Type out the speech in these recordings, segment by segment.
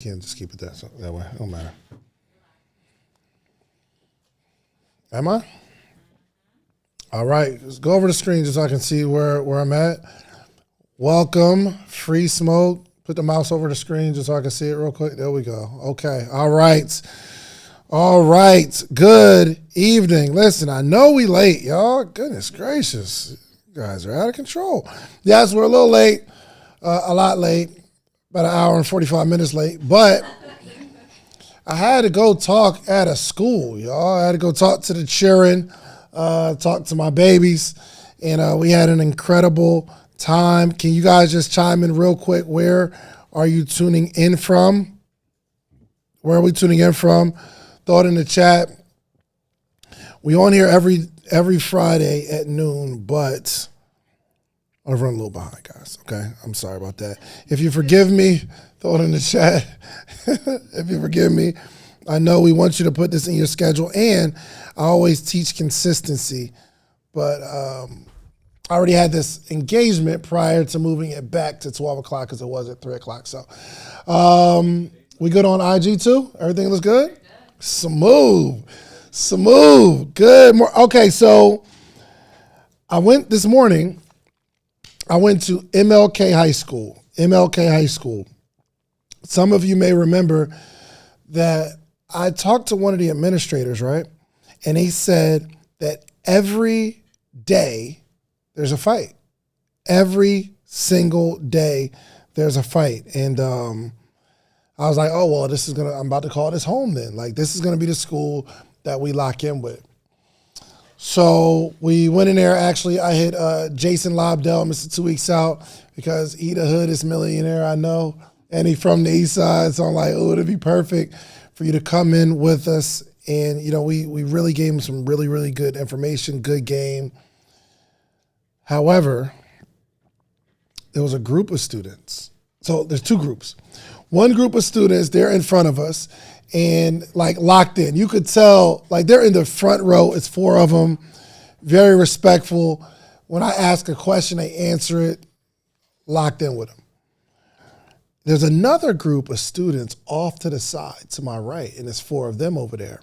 Can't just keep it that way. It don't matter. Am I? All right. Let's go over the screen just so I can see where I'm at. Welcome. Free smoke. Put the mouse over the screen just so I can see it real quick. There we go. Okay. All right. All right. Good evening. Listen, I know we late, y'all. Goodness gracious. You guys are out of control. Yes, we're a little late. A lot late. About an hour and 45 minutes late. But I had to go talk at a school, y'all. I had to go talk to the children, talk to my babies. And we had an incredible time. Can you guys just chime in real quick? Where are you tuning in from? Where are we tuning in from? Throw it in the chat. We on here every Friday at noon, but I'm running a little behind, guys. Okay, I'm sorry about that. If you forgive me, throw it in the chat. If you forgive me, I know we want you to put this in your schedule, and I always teach consistency, but I already had this engagement prior to moving it back to 12 o'clock because it was at 3 o'clock. So we good on IG too? Everything looks good? Smooth. Good. Okay, so I went this morning. I went to MLK High School. MLK High School. Some of you may remember that I talked to one of the administrators, right? And he said that every day there's a fight. Every single day there's a fight. And I was like, oh, well, I'm about to call this home then. Like, this is going to be the school that we lock in with. So we went in there. Actually, I hit Jason Lobdell, Mr. 2 Weeks Out, because he the hoodest millionaire I know, and he from the east side. So I'm like, oh, it'd be perfect for you to come in with us. And, you know, we really gave him some really, really good information, good game. However, there was a group of students. So there's two groups. One group of students, they're in front of us, and like locked in. You could tell, like they're in the front row. It's 4 of them, very respectful. When I ask a question, they answer it, locked in with them. There's another group of students off to the side, to my right, and there's 4 of them over there.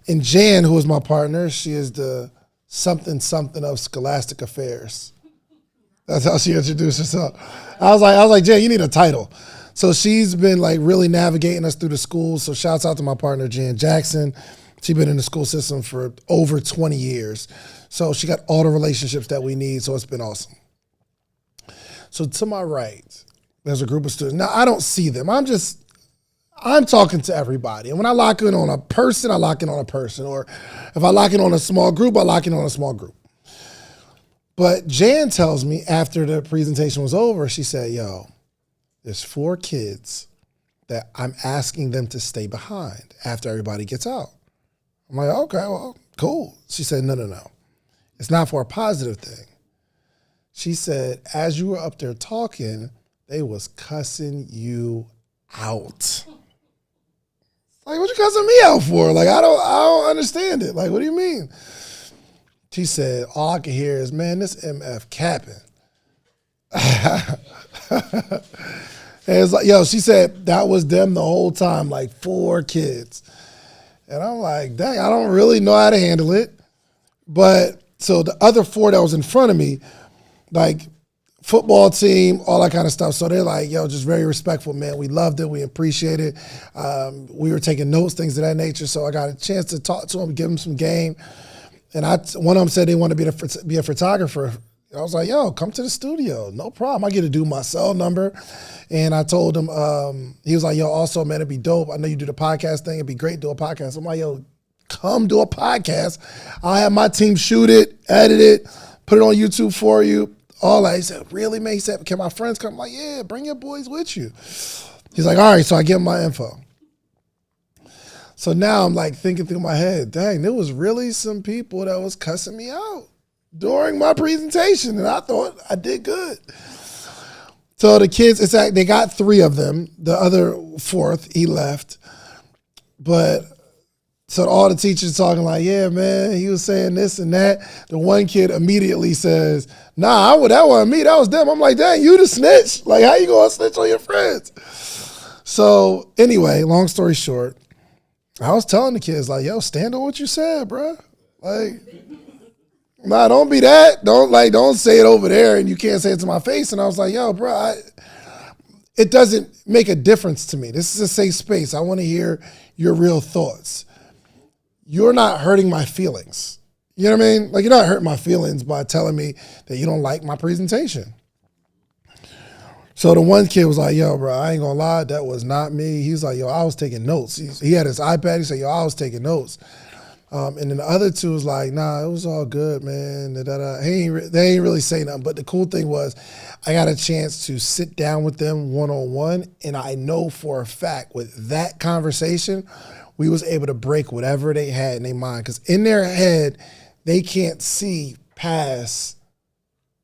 And Jan, who is my partner, she is the something of Scholastic Affairs. That's how she introduced herself. I was like, Jan, you need a title. So she's been like really navigating us through the school. So shouts out to my partner, Jan Jackson. She's been in the school system for over 20 years. So she got all the relationships that we need. So it's been awesome. So to my right, there's a group of students. Now I don't see them. I'm talking to everybody. And when I lock in on a person, I lock in on a person. Or if I lock in on a small group, I lock in on a small group. But Jan tells me after the presentation was over, she said, yo, there's 4 kids that I'm asking them to stay behind after everybody gets out. I'm like, okay, well, cool. She said, no. It's not for a positive thing. She said, as you were up there talking, they was cussing you out. Like, what you cussing me out for? Like, I don't understand it. Like, what do you mean? She said, all I can hear is, man, this MF capping. And it's like, yo, she said that was them the whole time, like 4 kids. And I'm like, dang, I don't really know how to handle it. But so the other 4 that was in front of me, like football team, all that kind of stuff. So they're like, yo, just very respectful, man. We loved it. We appreciate it. We were taking notes, things of that nature. So I got a chance to talk to them, give them some game. And one of them said they want to be a photographer. I was like, yo, come to the studio. No problem. I get to do my cell number. And I told him, he was like, yo, also, man, it'd be dope. I know you do the podcast thing. It'd be great to do a podcast. I'm like, yo, come do a podcast. I'll have my team shoot it, edit it, put it on YouTube for you. All that. He said, really, man? He said, can my friends come? I'm like, yeah, bring your boys with you. He's like, all right. So I give him my info. So now I'm like thinking through my head, dang, there was really some people that was cussing me out during my presentation, and I thought I did good. So the kids, they got 3 of them. The other 4th, he left. But so all the teachers talking like, yeah, man, he was saying this and that. The one kid immediately says, nah, that wasn't me, that was them. I'm like, dang, you the snitch. Like, how you gonna snitch on your friends? So anyway, long story short, I was telling the kids like, yo, stand on what you said, bro. Like, nah, don't be that. Don't say it over there and you can't say it to my face. And I was like, yo, bro, it doesn't make a difference to me. This is a safe space. I want to hear your real thoughts. You're not hurting my feelings. You know what I mean? Like, you're not hurting my feelings by telling me that you don't like my presentation. So the one kid was like, yo, bro, I ain't gonna lie, that was not me. He's like, yo, I was taking notes. He had his iPad. He said, yo, I was taking notes. And then the other two was like, nah, it was all good, man. They ain't really saying nothing. But the cool thing was I got a chance to sit down with them one-on-one. And I know for a fact with that conversation, we was able to break whatever they had in their mind. Because in their head, they can't see past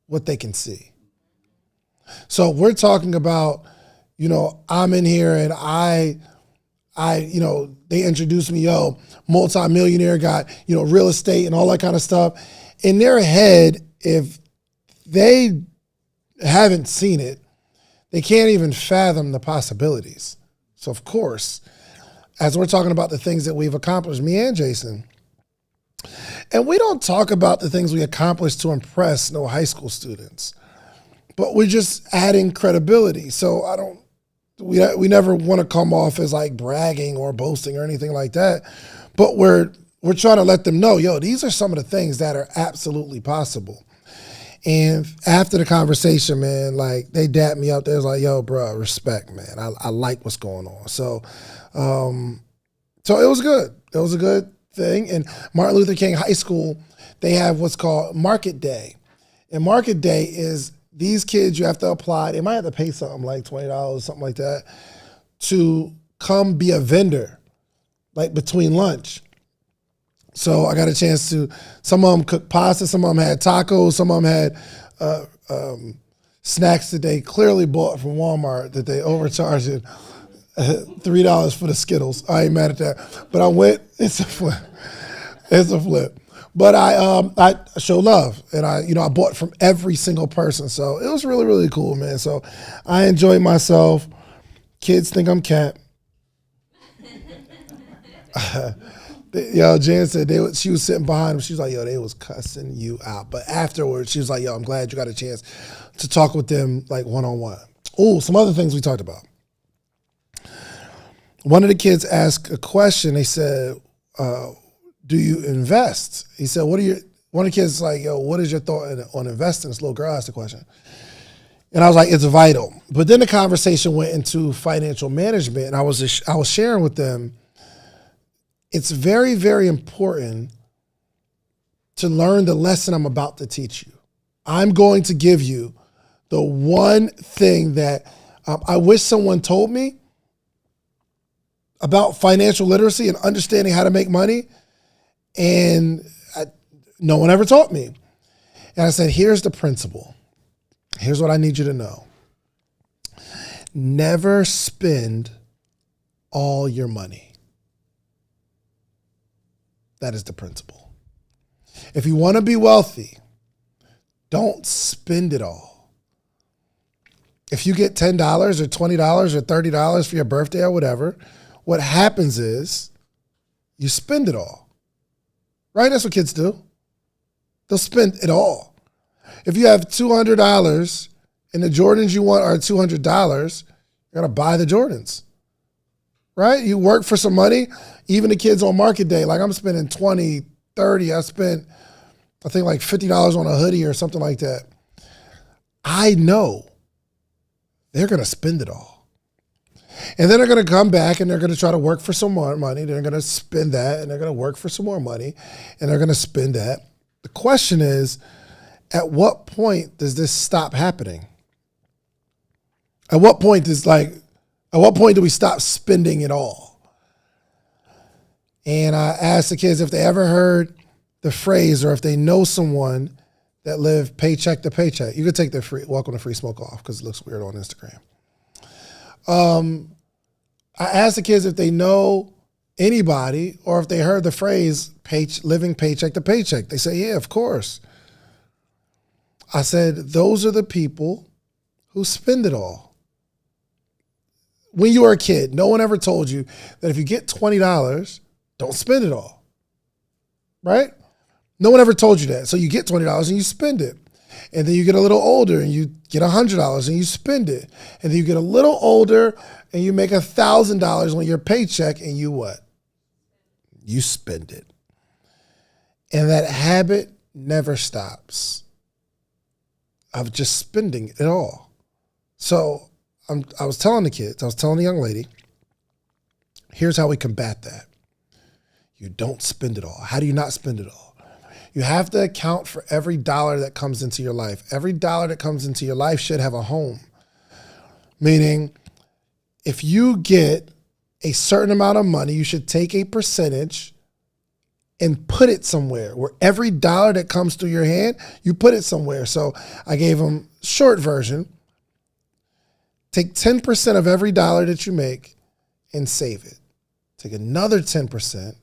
what they can see. So we're talking about, I'm in here and they introduced me, multi-millionaire got, real estate and all that kind of stuff. In their head, if they haven't seen it, they can't even fathom the possibilities. So of course, as we're talking about the things that we've accomplished, me and Jason, and we don't talk about the things we accomplished to impress no high school students, but we're just adding credibility. So we never want to come off as like bragging or boasting or anything like that. But we're trying to let them know, yo, these are some of the things that are absolutely possible. And after the conversation, man, like they dapped me up. They was like, yo, bro, respect, man. I like what's going on. So it was good. It was a good thing. And Martin Luther King High School, they have what's called Market Day. And Market Day is these kids, you have to apply. They might have to pay something like $20, something like that, to come be a vendor, like between lunch. So I got a chance to, some of them cooked pasta, some of them had tacos, some of them had snacks that they clearly bought from Walmart that they overcharged $3 for the Skittles. I ain't mad at that. But I went, it's a flip. It's a flip. But I show love, and I bought from every single person. So it was really, really cool, man. So I enjoyed myself. Kids think I'm Cap. Yo, Jan said she was sitting behind him. She was like, yo, they was cussing you out. But afterwards, she was like, yo, I'm glad you got a chance to talk with them like one-on-one. Oh, some other things we talked about. One of the kids asked a question. They said, do you invest? He said, one of the kids was like, yo, what is your thought on investing? This little girl asked the question. And I was like, it's vital. But then the conversation went into financial management, and I was sharing with them, it's very, very important to learn the lesson I'm about to teach you. I'm going to give you the one thing that I wish someone told me about financial literacy and understanding how to make money. And no one ever taught me. And I said, here's the principle. Here's what I need you to know. Never spend all your money. That is the principle. If you want to be wealthy, don't spend it all. If you get $10 or $20 or $30 for your birthday or whatever, what happens is you spend it all. Right? That's what kids do. They'll spend it all. If you have $200 and the Jordans you want are $200, you're going to buy the Jordans. Right? You work for some money. Even the kids on market day, like I'm spending $20, $30. I spent, I think like $50 on a hoodie or something like that. I know they're going to spend it all. And then they're going to come back and they're going to try to work for some more money. They're going to spend that and they're going to work for some more money and they're going to spend that. The question is, at what point does this stop happening? At what point do we stop spending it all? And I asked the kids if they ever heard the phrase or if they know someone that lived paycheck to paycheck. You could take the welcome to free smoke off because it looks weird on Instagram. I asked the kids if they know anybody or if they heard the phrase living paycheck to paycheck. They say, yeah, of course. I said, those are the people who spend it all. when you were a kid, no one ever told you that if you get $20, don't spend it all, right? No one ever told you that. So you get $20 and you spend it. And then you get a little older and you get $100 and you spend it. And then you get a little older and you make $1,000 on your paycheck and you what? You spend it. And that habit never stops of just spending it all. So I was telling the kids, I was telling the young lady, here's how we combat that. You don't spend it all. How do you not spend it all? You have to account for every dollar that comes into your life. Every dollar that comes into your life should have a home. Meaning, if you get a certain amount of money, you should take a percentage and put it somewhere where every dollar that comes through your hand, you put it somewhere. So I gave them short version. Take 10% of every dollar that you make and save it. Take another 10%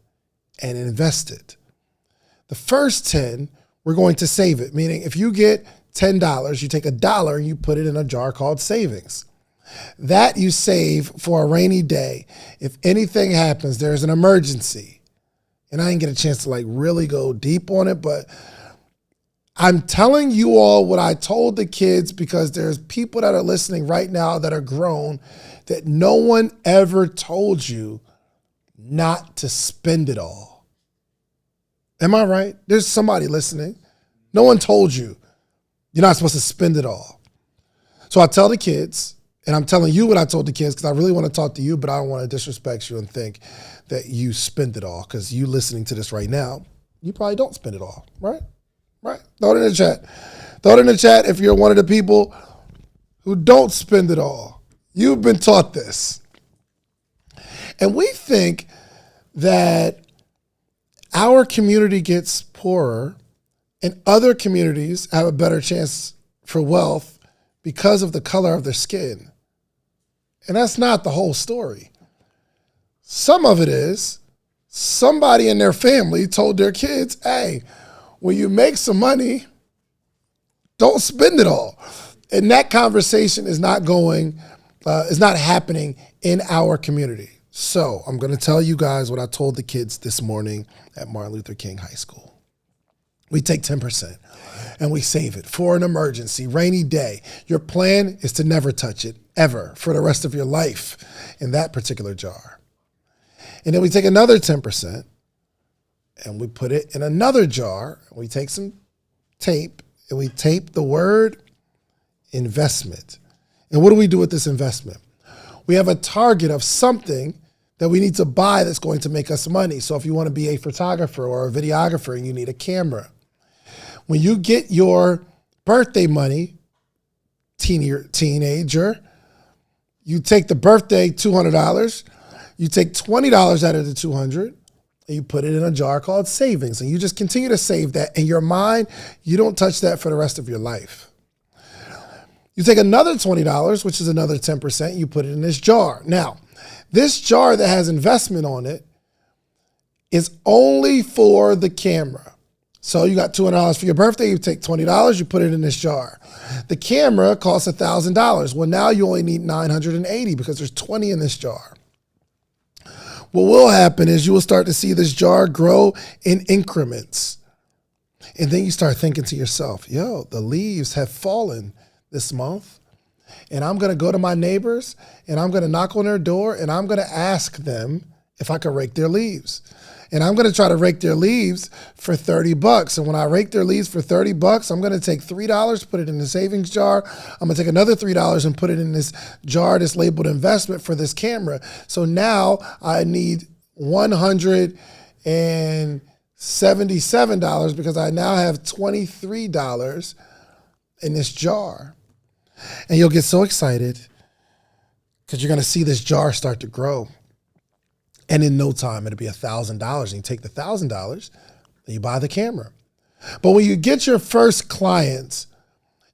and invest it. The first 10, we're going to save it. Meaning if you get $10, you take $1 and you put it in a jar called savings. That you save for a rainy day. If anything happens, there's an emergency. And I didn't get a chance to like really go deep on it, but I'm telling you all what I told the kids because there's people that are listening right now that are grown that no one ever told you not to spend it all. Am I right? There's somebody listening. No one told you you're not supposed to spend it all. So I tell the kids, and I'm telling you what I told the kids because I really want to talk to you, but I don't want to disrespect you and think that you spend it all because you listening to this right now, you probably don't spend it all, right? Right? Throw it in the chat. Throw it in the chat if you're one of the people who don't spend it all. You've been taught this. And we think that our community gets poorer and other communities have a better chance for wealth because of the color of their skin. And that's not the whole story. Some of it is somebody in their family told their kids, hey, when you make some money, don't spend it all. And that conversation is not happening in our community. So I'm going to tell you guys what I told the kids this morning at Martin Luther King High School. We take 10% and we save it for an emergency, rainy day. Your plan is to never touch it, ever, for the rest of your life in that particular jar. And then we take another 10% and we put it in another jar. We take some tape and we tape the word investment. And what do we do with this investment? We have a target of something that we need to buy that's going to make us money. So if you want to be a photographer or a videographer and you need a camera, when you get your birthday money, teenager, you take the birthday $200, you take $20 out of the $200, and you put it in a jar called savings. And you just continue to save that. In your mind, you don't touch that for the rest of your life. You take another $20, which is another 10%, you put it in this jar. Now, this jar that has investment on it is only for the camera. So you got $200 for your birthday, you take $20, you put it in this jar. The camera costs $1,000. Well, now you only need $980 because there's 20 in this jar. What will happen is you will start to see this jar grow in increments. And then you start thinking to yourself, yo, the leaves have fallen this month. And I'm going to go to my neighbors and I'm going to knock on their door and I'm going to ask them if I can rake their leaves. And I'm going to try to rake their leaves for $30. And when I rake their leaves for $30, I'm going to take $3, put it in the savings jar. I'm going to take another $3 and put it in this jar that's labeled investment for this camera. So now I need $177 because I now have $23 in this jar. And you'll get so excited because you're going to see this jar start to grow. And in no time, it'll be $1,000. And you take the $1,000 and you buy the camera. But when you get your first clients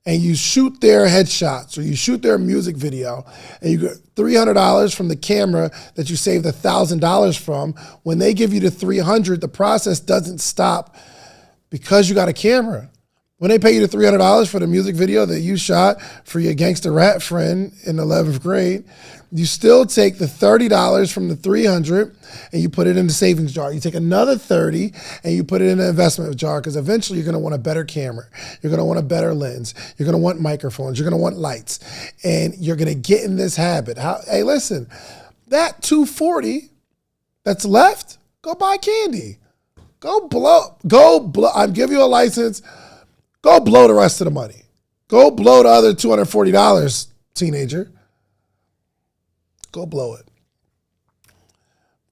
and you shoot their headshots or you shoot their music video and you get $300 from the camera that you saved $1,000 from, when they give you the $300, the process doesn't stop because you got a camera. When they pay you the $300 for the music video that you shot for your gangster rap friend in 11th grade, you still take the $30 from the $300 and you put it in the savings jar. You take another $30 and you put it in the investment jar because eventually you're going to want a better camera. You're going to want a better lens. You're going to want microphones. You're going to want lights. And you're going to get in this habit. Hey, listen, that $240 that's left, go buy candy. Go blow. I'll give you a license. Go blow the rest of the money. Go blow the other $240, teenager. Go blow it.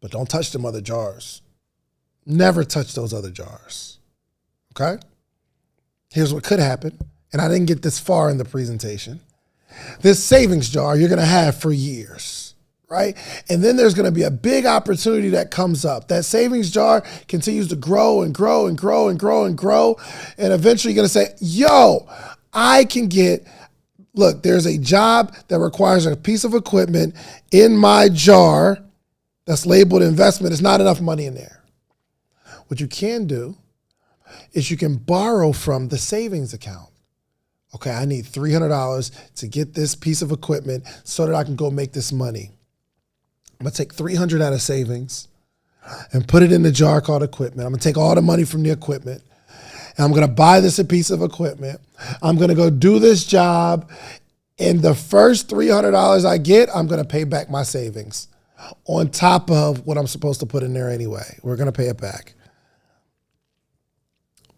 But don't touch them other jars. Never touch those other jars. Okay? Here's what could happen, and I didn't get this far in the presentation. This savings jar you're going to have for years, right? And then there's going to be a big opportunity that comes up. That savings jar continues to grow and grow and grow and grow and grow. And eventually you're going to say, yo, I can get, look, there's a job that requires a piece of equipment in my jar that's labeled investment. There's not enough money in there. What you can do is you can borrow from the savings account. Okay, I need $300 to get this piece of equipment so that I can go make this money. I'm going to take $300 out of savings and put it in the jar called equipment. I'm going to take all the money from the equipment and I'm going to buy this a piece of equipment. I'm going to go do this job, and the first $300 I get, I'm going to pay back my savings on top of what I'm supposed to put in there anyway. We're going to pay it back.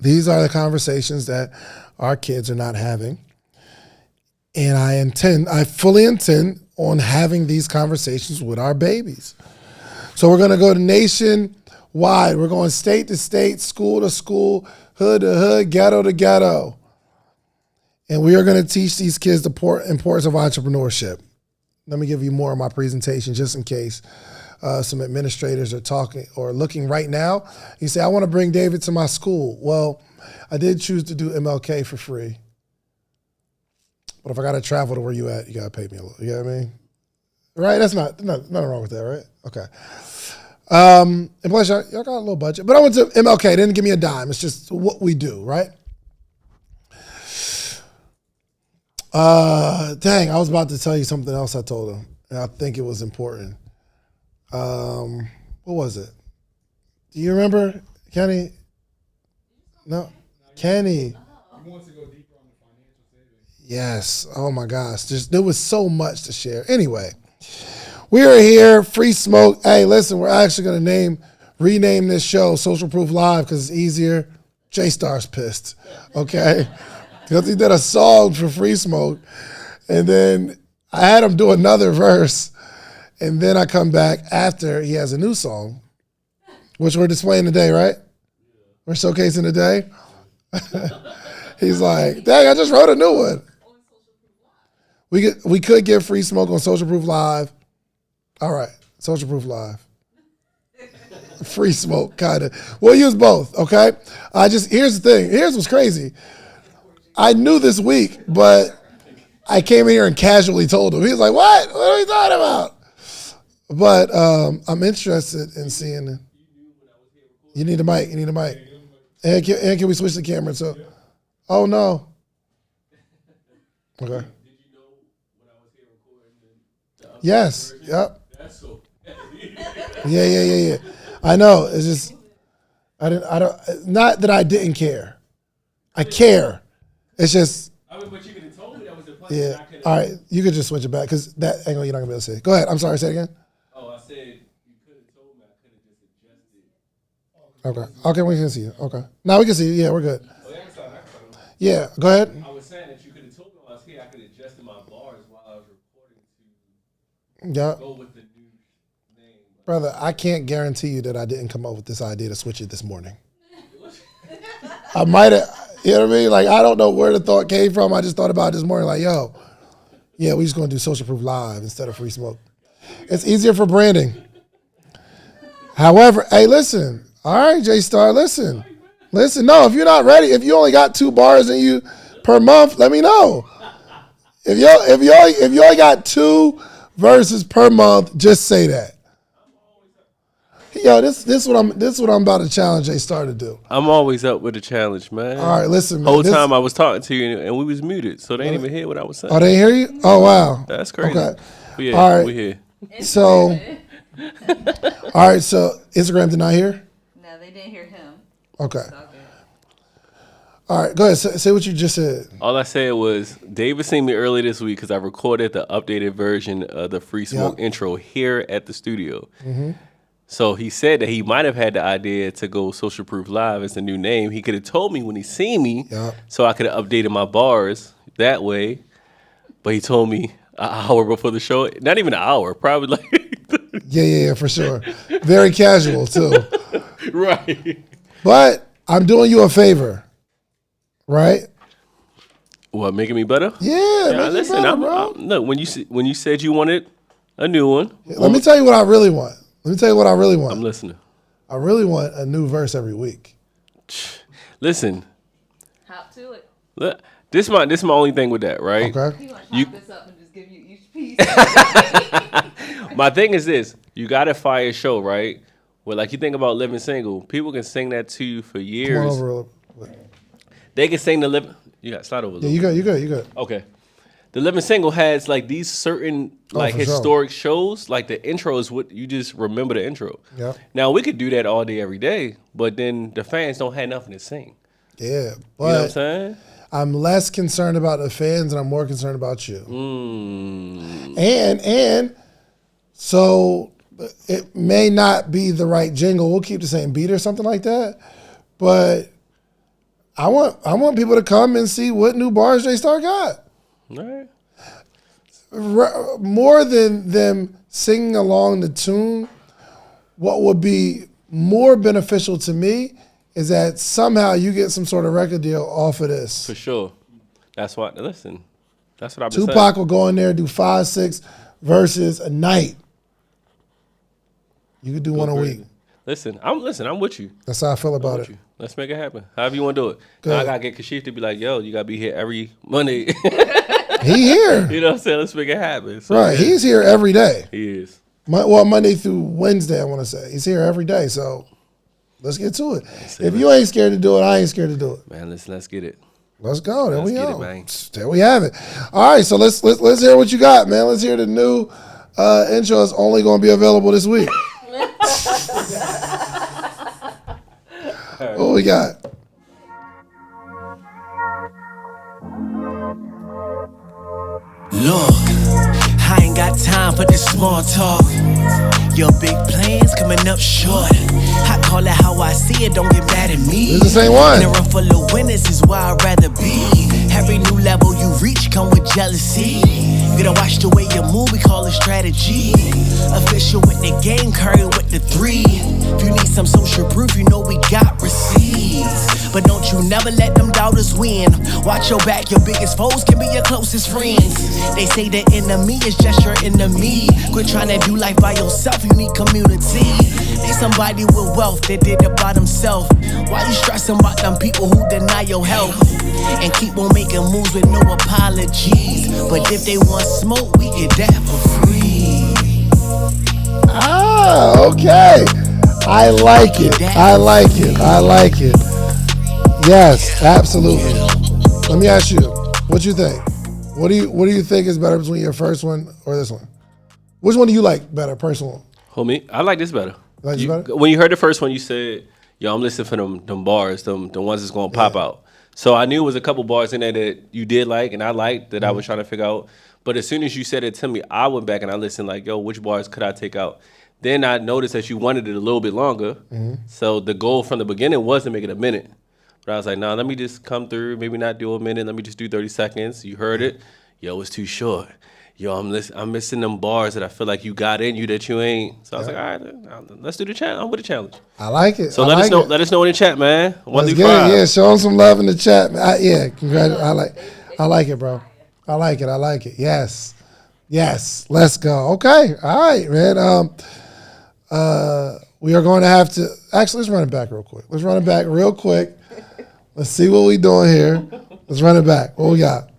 These are the conversations that our kids are not having. And I fully intend on having these conversations with our babies. So we're going to go to nationwide. We're going state to state, school to school, hood to hood, ghetto to ghetto. And we are going to teach these kids the importance of entrepreneurship. Let me give you more of my presentation just in case some administrators are talking or looking right now. You say, I want to bring David to my school. Well, I did choose to do MLK for free. But if I got to travel to where you at, you got to pay me a little. You know what I mean? Right? That's nothing wrong with that, right? Okay. And plus, y'all got a little budget. But I went to MLK. They didn't give me a dime. It's just what we do, right? Dang, I was about to tell you something else I told him. And I think it was important. What was it? Do you remember, Kenny? No, Kenny. Yes. Oh my gosh. There was so much to share. Anyway, we are here. Free smoke. Hey, listen, we're actually going to rename this show Social Proof Live because it's easier. J-Star's pissed. Okay. Because he did a song for Free Smoke. And then I had him do another verse. And then I come back after he has a new song, which we're displaying today, right? We're showcasing today. He's like, dang, I just wrote a new one. We could get Free Smoke on Social Proof Live. All right, Social Proof Live. Free Smoke, kind of. We'll use both, okay? Here's the thing. Here's what's crazy. I knew this week, but I came in here and casually told him. He was like, what? What are you talking about? But I'm interested in seeing it. You need a mic. And can we switch the camera? So, oh, no. Okay. Yes. Yep. Yeah. I know. It's just, I don't, not that I didn't care. I care. It's just. I mean, but you could have told me that was the plan. Yeah. All right. You could just switch it back because that angle you're not going to be able to see. Go ahead. I'm sorry. Say it again. Oh, I said you could have told me. I could have just adjusted. Okay. We can see you. Okay. Now we can see you. Yeah, we're good. Oh, yeah, I can start. Yeah. Go ahead. I was saying that you could have told me while I was here. I could have adjusted my bars while I was recording to go with the new name. Brother, I can't guarantee you that I didn't come up with this idea to switch it this morning. I might have, you know what I mean? Like, I don't know where the thought came from. I just thought about it this morning, like, yo, yeah, we just going to do Social Proof Live instead of Free Smoke. It's easier for branding. However, hey, listen. All right, J-Star, listen. No, if you're not ready, if you only got 2 bars in you per month, let me know. If you only got 2 verses per month, just say that. Yo, this what I'm about to challenge J-Star to do. I'm always up with a challenge, man. All right, listen, man. Whole time I was talking to you and we was muted, so they didn't even hear what I was saying. Oh, they hear you? Oh, wow. That's crazy. Okay. But yeah, all right. we here. So, all right. So Instagram did not hear? No, they didn't hear him. Okay. All right, go ahead. Say what you just said. All I said was David seen me earlier this week because I recorded the updated version of the Free Smoke intro here at the studio. Mm-hmm. So he said that he might have had the idea to go Social Proof Live as the new name. He could have told me when he seen me, so I could have updated my bars that way. But he told me an hour before the show. Not even an hour, probably like. Yeah, for sure. Very casual too. Right. But I'm doing you a favor, right? What, making me better? Yeah, listen. better, bro. Look, when you said you wanted a new one, let me tell you what I really want. I'm listening. I really want a new verse every week. Listen. Hop to it. Look, this is my only thing with that, right? Okay. He want to chop this up and just give you each piece. My thing is this: you got a fire show, right? Where like you think about Living Single, people can sing that to you for years. Come on over a little bit. They can sing the Living. You got slide over. A little Yeah, you good. Okay. The Living Single has like these certain like historic shows. Like the intro is what you just remember the intro. Yeah. Now we could do that all day, every day, but then the fans don't have nothing to sing. Yeah, but You know what I'm saying? I'm less concerned about the fans and I'm more concerned about you. And so it may not be the right jingle. We'll keep the same beat or something like that. But I want people to come and see what new bars J-Star got. All right. More than them singing along the tune, what would be more beneficial to me is that somehow you get some sort of record deal off of this. For sure. That's what. Listen. That's what I've been saying. Tupac will go in there and do 5-6 verses a night. You could do one a week. Listen, I'm with you. That's how I feel about it. You. Let's make it happen. However you want to do it. Now I gotta get Kashif to be like, yo, you gotta be here every Monday. He here. You know what I'm saying? Let's make it happen. So, right. He's here every day. He is. Monday through Wednesday, I want to say. He's here every day. So let's get to it. If you ain't scared to do it, I ain't scared to do it. Man, let's get it. Let's go. There we get go. It, man. There we have it. All right, so let's hear what you got, man. Let's hear the new intro. It's only going to be available this week. What we got? Look, I ain't got time for this small talk. Your big plans coming up short. I call it how I see it, don't get mad at me. This is the same one. In a room full of winners is where I'd rather be. Every new level you reach come with jealousy. You gotta watch the way you move, we call it strategy. Official with the game, Curry with the 3. If you need some social proof, you know we got receipts. But don't you never let them doubters win. Watch your back, your biggest foes can be your closest friends. They say the enemy is just your enemy. Quit trying to do life by yourself, you need community. Need somebody with wealth that did it by themselves. Why you stressing about them people who deny your help? And keep on making moves with no apologies. But if they want smoke, we get that for free. Ah, okay. I like it. Yes, absolutely. Let me ask you, what you think? What do you think is better between your first one or this one? Which one do you like better, personal? Homie, I like this better. Like this better? When you heard the first one, you said, yo, I'm listening for them bars, them ones that's going to pop out. So I knew it was a couple bars in there that you did like and I liked that I was trying to figure out. But as soon as you said it to me, I went back and I listened like, yo, which bars could I take out? Then I noticed that you wanted it a little bit longer. So the goal from the beginning was to make it a minute. But I was like, nah, let me just come through, maybe not do a minute, let me just do 30 seconds. You heard it. Yo, it's too short. Yo, I'm missing them bars that I feel like you got in you that you ain't. So I was like, all right, let's do the challenge. I'm with the challenge. I like it. So let us know in the chat, man. 1 through 5. Yeah, show them some love in the chat. Congratulations. I like it, bro. I like it. Yes. Let's go. Okay. All right, man. We are going to have to actually let's run it back real quick. Let's see what we doing here. Let's run it back. What we got?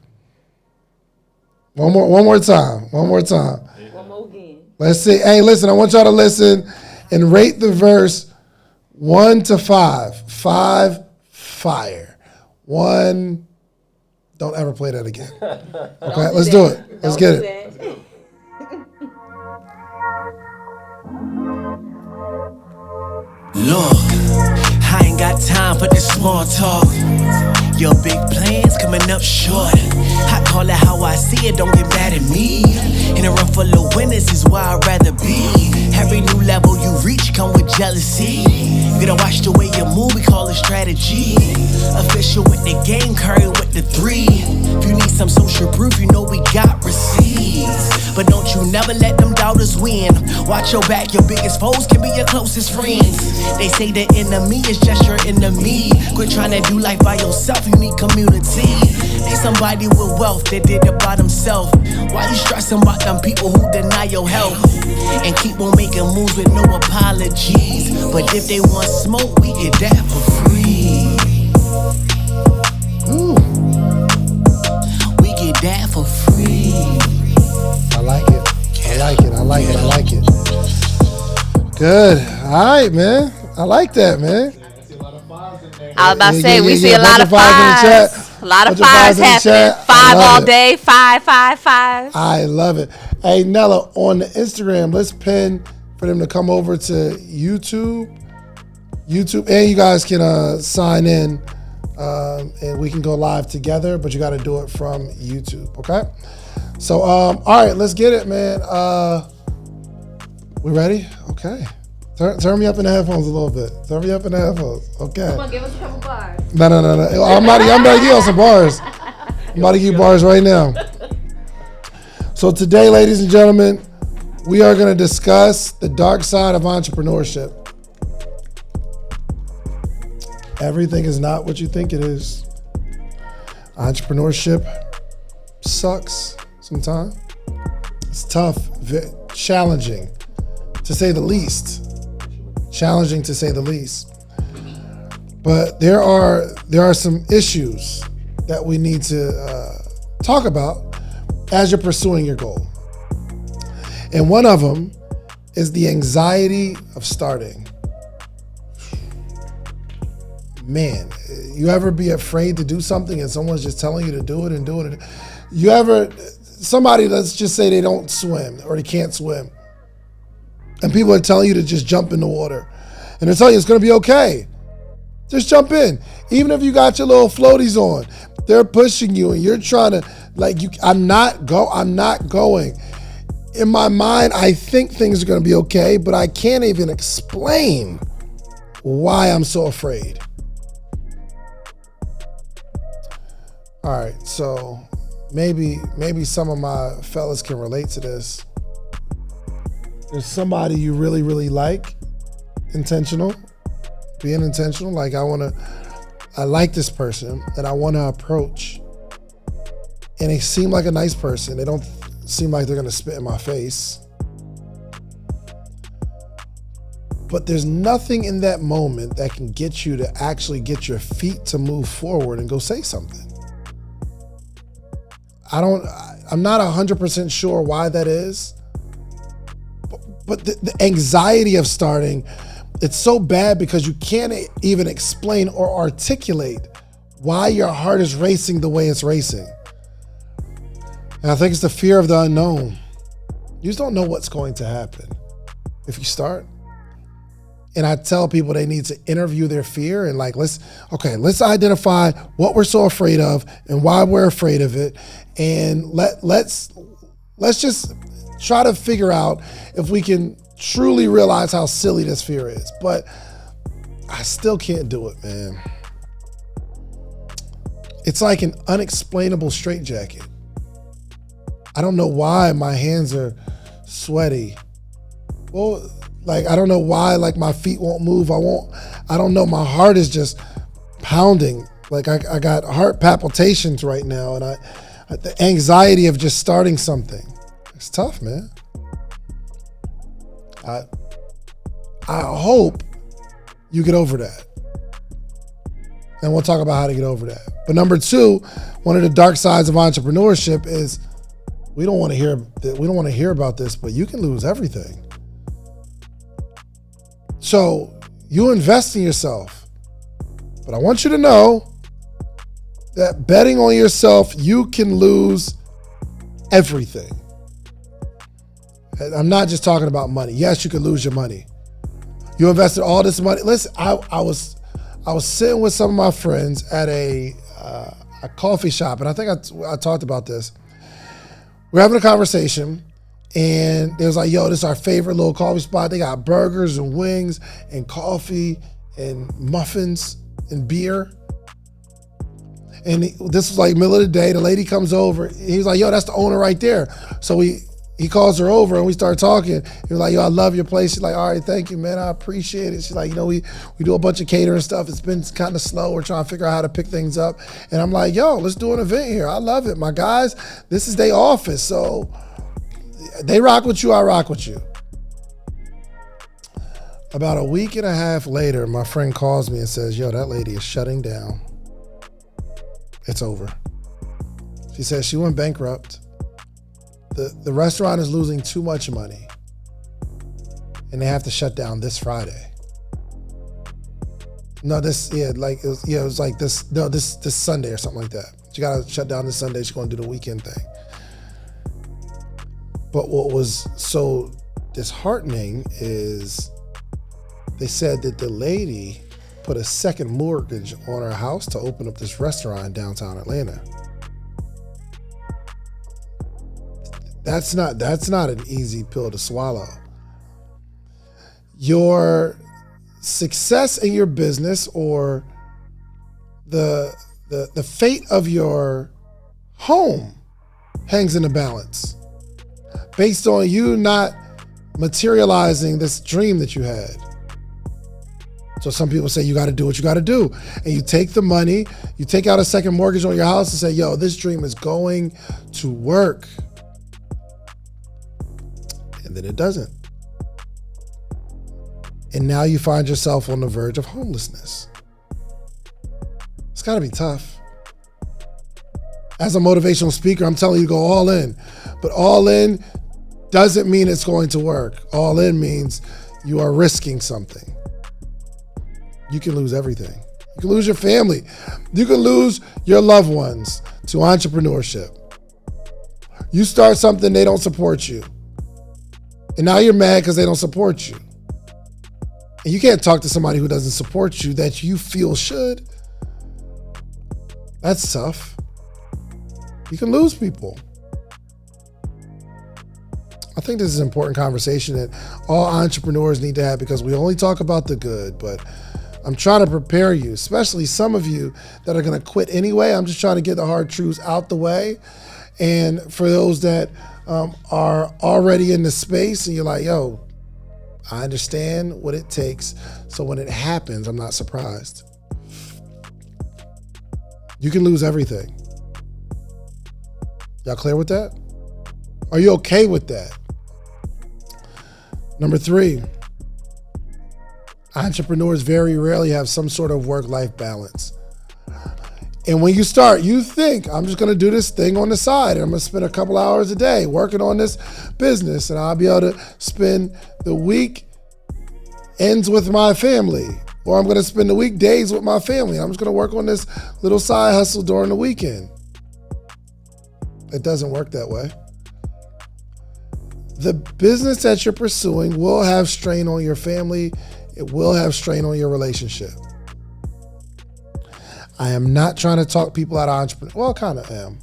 One more time. One more again. Let's see. Hey, listen, I want y'all to listen And rate the verse 1 to 5. 5, fire. 1, don't ever play that again. Okay, let's do it. Let's get it. Look, I ain't got time for this small talk. Your big plans coming up short. I call it how I see it, don't get mad at me. In a room full of winners is where I'd rather be. Every new level you reach come with jealousy. You gotta watch the way you move, we call it strategy. Official with the game, curry with the 3. If you need some social proof, you know we got receipts. But don't you never let them doubters win. Watch your back, your biggest foes can be your closest friends. They say the enemy is just your enemy. Quit trying to do life by yourself, you need community. Ain't somebody with wealth that did it by themselves. Why you stressing about them people who deny your health? And keep on making moves with no apologies. But if they want smoke, we get that for free. Ooh, We get that for free. I like it. I like it. I like it. I like it. Good. All right, man. I like that, man. I was about to Yeah, say, yeah, we yeah, see yeah. a lot of Bunch of fives in the fives. chat. A lot of Bunch of fives fives in the happening. chat. I 5 love all it. day. 5, 5, 5. I love it. Hey, Nella, on the Instagram, let's pin for them to come over to YouTube, and you guys can sign in, and we can go live together, but you got to do it from YouTube, okay? So, all right, let's get it, man. We ready? Okay. Turn me up in the headphones a little bit. Turn me up in the headphones. Okay. Come on, give us a couple bars. No. I'm about to give you some bars. I'm about to give you bars right now. So today, ladies and gentlemen, we are going to discuss the dark side of entrepreneurship. Everything is not what you think it is. Entrepreneurship sucks sometimes. It's tough, challenging, to say the least. Challenging to say the least. But there are some issues that we need to talk about as you're pursuing your goal. And one of them is the anxiety of starting. Man, you ever be afraid to do something and someone's just telling you to do it and do it? You ever, somebody, let's just say they don't swim or they can't swim, and people are telling you to just jump in the water, and they're telling you it's gonna be okay. Just jump in. Even if you got your little floaties on, they're pushing you and you're trying to, I'm not going. In my mind, I think things are gonna be okay, but I can't even explain why I'm so afraid. All right, so maybe some of my fellas can relate to this. There's somebody you really, really like, being intentional. Like I like this person and I want to approach, and they seem like a nice person. They don't seem like they're going to spit in my face. But there's nothing in that moment that can get you to actually get your feet to move forward and go say something. I'm not 100% sure why that is, but the anxiety of starting, it's so bad because you can't even explain or articulate why your heart is racing the way it's racing. And I think it's the fear of the unknown. You just don't know what's going to happen if you start. And I tell people they need to interview their fear and let's identify what we're so afraid of and why we're afraid of it. And let's just try to figure out if we can truly realize how silly this fear is. But I still can't do it, man. It's like an unexplainable straitjacket. I don't know why my hands are sweaty. Well, I don't know why my feet won't move. I don't know. My heart is just pounding. I got heart palpitations right now, and the anxiety of just starting something. It's tough, man. I hope you get over that. And we'll talk about how to get over that. But number 2, one of the dark sides of entrepreneurship is we don't want to hear about this, but you can lose everything. So you invest in yourself. But I want you to know that betting on yourself, you can lose everything. I'm not just talking about money. Yes, you could lose your money. You invested all this money. Listen, I was sitting with some of my friends at a coffee shop, and I think I talked about this. We're having a conversation, and they was like, yo, this is our favorite little coffee spot. They got burgers and wings and coffee and muffins and beer. And this was like middle of the day. The lady comes over. He was like, yo, that's the owner right there. So he calls her over and we start talking. He was like, yo, I love your place. She's like, all right, thank you, man. I appreciate it. She's like, we do a bunch of catering stuff. It's been kind of slow. We're trying to figure out how to pick things up. And I'm like, yo, let's do an event here. I love it. My guys, this is their office. So they rock with you, I rock with you. About a week and a half later, my friend calls me and says, yo, that lady is shutting down. It's over. She says she went bankrupt. The restaurant is losing too much money. And they have to shut down this Friday. No, this Sunday or something like that. She got to shut down this Sunday. She's going to do the weekend thing. But what was so disheartening is they said that the lady put a second mortgage on her house to open up this restaurant in downtown Atlanta. That's not an easy pill to swallow. Your success in your business or the fate of your home hangs in the balance based on you not materializing this dream that you had. So some people say you got to do what you got to do. And you take the money, you take out a second mortgage on your house and say, yo, this dream is going to work. And then it doesn't. And now you find yourself on the verge of homelessness. It's got to be tough. As a motivational speaker, I'm telling you to go all in. But all in doesn't mean it's going to work. All in means you are risking something. You can lose everything. You can lose your family. You can lose your loved ones to entrepreneurship. You start something, they don't support you. And now you're mad because they don't support you. And you can't talk to somebody who doesn't support you that you feel should. That's tough. You can lose people. I think this is an important conversation that all entrepreneurs need to have because we only talk about the good, but I'm trying to prepare you, especially some of you that are going to quit anyway. I'm just trying to get the hard truths out the way. And for those that are already in the space and you're like, yo, I understand what it takes. So when it happens, I'm not surprised. You can lose everything. Y'all clear with that? Are you okay with that? Number 3, entrepreneurs very rarely have some sort of work-life balance. And when you start, you think, I'm just going to do this thing on the side. And I'm going to spend a couple hours a day working on this business. And I'll be able to spend the week ends with my family. Or I'm going to spend the weekdays with my family. I'm just going to work on this little side hustle during the weekend. It doesn't work that way. The business that you're pursuing will have strain on your family. It will have strain on your relationship. I am not trying to talk people out of entrepreneurship. Well, kind of am.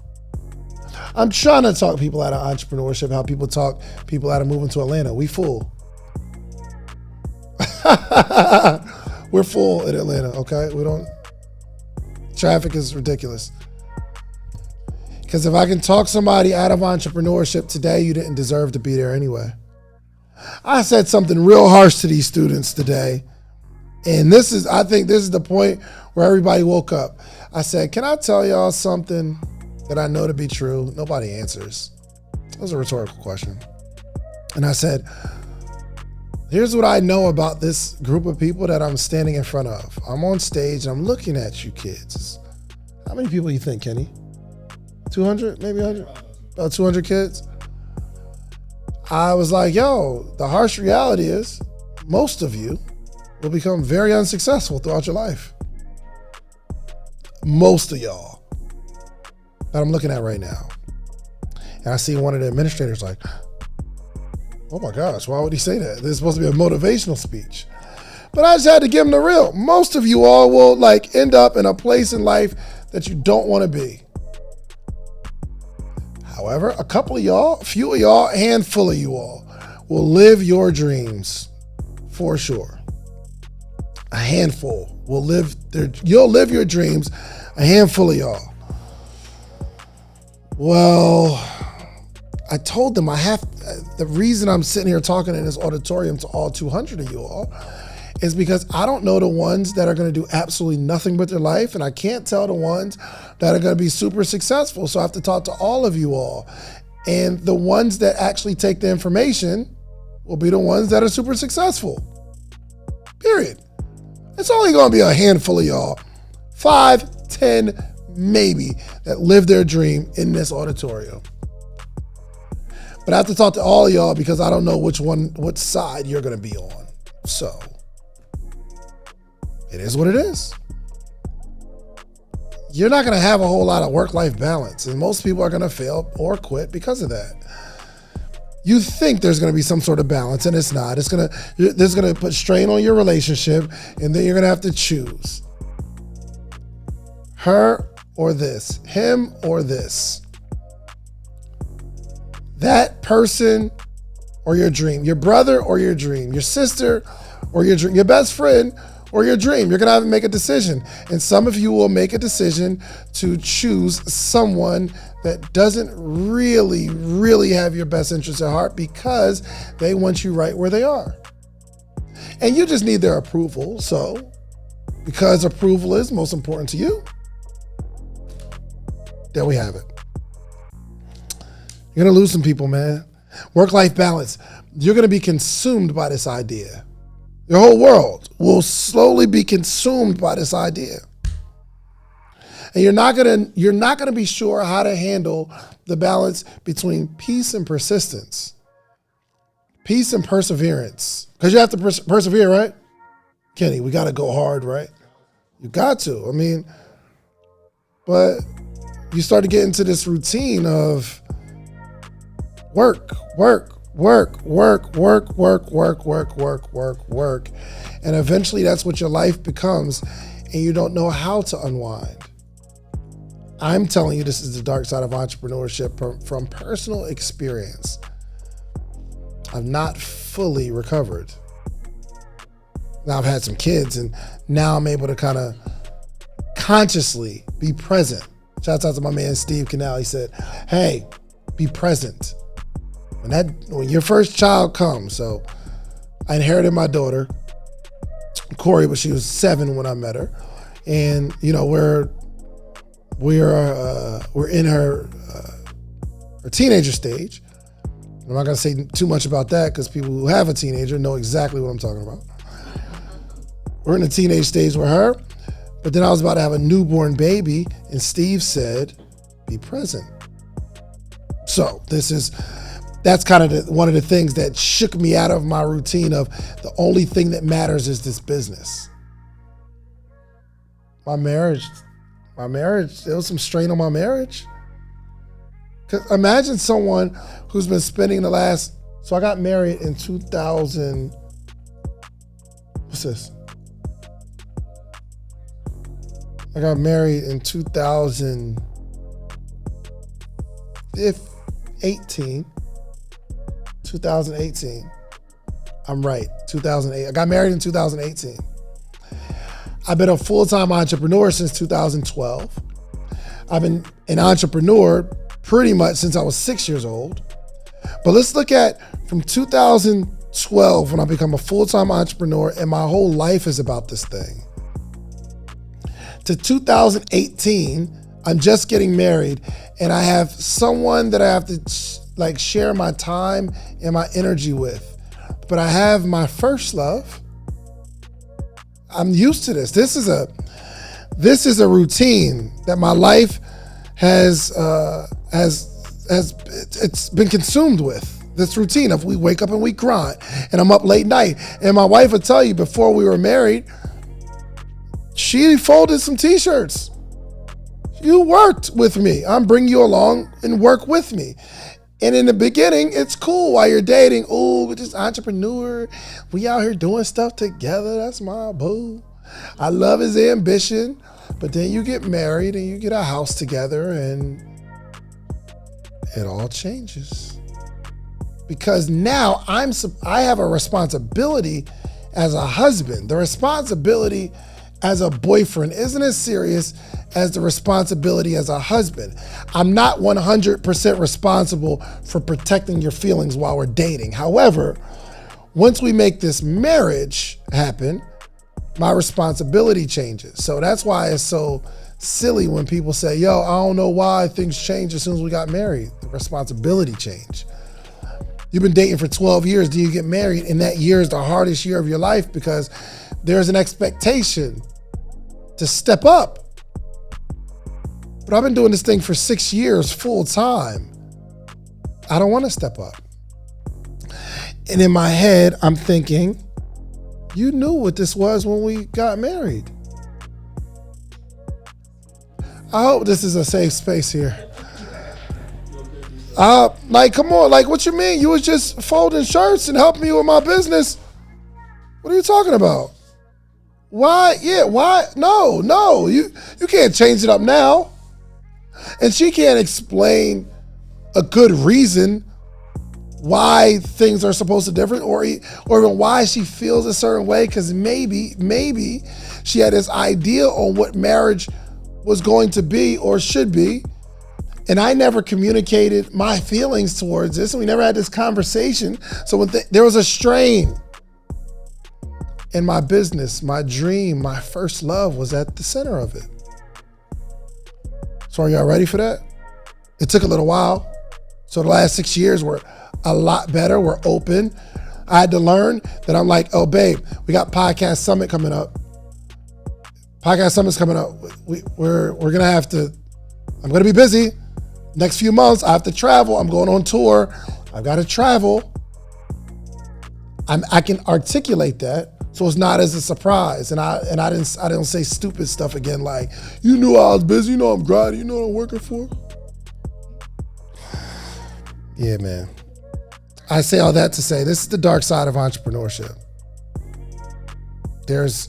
I'm trying to talk people out of entrepreneurship, how people talk people out of moving to Atlanta. We full. We're full in Atlanta, okay? Traffic is ridiculous. Because if I can talk somebody out of entrepreneurship today, you didn't deserve to be there anyway. I said something real harsh to these students today. And I think this is the point where everybody woke up. I said, can I tell y'all something that I know to be true? Nobody answers. That was a rhetorical question. And I said, here's what I know about this group of people that I'm standing in front of. I'm on stage and I'm looking at you kids. How many people you think, Kenny? 200, maybe 100? About 200 kids? I was like, yo, the harsh reality is most of you will become very unsuccessful throughout your life. Most of y'all that I'm looking at right now. And I see one of the administrators like, oh my gosh, why would he say that? This is supposed to be a motivational speech. But I just had to give him the real. Most of you all will like end up in a place in life that you don't want to be. However, a couple of y'all, a few of y'all, a handful of you all will live your dreams for sure. A handful will you'll live your dreams, a handful of y'all. Well, I told them the reason I'm sitting here talking in this auditorium to all 200 of you all is because I don't know the ones that are going to do absolutely nothing with their life, and I can't tell the ones that are going to be super successful. So I have to talk to all of you all. And the ones that actually take the information will be the ones that are super successful. Period. It's only going to be a handful of y'all, 5, 10, maybe, that live their dream in this auditorium. But I have to talk to all of y'all because I don't know which side you're going to be on. So it is what it is. You're not going to have a whole lot of work-life balance, and most people are going to fail or quit because of that. You think there's going to be some sort of balance, and it's not. This is going to put strain on your relationship, and then you're going to have to choose her or this, him or this, that person or your dream, your brother or your dream, your sister or your dream, your best friend or your dream. You're going to have to make a decision. And some of you will make a decision to choose someone that doesn't really, really have your best interests at heart because they want you right where they are. And you just need their approval. So, because approval is most important to you, there we have it. You're going to lose some people, man. Work-life balance. You're going to be consumed by this idea. Your whole world will slowly be consumed by this idea. And you're not going to be sure how to handle the balance between peace and persistence. Peace and perseverance. Because you have to persevere, right? Kenny, we got to go hard, right? You got to. I mean, but you start to get into this routine of work. And eventually that's what your life becomes, and you don't know how to unwind. I'm telling you, this is the dark side of entrepreneurship from personal experience. I've not fully recovered. Now I've had some kids, and now I'm able to kind of consciously be present. Shouts out to my man, Steve Canal. He said, hey, be present. When your first child comes, so I inherited my daughter, Corey, but she was 7 when I met her. And, you know, we're in her teenager stage. I'm not going to say too much about that because people who have a teenager know exactly what I'm talking about. We're in the teenage stage with her, but then I was about to have a newborn baby, and Steve said, be present. So that's kind of one of the things that shook me out of my routine of the only thing that matters is this business. My marriage, there was some strain on my marriage. Because imagine someone who's been spending so I got married in 2000, what's this? I got married in 2018. I'm right, 2008. I got married in 2018. I've been a full-time entrepreneur since 2012. I've been an entrepreneur pretty much since I was 6 years old. But let's look at from 2012 when I become a full-time entrepreneur and my whole life is about this thing. To 2018, I'm just getting married and I have someone that I have to share my time and my energy with. But I have my first love. I'm used to this. This is a routine that my life has it's been consumed with. this routine of we wake up and we grind, and I'm up late night. And my wife would tell you before we were married, she folded some t-shirts. You worked with me. I'm bringing you along and work with me. And in the beginning, it's cool while you're dating. Oh, we're just entrepreneur. We out here doing stuff together. That's my boo. I love his ambition. But then you get married and you get a house together and it all changes. Because now I have a responsibility as a husband. The responsibility as a boyfriend isn't as serious as the responsibility as a husband. I'm not 100% responsible for protecting your feelings while we're dating. However, once we make this marriage happen, my responsibility changes. So that's why it's so silly when people say, yo, I don't know why things changed as soon as we got married. The responsibility changed. You've been dating for 12 years, then you get married, and that year is the hardest year of your life because there's an expectation to step up. But I've been doing this thing for 6 years full time. I don't want to step up. And in my head, I'm thinking, you knew what this was when we got married. I hope this is a safe space here. Like, come on, like, what you mean? You was just folding shirts and helping me with my business. What are you talking about? Why? Yeah, why? No, you can't change it up now. And she can't explain a good reason why things are supposed to be different or even why she feels a certain way, because maybe she had this idea on what marriage was going to be or should be. And I never communicated my feelings towards this, and we never had this conversation. So when there was a strain in my business, my dream, my first love was at the center of it. So are y'all ready for that? It took a little while. So the last 6 years were a lot better. We're open. I had to learn that I'm like, oh, babe, we got Podcast Summit coming up. Podcast Summit's coming up. We're going to have to, I'm going to be busy. Next few months, I have to travel. I'm going on tour. I've got to travel. I can articulate that, so it's not as a surprise. And I didn't say stupid stuff again like, you knew I was busy. You know I'm grinding. You know what I'm working for. Yeah, man. I say all that to say this is the dark side of entrepreneurship. There's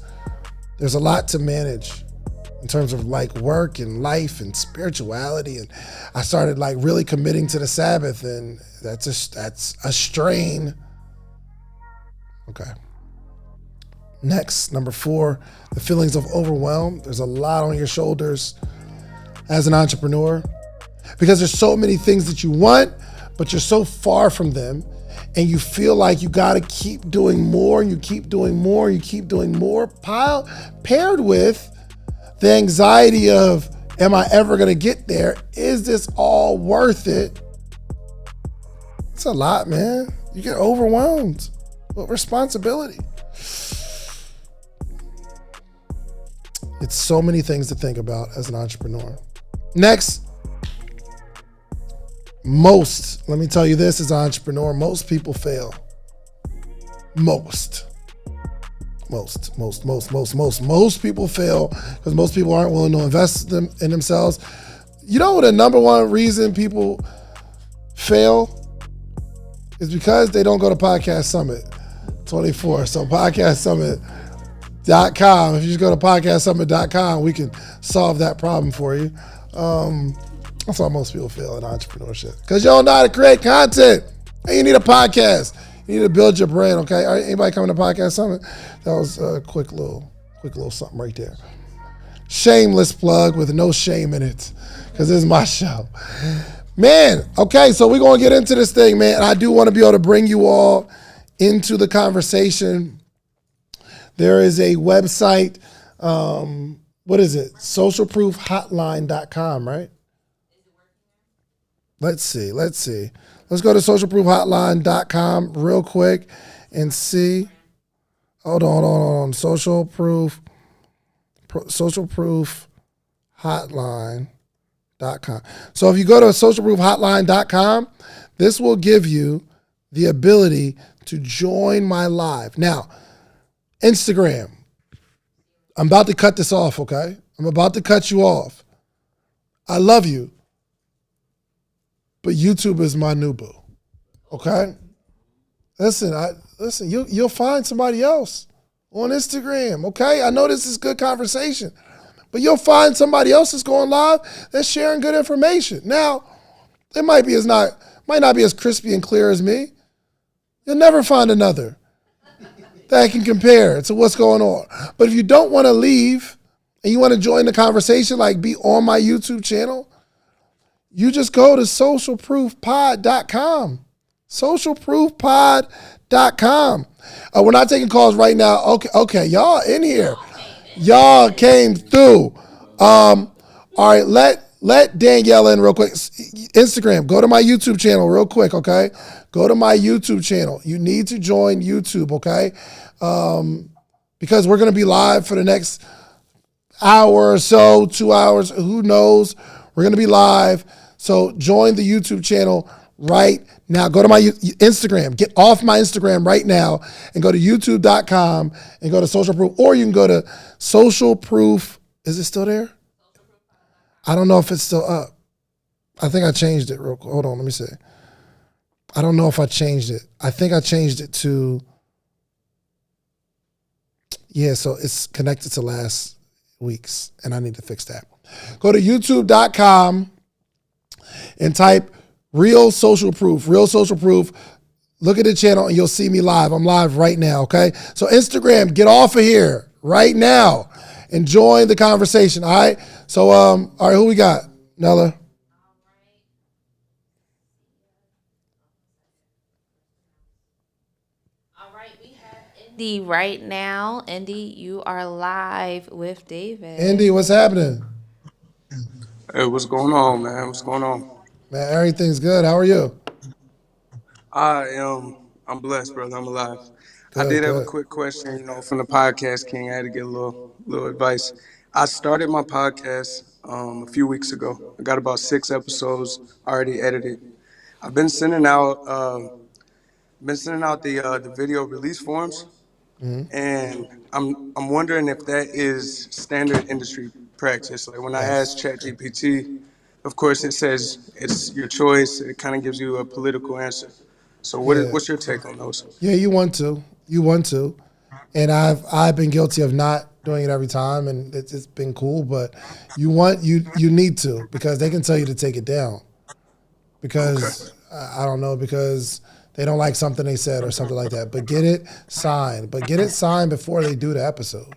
a lot to manage in terms of like work and life and spirituality. And I started like really committing to the Sabbath, and that's a strain. Okay. Next, number 4, the feelings of overwhelm. There's a lot on your shoulders as an entrepreneur because there's so many things that you want, but you're so far from them, and you feel like you got to keep doing more, and you keep doing more, you keep doing more, paired with the anxiety of, am I ever going to get there? Is this all worth it? It's a lot, man. You get overwhelmed with responsibility. It's so many things to think about as an entrepreneur. Next, let me tell you this as an entrepreneur, most people fail. Most people fail because most people aren't willing to invest in themselves. You know what the number one reason people fail is because they don't go to Podcast Summit 24. So podcastsummit.com. If you just go to podcastsummit.com, we can solve that problem for you. That's why most people fail in entrepreneurship, because you don't know how to create content, and you need a podcast. You need to build your brand. Okay, all right, anybody coming to Podcast Summit? That was a quick little something right there. Shameless plug with no shame in it, because this is my show, man. Okay, so we're gonna get into this thing, man. I do want to be able to bring you all into the conversation. There is a website. What is it? Socialproofhotline.com, right? Let's see. Let's go to socialproofhotline.com real quick and see. Hold on. Socialproofhotline.com. So if you go to socialproofhotline.com, this will give you the ability to join my live. Now, Instagram, I'm about to cut this off, okay? I'm about to cut you off. I love you, but YouTube is my new boo, okay? Listen, you'll find somebody else on Instagram, okay? I know this is good conversation, but you'll find somebody else that's going live that's sharing good information. Now, it might not be as crispy and clear as me. You'll never find another that can compare to what's going on. But if you don't want to leave and you want to join the conversation, like be on my YouTube channel, you just go to socialproofpod.com. Socialproofpod.com. We're not taking calls right now. Okay, y'all in here. Y'all came through. All right, let Danielle in real quick. Instagram, go to my YouTube channel real quick, okay? Go to my YouTube channel. You need to join YouTube, okay? Because we're going to be live for the next hour or so, 2 hours, who knows? We're going to be live. So join the YouTube channel right now. Go to my Instagram. Get off my Instagram right now and go to youtube.com and go to Social Proof. Or you can go to Social Proof. Is it still there? I don't know if it's still up. I think I changed it real quick. Hold on, let me see. I don't know if I changed it. I think I changed it to, so it's connected to last week's, and I need to fix that. Go to youtube.com and type Real Social Proof. Real Social Proof. Look at the channel and you'll see me live. I'm live right now, okay? So Instagram, get off of here right now and join the conversation, all right? So, all right, who we got? Nella. All right, we have Indy right now. Indy, you are live with David. Indy, what's happening? Hey, what's going on, man? What's going on? Man, everything's good. How are you? I'm blessed, brother. I'm alive. I Good, did have a good. quick question, from the podcast king. I had to get a little advice. I started my podcast a few weeks ago. I got about 6 episodes already edited. I've been sending out the video release forms, and I'm wondering if that is standard industry practice. Like when I asked ChatGPT, of course it says it's your choice. It kind of gives you a political answer. So what's your take on those? Yeah, you want to. And I've been guilty of not doing it every time, and it's been cool, but you need to, because they can tell you to take it down. Because, I don't know, because they don't like something they said or something like that. But get it signed. But get it signed before they do the episode.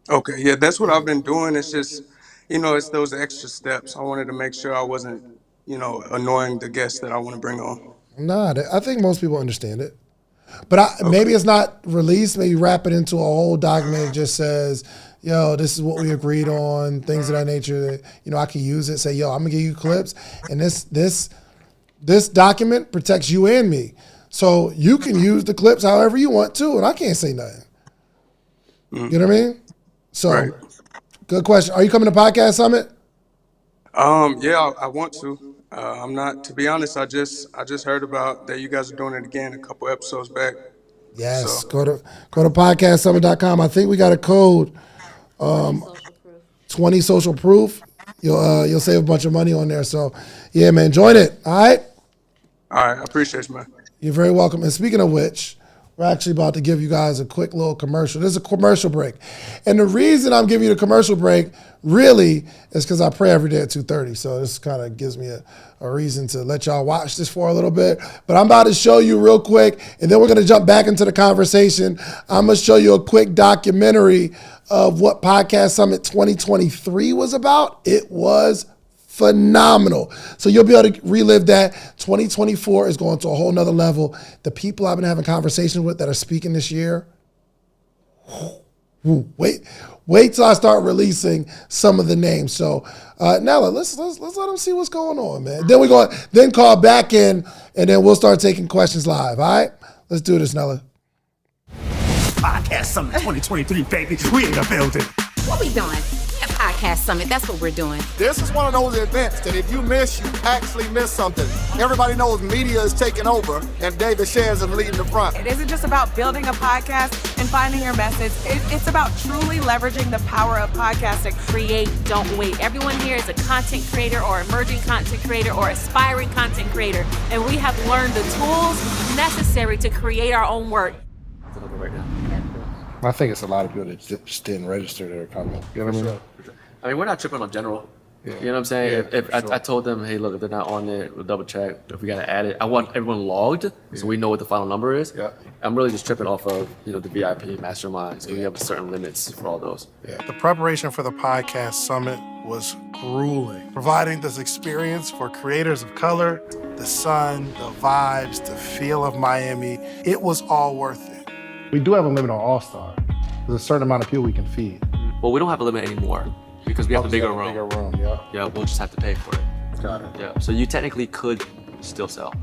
Okay, yeah, that's what I've been doing. It's just, it's those extra steps. I wanted to make sure I wasn't, annoying the guests that I want to bring on. Nah, I think most people understand it. But maybe it's not released. Maybe wrap it into a whole document that just says, yo, this is what we agreed on, things of that nature. That, I can use it. Say, yo, I'm going to give you clips. And this document protects you and me. So you can use the clips however you want to, and I can't say nothing. You know what I mean? So, Right. Good question. Are you coming to Podcast Summit? Yeah, I want to. I'm not, to be honest. I just heard about that you guys are doing it again a couple episodes back. Yes. So- Go to podcastsummit.com. I think we got a code, 20 social proof. You'll save a bunch of money on there. So, yeah, man, join it. All right. All right, I appreciate you, man. You're very welcome. And speaking of which, we're actually about to give you guys a quick little commercial. This is a commercial break. And the reason I'm giving you the commercial break really is because I pray every day at 2:30. So this kind of gives me a reason to let y'all watch this for a little bit. But I'm about to show you real quick, and then we're going to jump back into the conversation. I'm going to show you a quick documentary of what Podcast Summit 2023 was about. It was phenomenal. So you'll be able to relive that. 2024 is going to a whole nother level. The people I've been having conversations with that are speaking this year, wait till I start releasing some of the names. So Nella, let's let them see what's going on, man. Then call back in, and then we'll start taking questions live. All right, let's do this, Nella. Podcast Summit 2023, baby. We in the building. What we doing? A podcast summit, that's what we're doing. This is one of those events that if you miss, you actually miss something. Everybody knows media is taking over, and David Shands is leading the front. It isn't just about building a podcast and finding your message. It's about truly leveraging the power of podcasting. Create, don't wait. Everyone here is a content creator or emerging content creator or aspiring content creator, and we have learned the tools necessary to create our own work. I think it's a lot of people that just didn't register their comment. You know what I mean? I mean, we're not tripping on general. Yeah. You know what I'm saying? Yeah, if I told them, hey, look, if they're not on it, we'll double check. If we gotta add it, I want everyone logged so we know what the final number is. Yeah. I'm really just tripping off of, the VIP mastermind. So we have certain limits for all those. Yeah. The preparation for the podcast summit was grueling. Providing this experience for creators of color, the sun, the vibes, the feel of Miami, it was all worth it. We do have a limit on All-Star. There's a certain amount of people we can feed. Well, we don't have a limit anymore because we have a bigger room. Yeah. Yeah, we'll just have to pay for it. Got it. Yeah, so you technically could still sell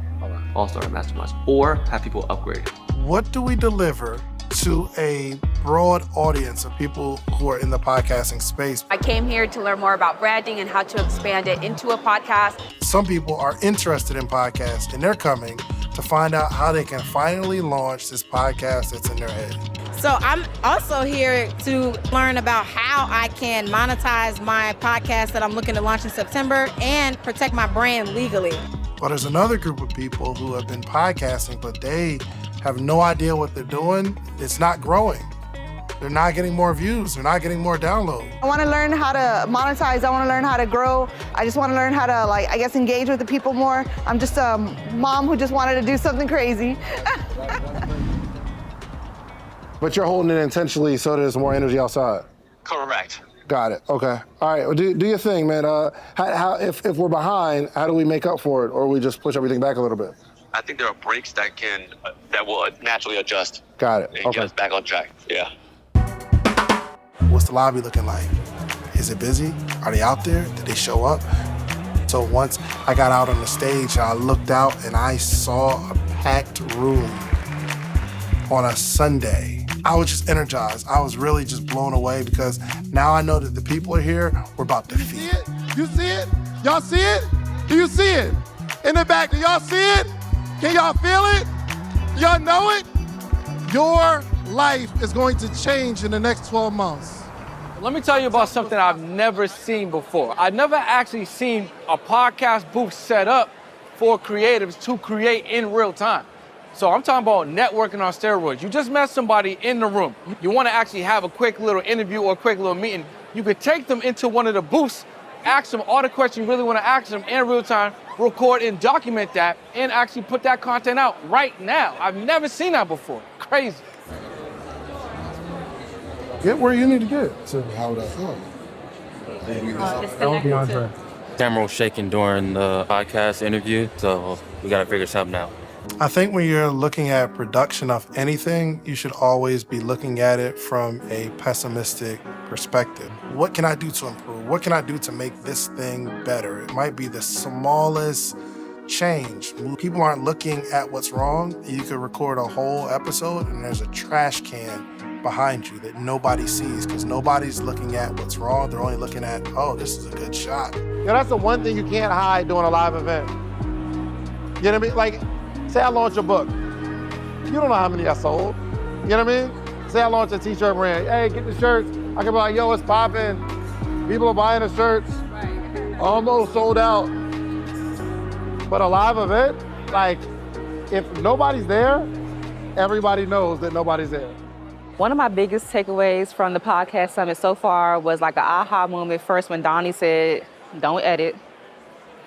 All-Star masterminds or have people upgrade. What do we deliver to a broad audience of people who are in the podcasting space? I came here to learn more about branding and how to expand it into a podcast. Some people are interested in podcasts, and they're coming to find out how they can finally launch this podcast that's in their head. So I'm also here to learn about how I can monetize my podcast that I'm looking to launch in September and protect my brand legally. But there's another group of people who have been podcasting, but they have no idea what they're doing. It's not growing. They're not getting more views. They're not getting more downloads. I want to learn how to monetize. I want to learn how to grow. I just want to learn how to, engage with the people more. I'm just a mom who just wanted to do something crazy. But you're holding it intentionally so there's more energy outside. Correct. Got it. Okay. All right. Well, do your thing, man. If we're behind, how do we make up for it, or we just push everything back a little bit? I think there are breaks that will naturally adjust. Got it. And get us back on track. Yeah. What's the lobby looking like? Is it busy? Are they out there? Did they show up? So once I got out on the stage, I looked out and I saw a packed room on a Sunday. I was just energized. I was really just blown away because now I know that the people are here. We're about to feed. You see it? Y'all see it? Do you see it? In the back, do y'all see it? Can y'all feel it? Y'all know it? Your life is going to change in the next 12 months. Let me tell you about something I've never seen before. I've never actually seen a podcast booth set up for creatives to create in real time. So I'm talking about networking on steroids. You just met somebody in the room. You want to actually have a quick little interview or a quick little meeting. You could take them into one of the booths, ask them all the questions you really want to ask them in real time, record and document that, and actually put that content out right now. I've never seen that before. Crazy. Get where you need to get to how that's going. That would be Andre. Camera was shaking during the podcast interview, so we got to figure something out. I think when you're looking at production of anything, you should always be looking at it from a pessimistic perspective. What can I do to improve? What can I do to make this thing better? It might be the smallest change. People aren't looking at what's wrong. You could record a whole episode and there's a trash can behind you that nobody sees because nobody's looking at what's wrong. They're only looking at, oh, this is a good shot. That's the one thing you can't hide doing a live event. You know what I mean? Like, say I launch a book. You don't know how many I sold. You know what I mean? Say I launch a t-shirt brand. Hey, get the shirts. I can be like, yo, it's popping. People are buying the shirts. Almost sold out. But a live event, like, if nobody's there, everybody knows that nobody's there. One of my biggest takeaways from the podcast summit so far was like an aha moment first when Donnie said, don't edit.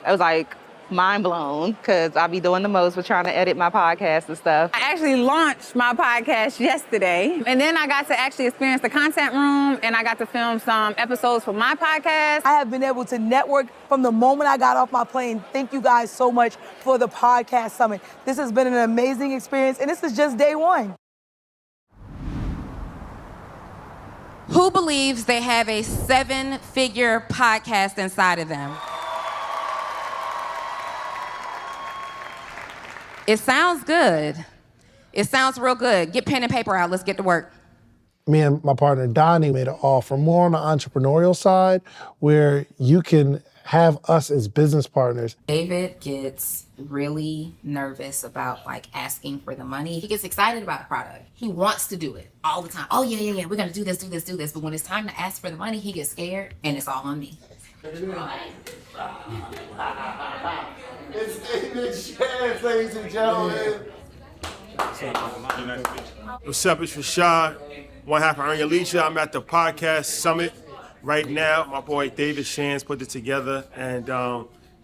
I was like, mind blown, because I be doing the most with trying to edit my podcast and stuff. I actually launched my podcast yesterday, and then I got to actually experience the content room, and I got to film some episodes for my podcast. I have been able to network from the moment I got off my plane. Thank you guys so much for the podcast summit. This has been an amazing experience, and this is just day one. Who believes they have a 7-figure podcast inside of them? It sounds good. It sounds real good. Get pen and paper out. Let's get to work. me and my partner Donnie made an offer more on the entrepreneurial side where you can have us as business partners. David gets really nervous about like asking for the money. He gets excited about a product. He wants to do it all the time. Oh yeah. We're gonna do this. But when it's time to ask for the money, he gets scared and it's all on me. It's David Shands, ladies and gentlemen. What's up, it's Rashad, one half of Earn Your Leisure. I'm at the podcast summit right now. My boy David Shands put it together, and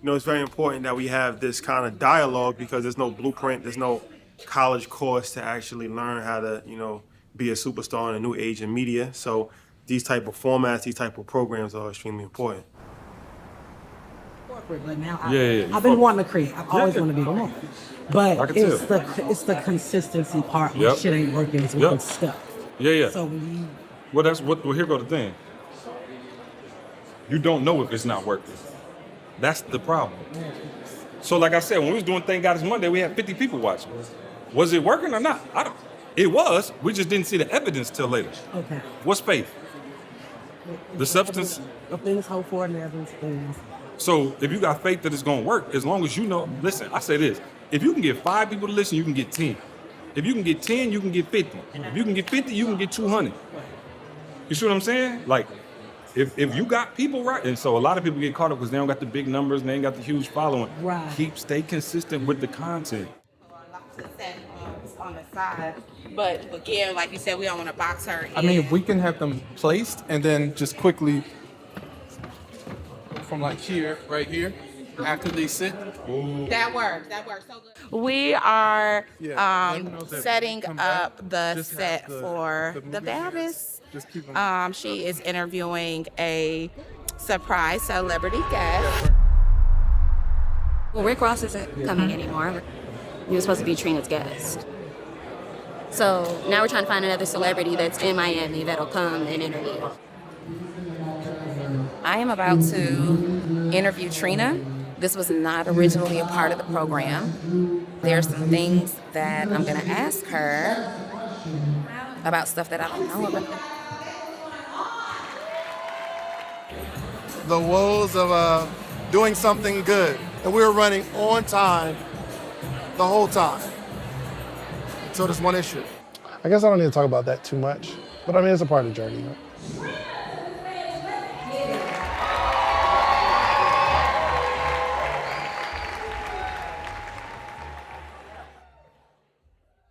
it's very important that we have this kind of dialogue because there's no blueprint, there's no college course to actually learn how to, be a superstar in a new age in media. So these type of formats, these type of programs are extremely important. But now Yeah. I've been wanting to create. I've always wanted to be one. But it's the consistency part. When shit ain't working, it's with stuff. Yeah. So when Here go the thing. You don't know if it's not working. That's the problem. So like I said, when we was doing Thank God It's Monday, we had 50 people watching. Was it working or not? It was. We just didn't see the evidence till later. Okay. What's faith? The substance? The things hope for and the evidence things. So if you got faith that it's gonna work, as long as you know, listen, I say this, if you can get 5 people to listen, you can get 10. If you can get 10, you can get 50. If you can get 50, you can get 200. You see what I'm saying? Like, if you got people right, and so a lot of people get caught up because they don't got the big numbers and they ain't got the huge following. Right. Stay consistent with the content. On the side, but again, like you said, we don't want to box her in. I mean, we can have them placed and then just quickly from like here, right here, after they sit. That works so good. We are that setting come back. up the Just set have the for the movie Babis. Just keep them. She is interviewing a surprise celebrity guest. Well, Rick Ross isn't coming anymore. He was supposed to be Trina's guest. So now we're trying to find another celebrity that's in Miami that'll come and interview. I am about to interview Trina. This was not originally a part of the program. There are some things that I'm going to ask her about stuff that I don't know about. The woes of doing something good. And we were running on time the whole time. So there's one issue. I guess I don't need to talk about that too much, but I mean, it's a part of the journey. Right?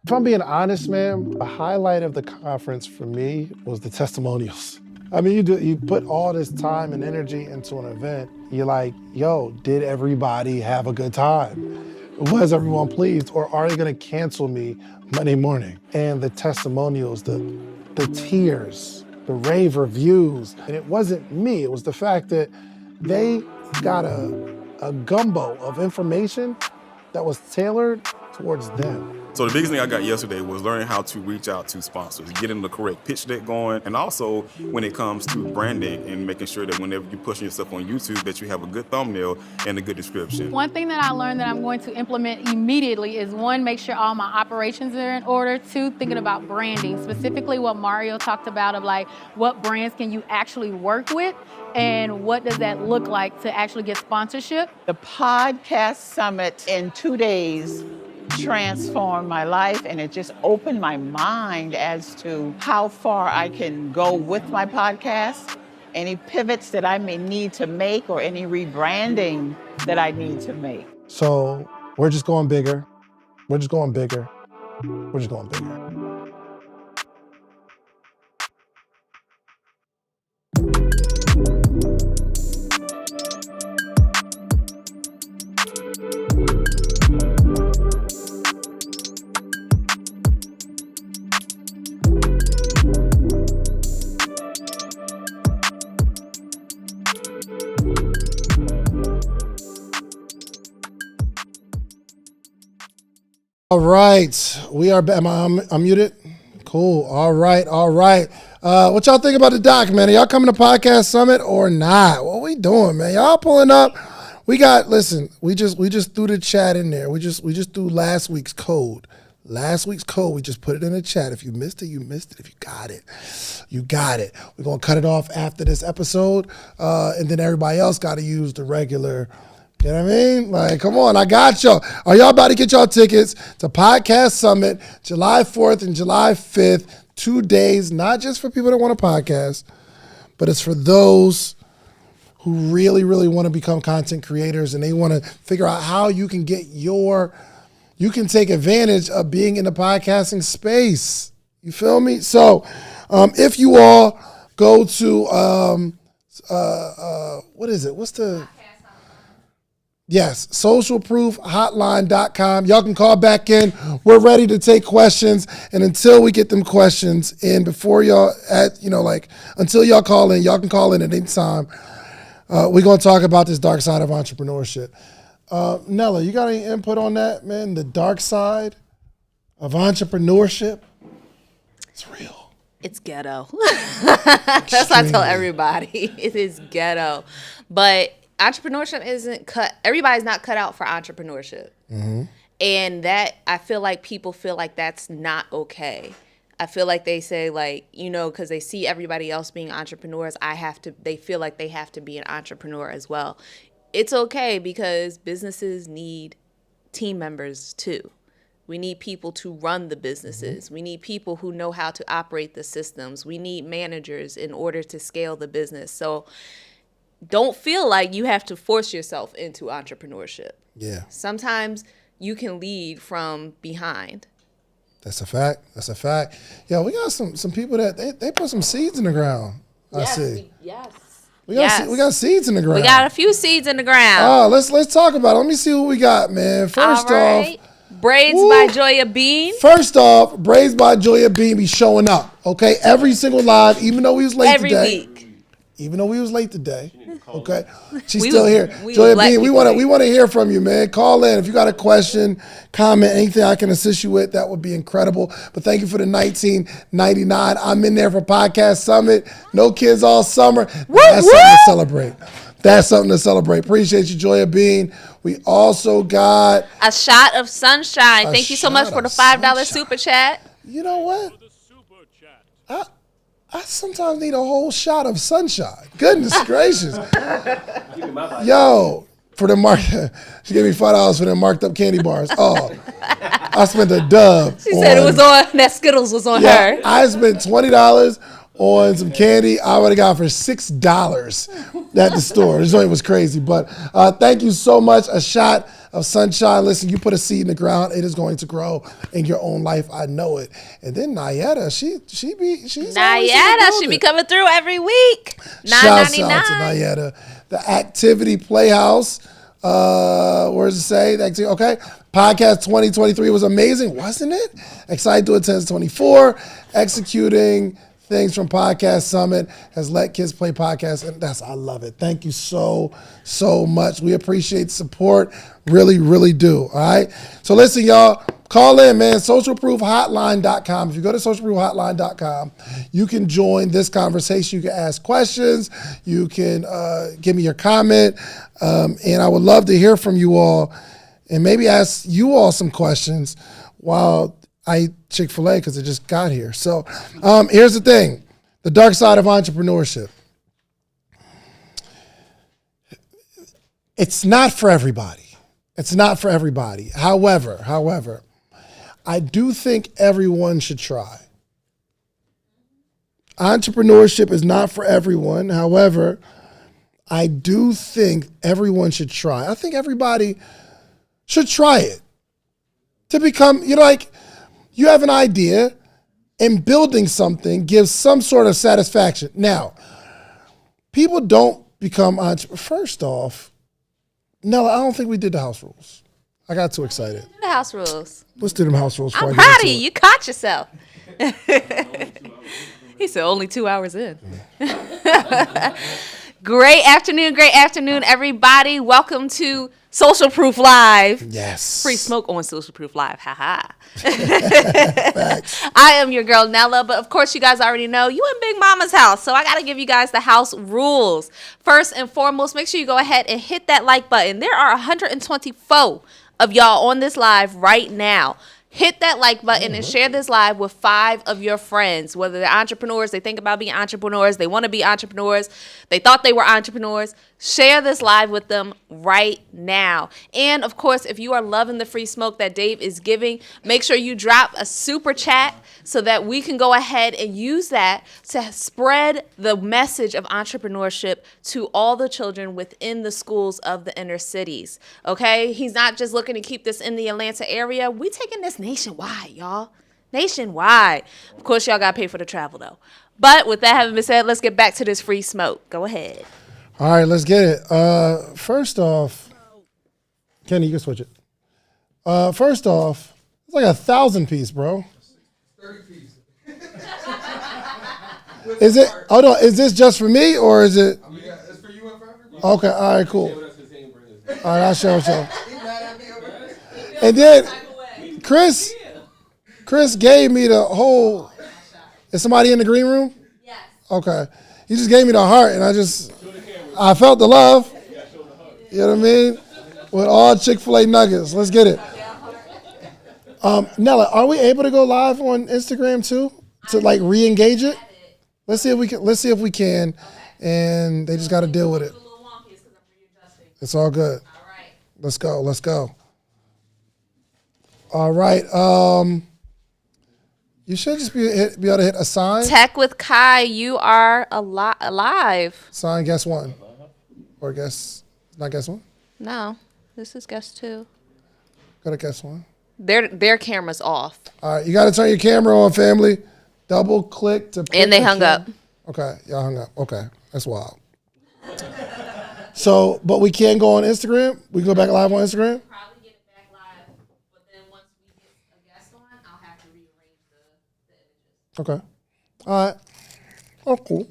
If I'm being honest, man, the highlight of the conference for me was the testimonials. I mean, you put all this time and energy into an event. You're like, yo, did everybody have a good time? Was everyone pleased? Or are they gonna cancel me Monday morning? And the testimonials, the tears, the rave reviews. And it wasn't me, it was the fact that they got a gumbo of information that was tailored towards them. So the biggest thing I got yesterday was learning how to reach out to sponsors, getting the correct pitch deck going, and also when it comes to branding and making sure that whenever you're pushing yourself on YouTube that you have a good thumbnail and a good description. One thing that I learned that I'm going to implement immediately is 1, make sure all my operations are in order. 2, thinking about branding, specifically what Mario talked about of like what brands can you actually work with and what does that look like to actually get sponsorship. The podcast summit in 2 days transformed my life, and it just opened my mind as to how far I can go with my podcast, any pivots that I may need to make or any rebranding that I need to make. So we're just going bigger. We're just going bigger. We're just going bigger. All right, we are back. Am I unmuted? Cool. All right. What y'all think about the doc, man? Are y'all coming to Podcast Summit or not? What we doing, man? Y'all pulling up? We just threw the chat in there. We just threw last week's code. Last week's code, we just put it in the chat. If you missed it, you missed it. If you got it, you got it. We're going to cut it off after this episode, and then everybody else got to use the regular. You know what I mean? Like, come on, I got y'all. Are y'all about to get y'all tickets to Podcast Summit, July 4th and July 5th, 2 days, not just for people that want a podcast, but it's for those who really, really want to become content creators and they want to figure out how you can you can take advantage of being in the podcasting space. You feel me? So if you all go to, what is it? Yes, socialproofhotline.com. Y'all can call back in. We're ready to take questions. And until we get them questions in, until y'all call in, y'all can call in at any time. We're going to talk about this dark side of entrepreneurship. Nella, you got any input on that, man? The dark side of entrepreneurship? It's real. It's ghetto. That's what I tell everybody. It is ghetto. But entrepreneurship everybody's not cut out for entrepreneurship. Mm-hmm. And that, I feel like people feel like that's not okay. I feel like they say, like, because they see everybody else being entrepreneurs, they feel like they have to be an entrepreneur as well. It's okay because businesses need team members too. We need people to run the businesses. Mm-hmm. We need people who know how to operate the systems. We need managers in order to scale the business. So don't feel like you have to force yourself into entrepreneurship. Yeah. Sometimes you can lead from behind. That's a fact. Yeah, we got some people that they put some seeds in the ground. Yes, I see. Yes. We got seeds in the ground. We got a few seeds in the ground. Oh, let's talk about it. Let me see what we got, man. First off, Braids by Joya Bean. First off, Braids by Joya Bean be showing up. Okay, every single live, even though we was late today. Every week. Even though we was late today. Okay, she's still here. Joya Bean, we want to hear from you, man. Call in if you got a question, comment, anything I can assist you with. That would be incredible. But thank you for the $19.99. I'm in there for Podcast Summit. No kids all summer. That's something to celebrate. Appreciate you, Joya Bean. We also got a shot of sunshine. Thank you so much for the $5 super chat. You know what? I sometimes need a whole shot of sunshine. Goodness gracious. Yo, for the she gave me $5 for them marked up candy bars. Oh, I spent a dub. She said it was that Skittles was on her. I spent $20 on some candy I would have got for $6 at the store. This joint was crazy. But thank you so much. A shot of sunshine. Listen, you put a seed in the ground, it is going to grow in your own life. I know it. And then Nayetta, she's she be coming through every week. Shouts out to Nayetta. The Activity Playhouse. Where does it say? Okay. Podcast 2023 was amazing, wasn't it? Excited to attend 24. Executing things from Podcast Summit has let kids play podcasts, and I love it. Thank you so much. We appreciate support, really, really do. All right. So listen, y'all, call in, man. Socialproofhotline.com. If you go to socialproofhotline.com, you can join this conversation. You can ask questions. You can give me your comment, and I would love to hear from you all, and maybe ask you all some questions while I eat Chick-fil-A because it just got here. So here's the thing. The dark side of entrepreneurship. It's not for everybody. However, I do think everyone should try. Entrepreneurship is not for everyone. However, I do think everyone should try. I think everybody should try it to become, you have an idea, and building something gives some sort of satisfaction. Now, people don't become entrepreneurs. First off, Nella, I don't think we did the house rules. I got too excited. The house rules. Let's do them house rules. I'm proud of you. You caught yourself. He said only 2 hours in. Great afternoon, everybody. Welcome to Social Proof Live. Yes. Free smoke on Social Proof Live. Ha. I am your girl, Nella. But of course, you guys already know you in Big Mama's house. So I got to give you guys the house rules. First and foremost, make sure you go ahead and hit that like button. There are 124 of y'all on this live right now. hit that like button and share this live with 5 of your friends, whether they're entrepreneurs, they think about being entrepreneurs, they want to be entrepreneurs, they thought they were entrepreneurs. Share this live with them right now. And of course, if you are loving the free smoke that Dave is giving, make sure you drop a super chat so that we can go ahead and use that to spread the message of entrepreneurship to all the children within the schools of the inner cities. Okay? He's not just looking to keep this in the Atlanta area. We taking this nationwide, y'all. Nationwide. Of course, y'all got to pay for the travel, though. But with that having been said, let's get back to this free smoke. Go ahead. All right, let's get it. First off, Kenny, you can switch it. First off, it's like 1,000 piece, bro. 30 pieces. Is it? Hold on. Is this just for me or is it? I mean, yeah, it's for you and for everybody. Okay. All right. Cool. All right. I'll show. And then Chris gave me the whole. Is somebody in the green room? Yes. Okay. He just gave me the heart, and I felt the love. You know what I mean? With all Chick-fil-A nuggets. Let's get it. Nella, are we able to go live on Instagram too to like re-engage it? Let's see if we can. And they just got to deal with it. It's all good. Let's go. All right. You should just be able to hit a sign. Tech with Kai, you are alive. Sign guess 1. Or not guess 1? No, this is guess 2. Got to guess 1. Their camera's off. All right, you got to turn your camera on, family. Double click to. And they hung up. Okay, y'all hung up. Okay, that's wild. So, but we can go on Instagram. We can go back live on Instagram. Probably get it back live, but then once we get a guest on, I'll have to rearrange the images. Okay. All right. Oh, cool.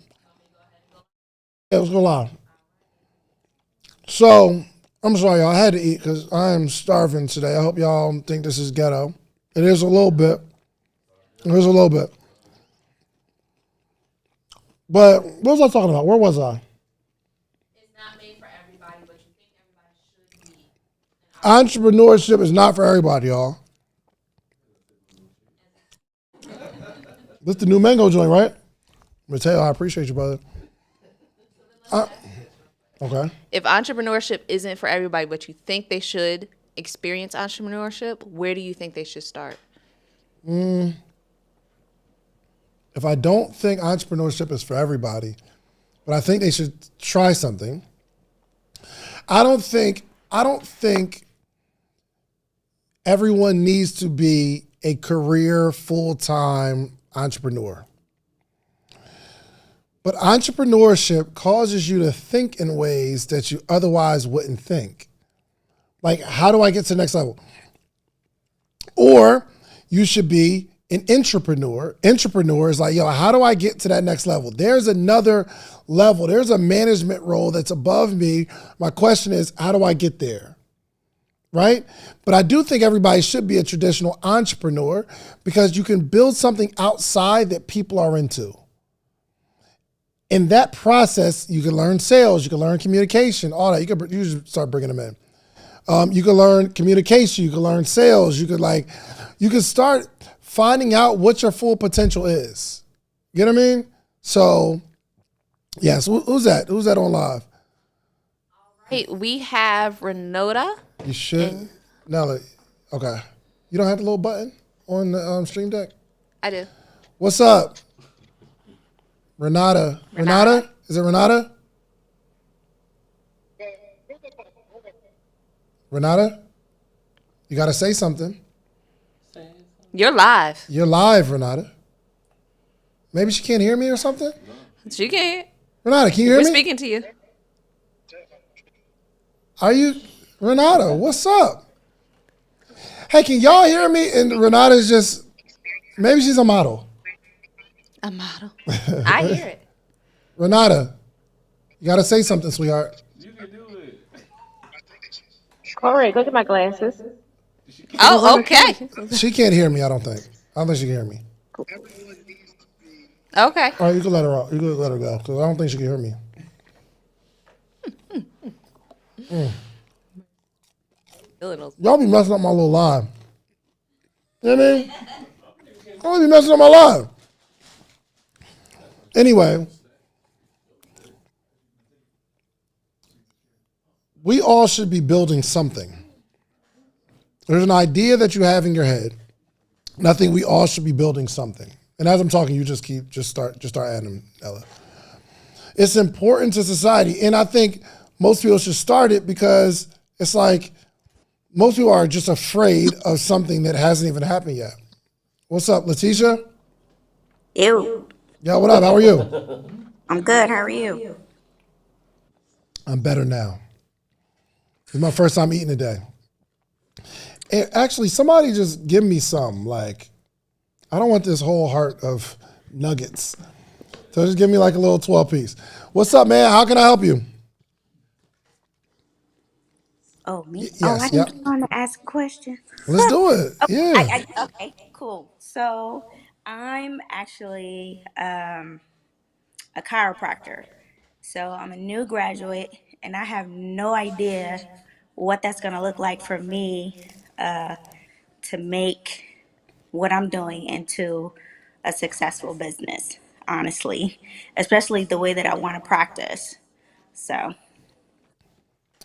Yeah, let's go live. So, I'm sorry, y'all. I had to eat because I am starving today. I hope y'all don't think this is ghetto. It is a little bit. But what was I talking about? Where was I? It's not made for everybody, but you think everybody should be. Entrepreneurship is not for everybody, y'all. This the new mango joint, right? Mateo, I appreciate you, brother. Okay. If entrepreneurship isn't for everybody, but you think they should experience entrepreneurship, where do you think they should start? If I don't think entrepreneurship is for everybody, but I think they should try something. I don't think everyone needs to be a career full-time entrepreneur. But entrepreneurship causes you to think in ways that you otherwise wouldn't think. Like, how do I get to the next level? Or you should be an intrapreneur. Intrapreneur is like, yo, how do I get to that next level? There's another level. There's a management role that's above me. My question is, how do I get there? Right? But I do think everybody should be a traditional entrepreneur because you can build something outside that people are into. In that process, you can learn sales, you can learn communication, all that. You should start bringing them in. You can learn communication, you can learn sales, you can start finding out what your full potential is. You know what I mean? So, yeah, so who's that? Who's that on live? Hey, we have Renota. You should. Nella, okay. You don't have the little button on the Stream Deck? I do. What's up? Renata. Renata? Is it Renata? Renata? You got to say something. You're live. You're live, Renata. Maybe she can't hear me or something? She can't. Renata, can you hear me? We're speaking to you. Are you? Renata, what's up? Hey, can y'all hear me? And Renata's just, maybe she's a model. A model. I hear it. Renata, you got to say something, sweetheart. You can do it. Corey, look at my glasses. Oh, okay. She can't hear me, I don't think. I don't think she can hear me. Okay. All right, you can let her out. You can let her go because I don't think she can hear me. Y'all be messing up my little line. You know what I mean? I don't be messing up my life. Anyway, we all should be building something. There's an idea that you have in your head, and I think we all should be building something. And as I'm talking, you just start adding them, Nella. It's important to society, and I think most people should start it because it's like most people are just afraid of something that hasn't even happened yet. What's up, Letitia? Ew. Yeah, what up? How are you? I'm good. How are you? I'm better now. It's my first time eating today. And actually, somebody just give me some. Like, I don't want this whole heart of nuggets. So just give me like a little 12-piece. What's up, man? How can I help you? Oh, me? Yes, I yep. can want to ask a question. Let's do it. Oh, Yeah. okay, cool. So I'm actually a chiropractor. So I'm a new graduate, and I have no idea what that's going to look like for me to make what I'm doing into a successful business, honestly, especially the way that I want to practice. So,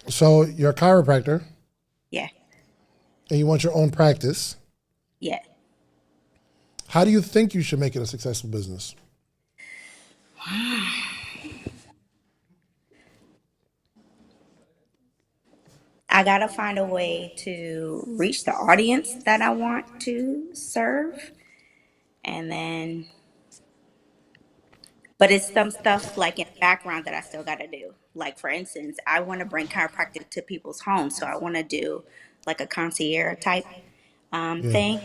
So you're a chiropractor, yeah, and you want your own practice. yeah. How do you think you should make it a successful business? I gotta find a way to reach the audience that I want to serve. And then, but it's some stuff like in the background that I still gotta do. Like, for instance, I wanna bring chiropractic to people's homes. So I wanna do like a concierge type thing.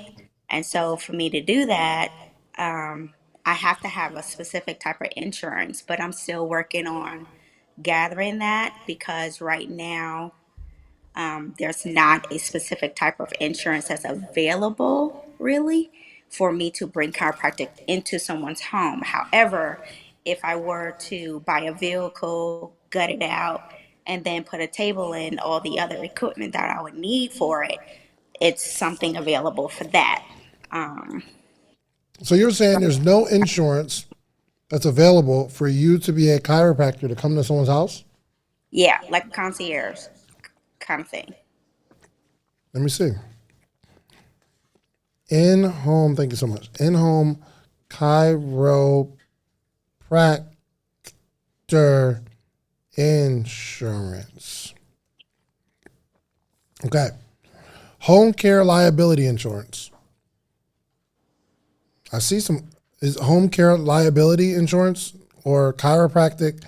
And so for me to do that, I have to have a specific type of insurance, but I'm still working on gathering that because right now, there's not a specific type of insurance that's available really for me to bring chiropractic into someone's home. However, if I were to buy a vehicle, gut it out, and then put a table in all the other equipment that I would need for it, it's something available for that. So you're saying there's no insurance that's available for you to be a chiropractor to come to someone's house? Yeah, like a concierge kind of thing. Let me see. In-home, thank you so much. In-home chiropractor insurance. Okay. Home care liability insurance. I see some. Is home care liability insurance or chiropractic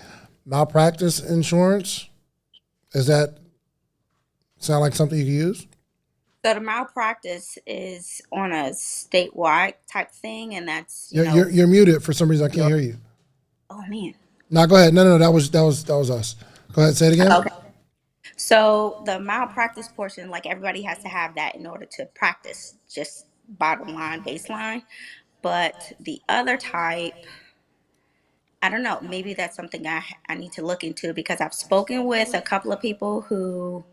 malpractice insurance? Is that sound like something you can use? So the malpractice is on a statewide type thing, and that's You're muted for some reason. I can't hear you. Oh man. No, go ahead. No, that was us. Go ahead, say it again. Okay. So the malpractice portion, like everybody has to have that in order to practice, just bottom line, baseline. But the other type, I don't know, maybe that's something I need to look into because I've spoken with a couple of people who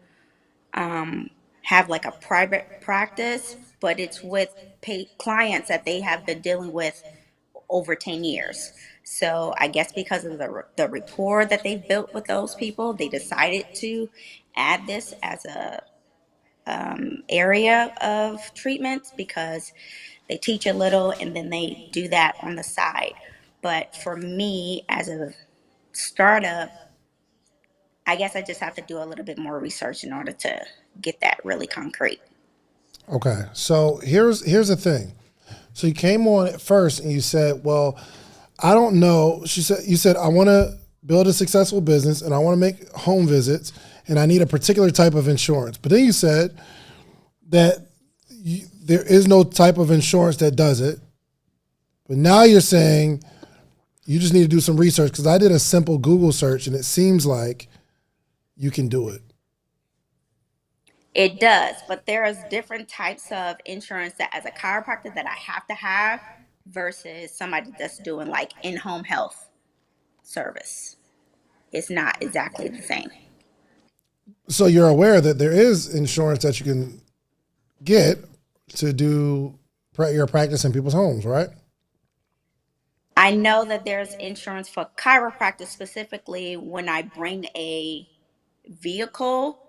have like a private practice, but it's with paid clients that they have been dealing with over 10 years. So I guess because of the rapport that they've built with those people, they decided to add this as a area of treatments because they teach a little and then they do that on the side. But for me as a startup, I guess I just have to do a little bit more research in order to get that really concrete. Okay, so here's the thing. So you came on at first and you said, "Well, I don't know." You said, "I want to build a successful business and I want to make home visits and I need a particular type of insurance." But then you said that there is no type of insurance that does it. But now you're saying you just need to do some research because I did a simple Google search and it seems like you can do it. It does, but there's different types of insurance that as a chiropractor that I have to have versus somebody that's doing like in-home health service. It's not exactly the same. So you're aware that there is insurance that you can get to do your practice in people's homes, right? I know that there's insurance for chiropractic specifically when I bring a vehicle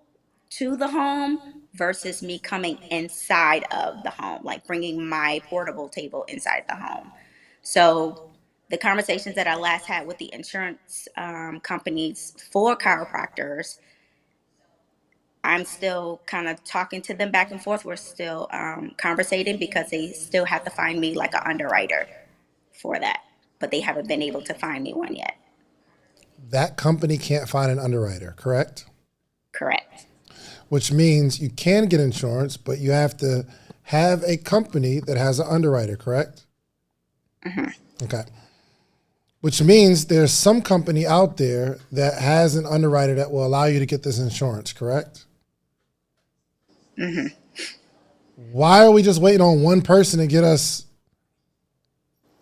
to the home versus me coming inside of the home, like bringing my portable table inside the home. So the conversations that I last had with the insurance companies for chiropractors, I'm still kind of talking to them back and forth. We're still conversating because they still have to find me like an underwriter for that, but they haven't been able to find me one yet. That company can't find an underwriter, correct? Correct. Which means you can get insurance, but you have to have a company that has an underwriter, correct? Mm-hmm. Okay. Which means there's some company out there that has an underwriter that will allow you to get this insurance, correct? Mm-hmm. Why are we just waiting on one person to get us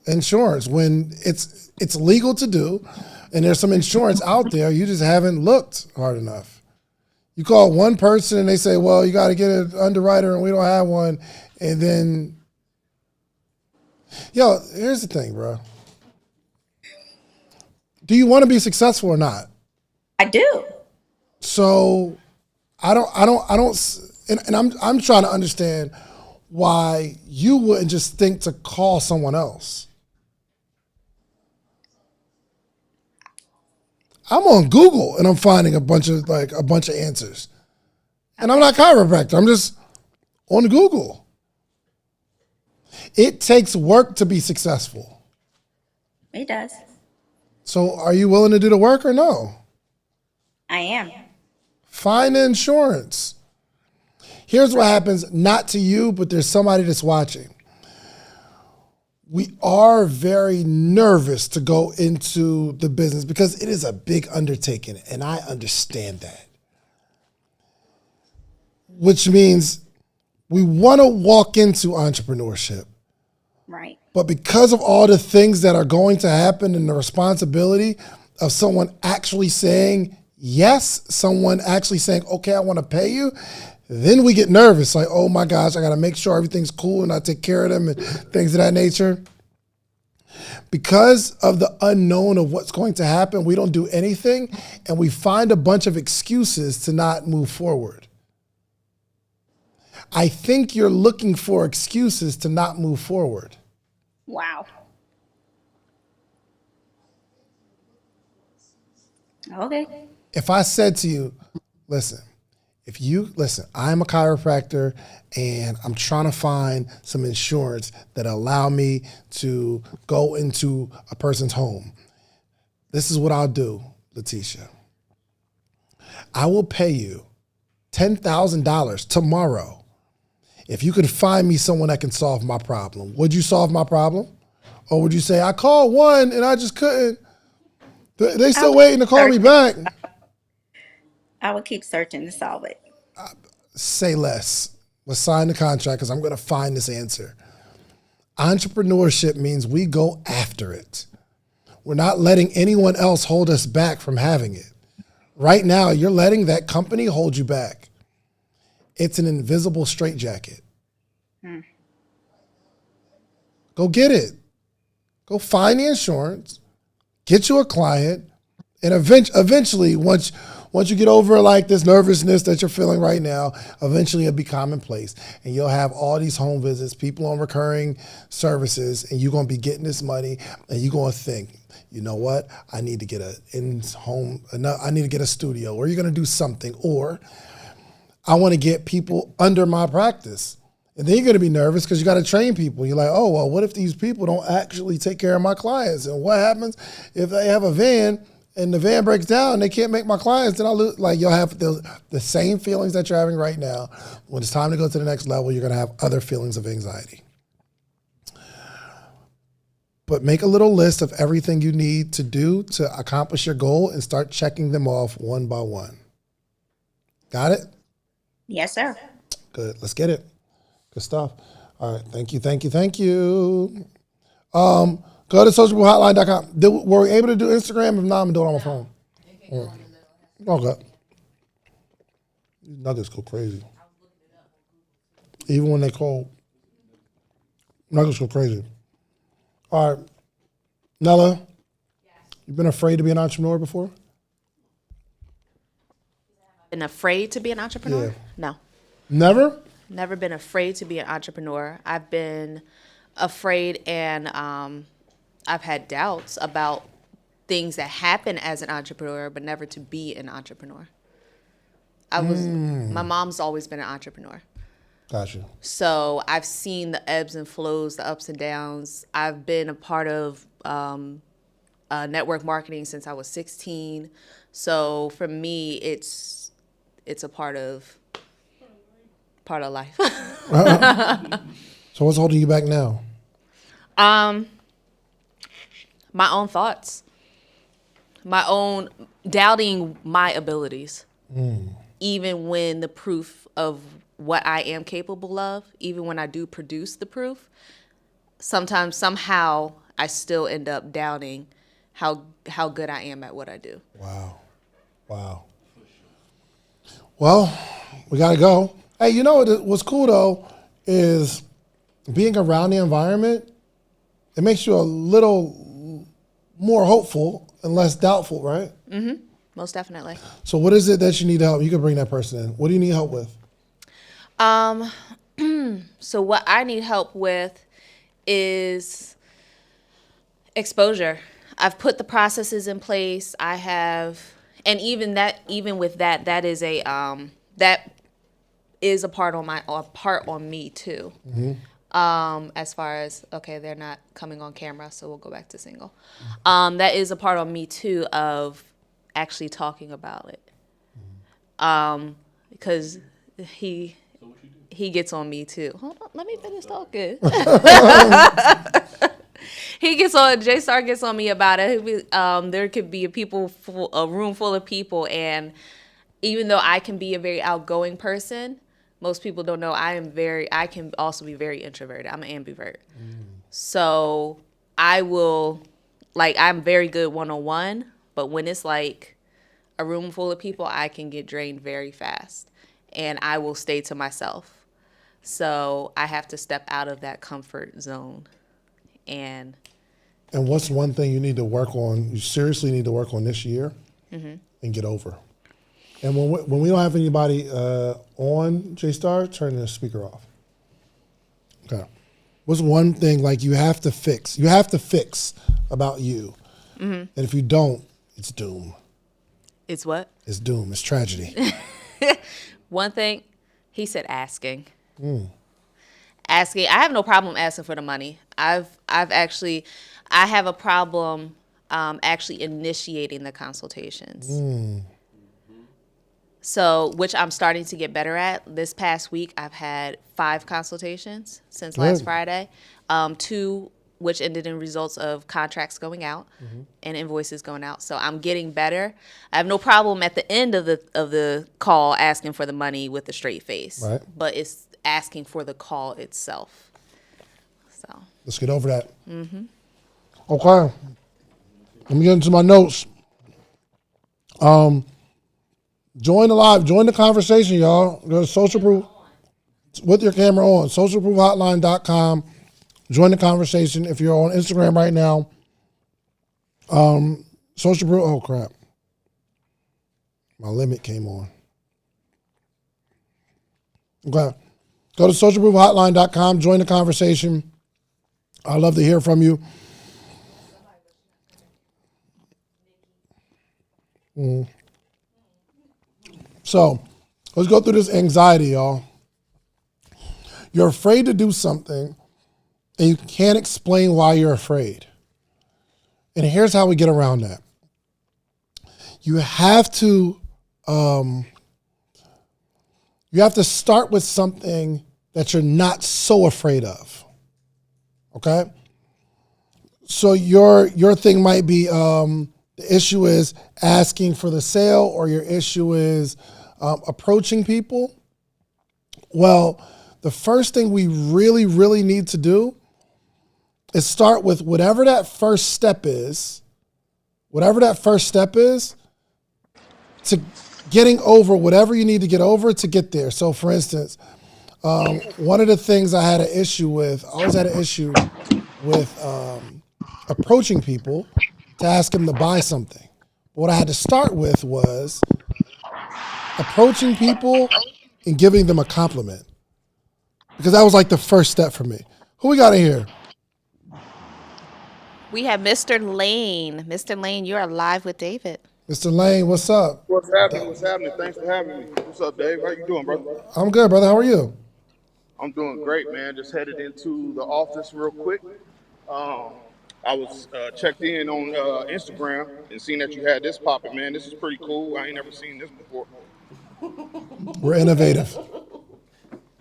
insurance when it's legal to do and there's some insurance out there, you just haven't looked hard enough? You call one person and they say, well, you got to get an underwriter and we don't have one. And then, yo, here's the thing, bro. Do you want to be successful or not? I do. So I don't, and I'm trying to understand why you wouldn't just think to call someone else. I'm on Google and I'm finding a bunch of answers. And I'm not a chiropractor. I'm just on Google. It takes work to be successful. It does. So are you willing to do the work or no? I am. Find the insurance. Here's what happens, not to you, but there's somebody that's watching. We are very nervous to go into the business because it is a big undertaking, and I understand that. Which means we want to walk into entrepreneurship. Right. But because of all the things that are going to happen and the responsibility of someone actually saying yes, someone actually saying, okay, I want to pay you, then we get nervous. Like, oh my gosh, I got to make sure everything's cool and I take care of them and things of that nature. Because of the unknown of what's going to happen, we don't do anything and we find a bunch of excuses to not move forward. I think you're looking for excuses to not move forward. Wow. Okay. If I said to you, listen, I'm a chiropractor and I'm trying to find some insurance that allow me to go into a person's home. This is what I'll do, Letitia. I will pay you $10,000 tomorrow if you can find me someone that can solve my problem. Would you solve my problem? Or would you say, I called one and I just couldn't? They still waiting to call me back. I would keep searching to solve it. Say less. Let's sign the contract because I'm going to find this answer. Entrepreneurship means we go after it. We're not letting anyone else hold us back from having it. Right now, you're letting that company hold you back. It's an invisible straitjacket. Go get it. Go find the insurance, get you a client, and eventually, once you get over like this nervousness that you're feeling right now, eventually it'll be commonplace. And you'll have all these home visits, people on recurring services, and you're going to be getting this money, and you're going to think, you know what? I need to get I need to get a studio, or you're going to do something, or I want to get people under my practice. And then you're going to be nervous because you got to train people. You're like, oh, well, what if these people don't actually take care of my clients? And what happens if they have a van and the van breaks down and they can't make my clients? Then I'll lose. Like, you'll have the same feelings that you're having right now. When it's time to go to the next level, you're going to have other feelings of anxiety. But make a little list of everything you need to do to accomplish your goal and start checking them off one by one. Got it? Yes, sir. Good. Let's get it. Good stuff. All right. Thank you. Go to socialhotline.com. Were we able to do Instagram? If not, I'm doing it on my phone. Okay. These nuggets go crazy. Even when they cold. I'm not going to go crazy. All right. Nella, you been afraid to be an entrepreneur before? Been afraid to be an entrepreneur? Yeah. No. Never? Never been afraid to be an entrepreneur. I've been afraid and I've had doubts about things that happen as an entrepreneur, but never to be an entrepreneur. My mom's always been an entrepreneur. Gotcha. So I've seen the ebbs and flows, the ups and downs. I've been a part of network marketing since I was 16. So for me, it's a part of life. So what's holding you back now? My own thoughts, my own doubting my abilities, even when the proof of what I am capable of, even when I do produce the proof, sometimes somehow I still end up doubting how good I am at what I do. Wow. Well, we got to go. Hey, you know what's cool, though, is being around the environment, it makes you a little more hopeful and less doubtful, right? Mm-hmm. Most definitely. So what is it that you need help? You can bring that person in. What do you need help with? So what I need help with is exposure. I've put the processes in place. I have, and even with that, that is a part on me too. Mm-hmm. As far as, okay, they're not coming on camera, so we'll go back to single. That is a part on me too of actually talking about it. Because he gets on me too. Hold on, let me finish talking. J-Star gets on me about it. There could be a room full of people, and even though I can be a very outgoing person, most people don't know I can also be very introverted. I'm an ambivert. So I'm very good one-on-one, but when it's like a room full of people, I can get drained very fast, and I will stay to myself. So I have to step out of that comfort zone. And what's one thing you need to work on, you seriously need to work on this year and get over? And when we don't have anybody on, J-Star, turn the speaker off. Okay. What's one thing like you have to fix? You have to fix about you. And if you don't, it's doom. It's what? It's doom. It's tragedy. One thing, he said asking. Asking. I have no problem asking for the money. I have a problem actually initiating the consultations. So, which I'm starting to get better at. This past week, I've had 5 consultations since last Friday. 2 which ended in results of contracts going out and invoices going out. So I'm getting better. I have no problem at the end of the call asking for the money with a straight face. Right. But it's asking for the call itself. So let's get over that. Okay. Let me get into my notes. Join the conversation, y'all. Go to Social Proof with your camera on. Socialproofhotline.com. Join the conversation. If you're on Instagram right now, Social Proof. Oh crap! My limit came on. Okay. Go to socialproofhotline.com. Join the conversation. I'd love to hear from you. So, let's go through this anxiety, y'all. You're afraid to do something, and you can't explain why you're afraid. And here's how we get around that. You have to start with something that you're not so afraid of. Okay? So your thing might be the issue is asking for the sale, or your issue is approaching people. Well, the first thing we really, really need to do is start with whatever that first step is to getting over whatever you need to get over to get there. So for instance, One of the things I had an issue with, I always had an issue with approaching people to ask them to buy something. What I had to start with was approaching people and giving them a compliment, because that was like the first step for me. Who we got in here? We have Mr. Lane. Mr. Lane, you're live with David. Mr. Lane, what's up? What's happening? What's happening? Thanks for having me. What's up, Dave? How you doing, brother? I'm good, brother. How are you? I'm doing great, man. Just headed into the office real quick. I was checked in on Instagram and seen that you had this popping, man. This is pretty cool. I ain't never seen this before. We're innovative.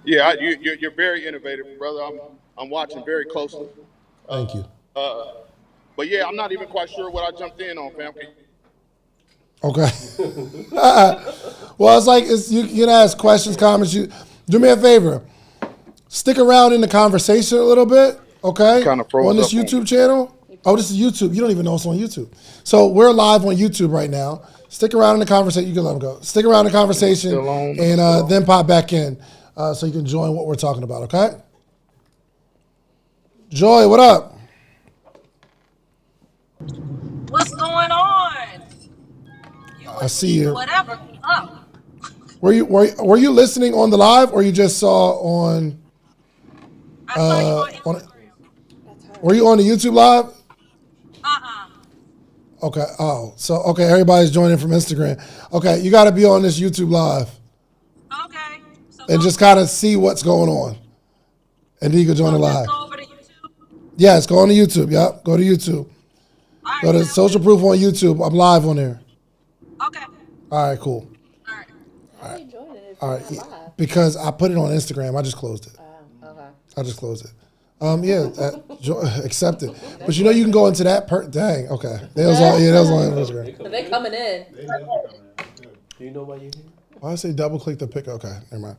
Yeah, you're very innovative, brother. I'm watching very closely. Thank you. But yeah, I'm not even quite sure what I jumped in on, fam. Okay. Well, it's like you can ask questions, comments. You do me a favor. Stick around in the conversation a little bit, okay? Kind of froze on this up YouTube channel. Oh, this is YouTube. You don't even know it's on YouTube. So we're live on YouTube right now. Stick around in the conversation. You can let them go. Stick around in the conversation and then pop back in so you can join what we're talking about, okay? Joy, what up? What's going on? I see you. Whatever. Oh. Were you listening on the live, or you just saw on? Were you on the YouTube live? Okay. Oh, so okay. Everybody's joining from Instagram. Okay, you got to be on this YouTube live. Okay. And just kind of see what's going on, and then you can join the live. Go over to YouTube. Yes, go on to YouTube. Yep, go to YouTube. Go to Social Proof on YouTube. I'm live on there. Okay. All right, cool. All right, because I put it on Instagram. I just closed it. Okay. I just closed it. Accept it. But you know you can go into that dang, okay. That was on Instagram. They coming in. Do you know why you're here? Why I say double click the pic? Okay, never mind.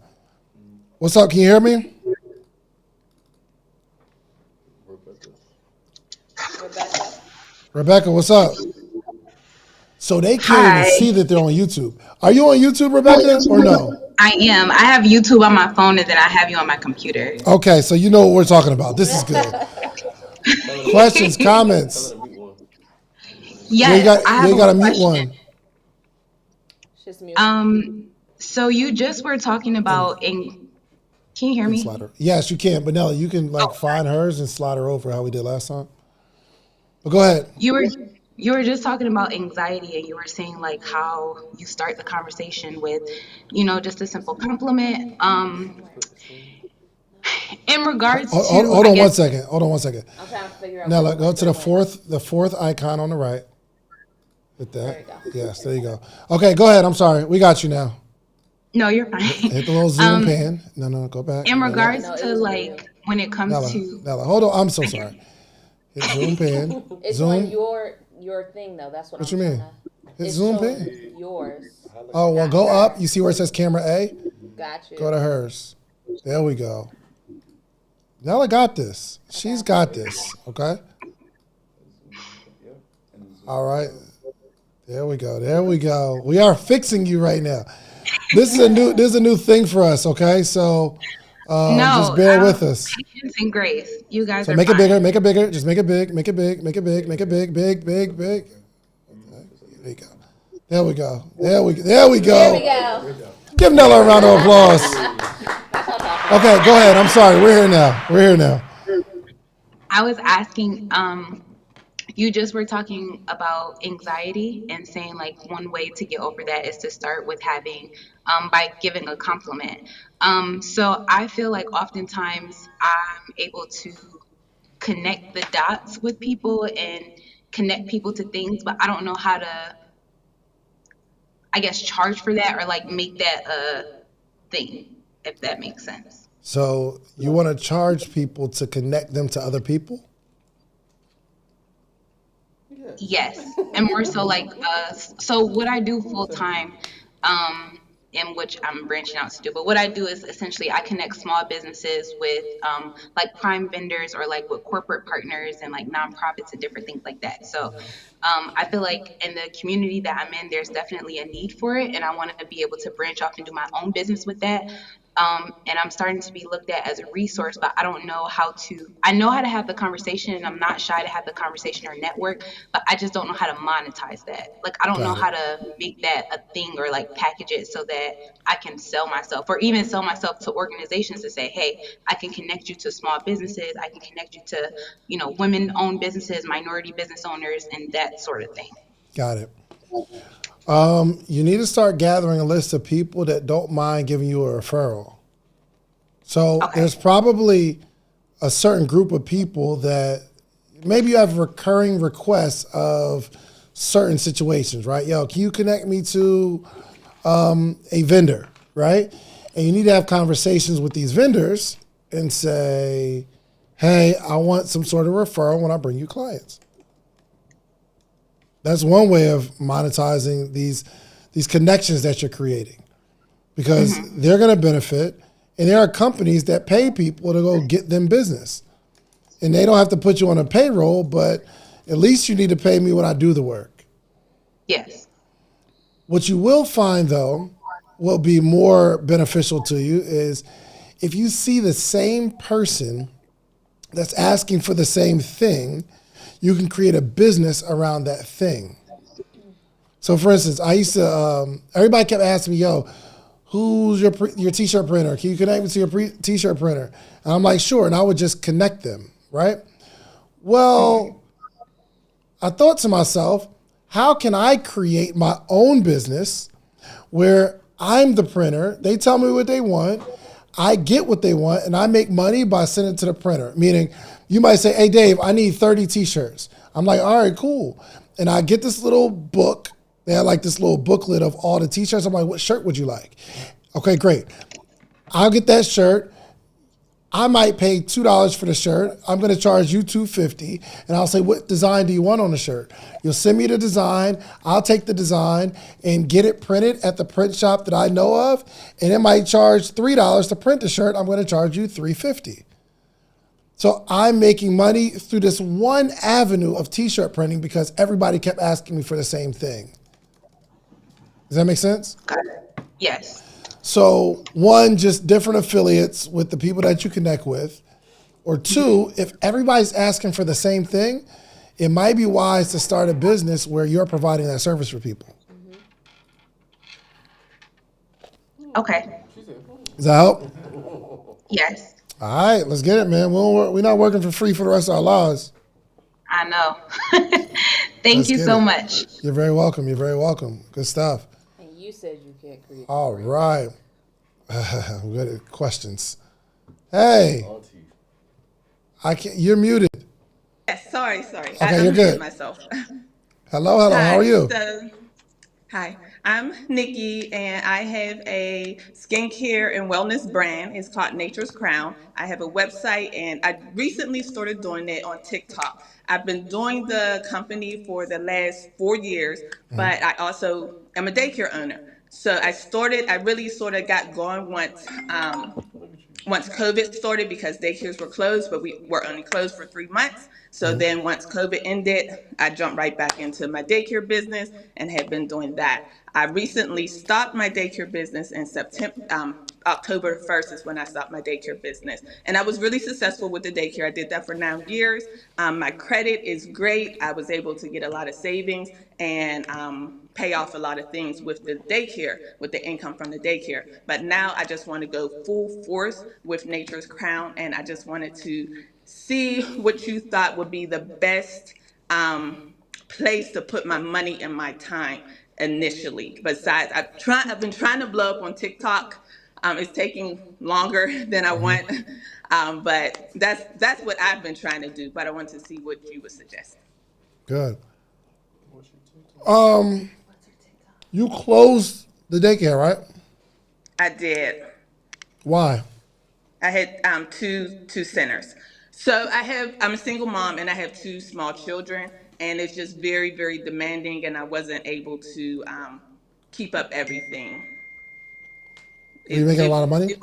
What's up? Can you hear me? Rebecca, what's up? So they can't even see that they're on YouTube. Are you on YouTube, Rebecca, or no? I am. I have YouTube on my phone, and then I have you on my computer. Okay, so you know what we're talking about. This is good. Questions, comments? Yes, you got to mute one. So you just were talking about can you hear me? Yes, you can. But Nella, you can find hers and slide her over how we did last time. But go ahead. You were just talking about anxiety, and you were saying how you start the conversation with, just a simple compliment. In regards to hold on one second. I'm trying to figure out. Nella, go to the fourth icon on the right. Hit that. There you go. Yes, there you go. Okay, go ahead. I'm sorry. We got you now. No, you're fine. Hit the little zoom pan. No, go back. In regards to when it comes Nella, hold on. I'm so sorry. Hit zoom pan. It's zoom. on your thing though. That's what What I'm you mean? Hit zoom pan. Yours. Oh, well, go up. You see where it says camera A? Got you. Go to hers. There we go. Nella got this. She's got this. Okay. All right. There we go. We are fixing you right now. This is a new thing for us. Okay, so just bear with us. Patience and grace. You guys So are make fine. it bigger. Make it bigger. Just make it big. Make it big. Make it big. Make it big. Big. There you go. There we go. There we go. Give Nella a round of applause. Okay, go ahead. I'm sorry. We're here now. I was asking, you just were talking about anxiety and saying one way to get over that is to start with having, by giving a compliment. So I feel like oftentimes I'm able to connect the dots with people and connect people to things, but I don't know how to, charge for that or make that a thing, if that makes sense. So you want to charge people to connect them to other people? Yes, and more so so what I do full time, in which I'm branching out to do, but what I do is essentially I connect small businesses with prime vendors or with corporate partners and nonprofits and different things like that. So I feel like in the community that I'm in, there's definitely a need for it, and I want to be able to branch off and do my own business with that. And I'm starting to be looked at as a resource, but I don't know how to. I know how to have the conversation, and I'm not shy to have the conversation or network, but I just don't know how to monetize that. Like, I don't know Got how it. to make that a thing or like package it so that I can sell myself or even sell myself to organizations to say, hey, I can connect you to small businesses, I can connect you to, women-owned businesses, minority business owners, and that sort of thing. Got it. You need to start gathering a list of people that don't mind giving you a referral. So there's probably a certain group of people that maybe you have recurring requests of certain situations, right? Yo, can you connect me to a vendor, right? And you need to have conversations with these vendors and say, hey, I want some sort of referral when I bring you clients. That's one way of monetizing these connections that you're creating, because they're going to benefit, and there are companies that pay people to go get them business, and they don't have to put you on a payroll, but at least you need to pay me when I do the work. Yes. What you will find, though, will be more beneficial to you is if you see the same person that's asking for the same thing, you can create a business around that thing. So for instance, I used to, everybody kept asking me, yo, who's your t-shirt printer? Can you connect me to your t-shirt printer? And I'm like, sure. And I would just connect them, right? Well, I thought to myself, how can I create my own business where I'm the printer, they tell me what they want, I get what they want, and I make money by sending it to the printer. Meaning, you might say, hey, Dave, I need 30 t-shirts. I'm like, all right, cool. And I get this little book. They had like this little booklet of all the t-shirts. I'm like, what shirt would you like? Okay, great. I'll get that shirt. I might pay $2 for the shirt. I'm going to charge you $2.50, and I'll say, what design do you want on the shirt? You'll send me the design. I'll take the design and get it printed at the print shop that I know of, and it might charge $3 to print the shirt. I'm going to charge you $3.50. So I'm making money through this one avenue of t-shirt printing because everybody kept asking me for the same thing. Does that make sense? Got it. Yes. So one, just different affiliates with the people that you connect with. Or two, if everybody's asking for the same thing, it might be wise to start a business where you're providing that service for people. Okay. Does that help? Yes. All right, let's get it, man. We're not working for free for the rest of our lives. I know. Thank Let's you get so it. much. You're very welcome. You're very welcome. Good stuff. And you said you can't create. All right. I'm good at questions. Hey. I can't. You're muted. Yes, sorry. Okay, I you're good. unmuted myself. Hello. Hi, How are you? Hi, I'm Nikki, and I have a skincare and wellness brand. It's called Nature's Crown. I have a website, and I recently started doing it on TikTok. I've been doing the company for the last 4 years, but I also am a daycare owner. So I really sort of got going once COVID started because daycares were closed, but we were only closed for 3 months. So then once COVID ended, I jumped right back into my daycare business and have been doing that. I recently stopped my daycare business in October 1st is when I stopped my daycare business. And I was really successful with the daycare. I did that for 9 years. My credit is great. I was able to get a lot of savings and pay off a lot of things with the daycare, with the income from the daycare. But now I just want to go full force with Nature's Crown, and I just wanted to see what you thought would be the best place to put my money and my time initially. Besides, I've been trying to blow up on TikTok. It's taking longer than I want, but that's what I've been trying to do. But I want to see what you would suggest. Good. You closed the daycare, right? I did. Why? I had two centers. So I'm a single mom and I have two small children, and it's just very, very demanding, and I wasn't able to keep up everything. Were you making a lot of money?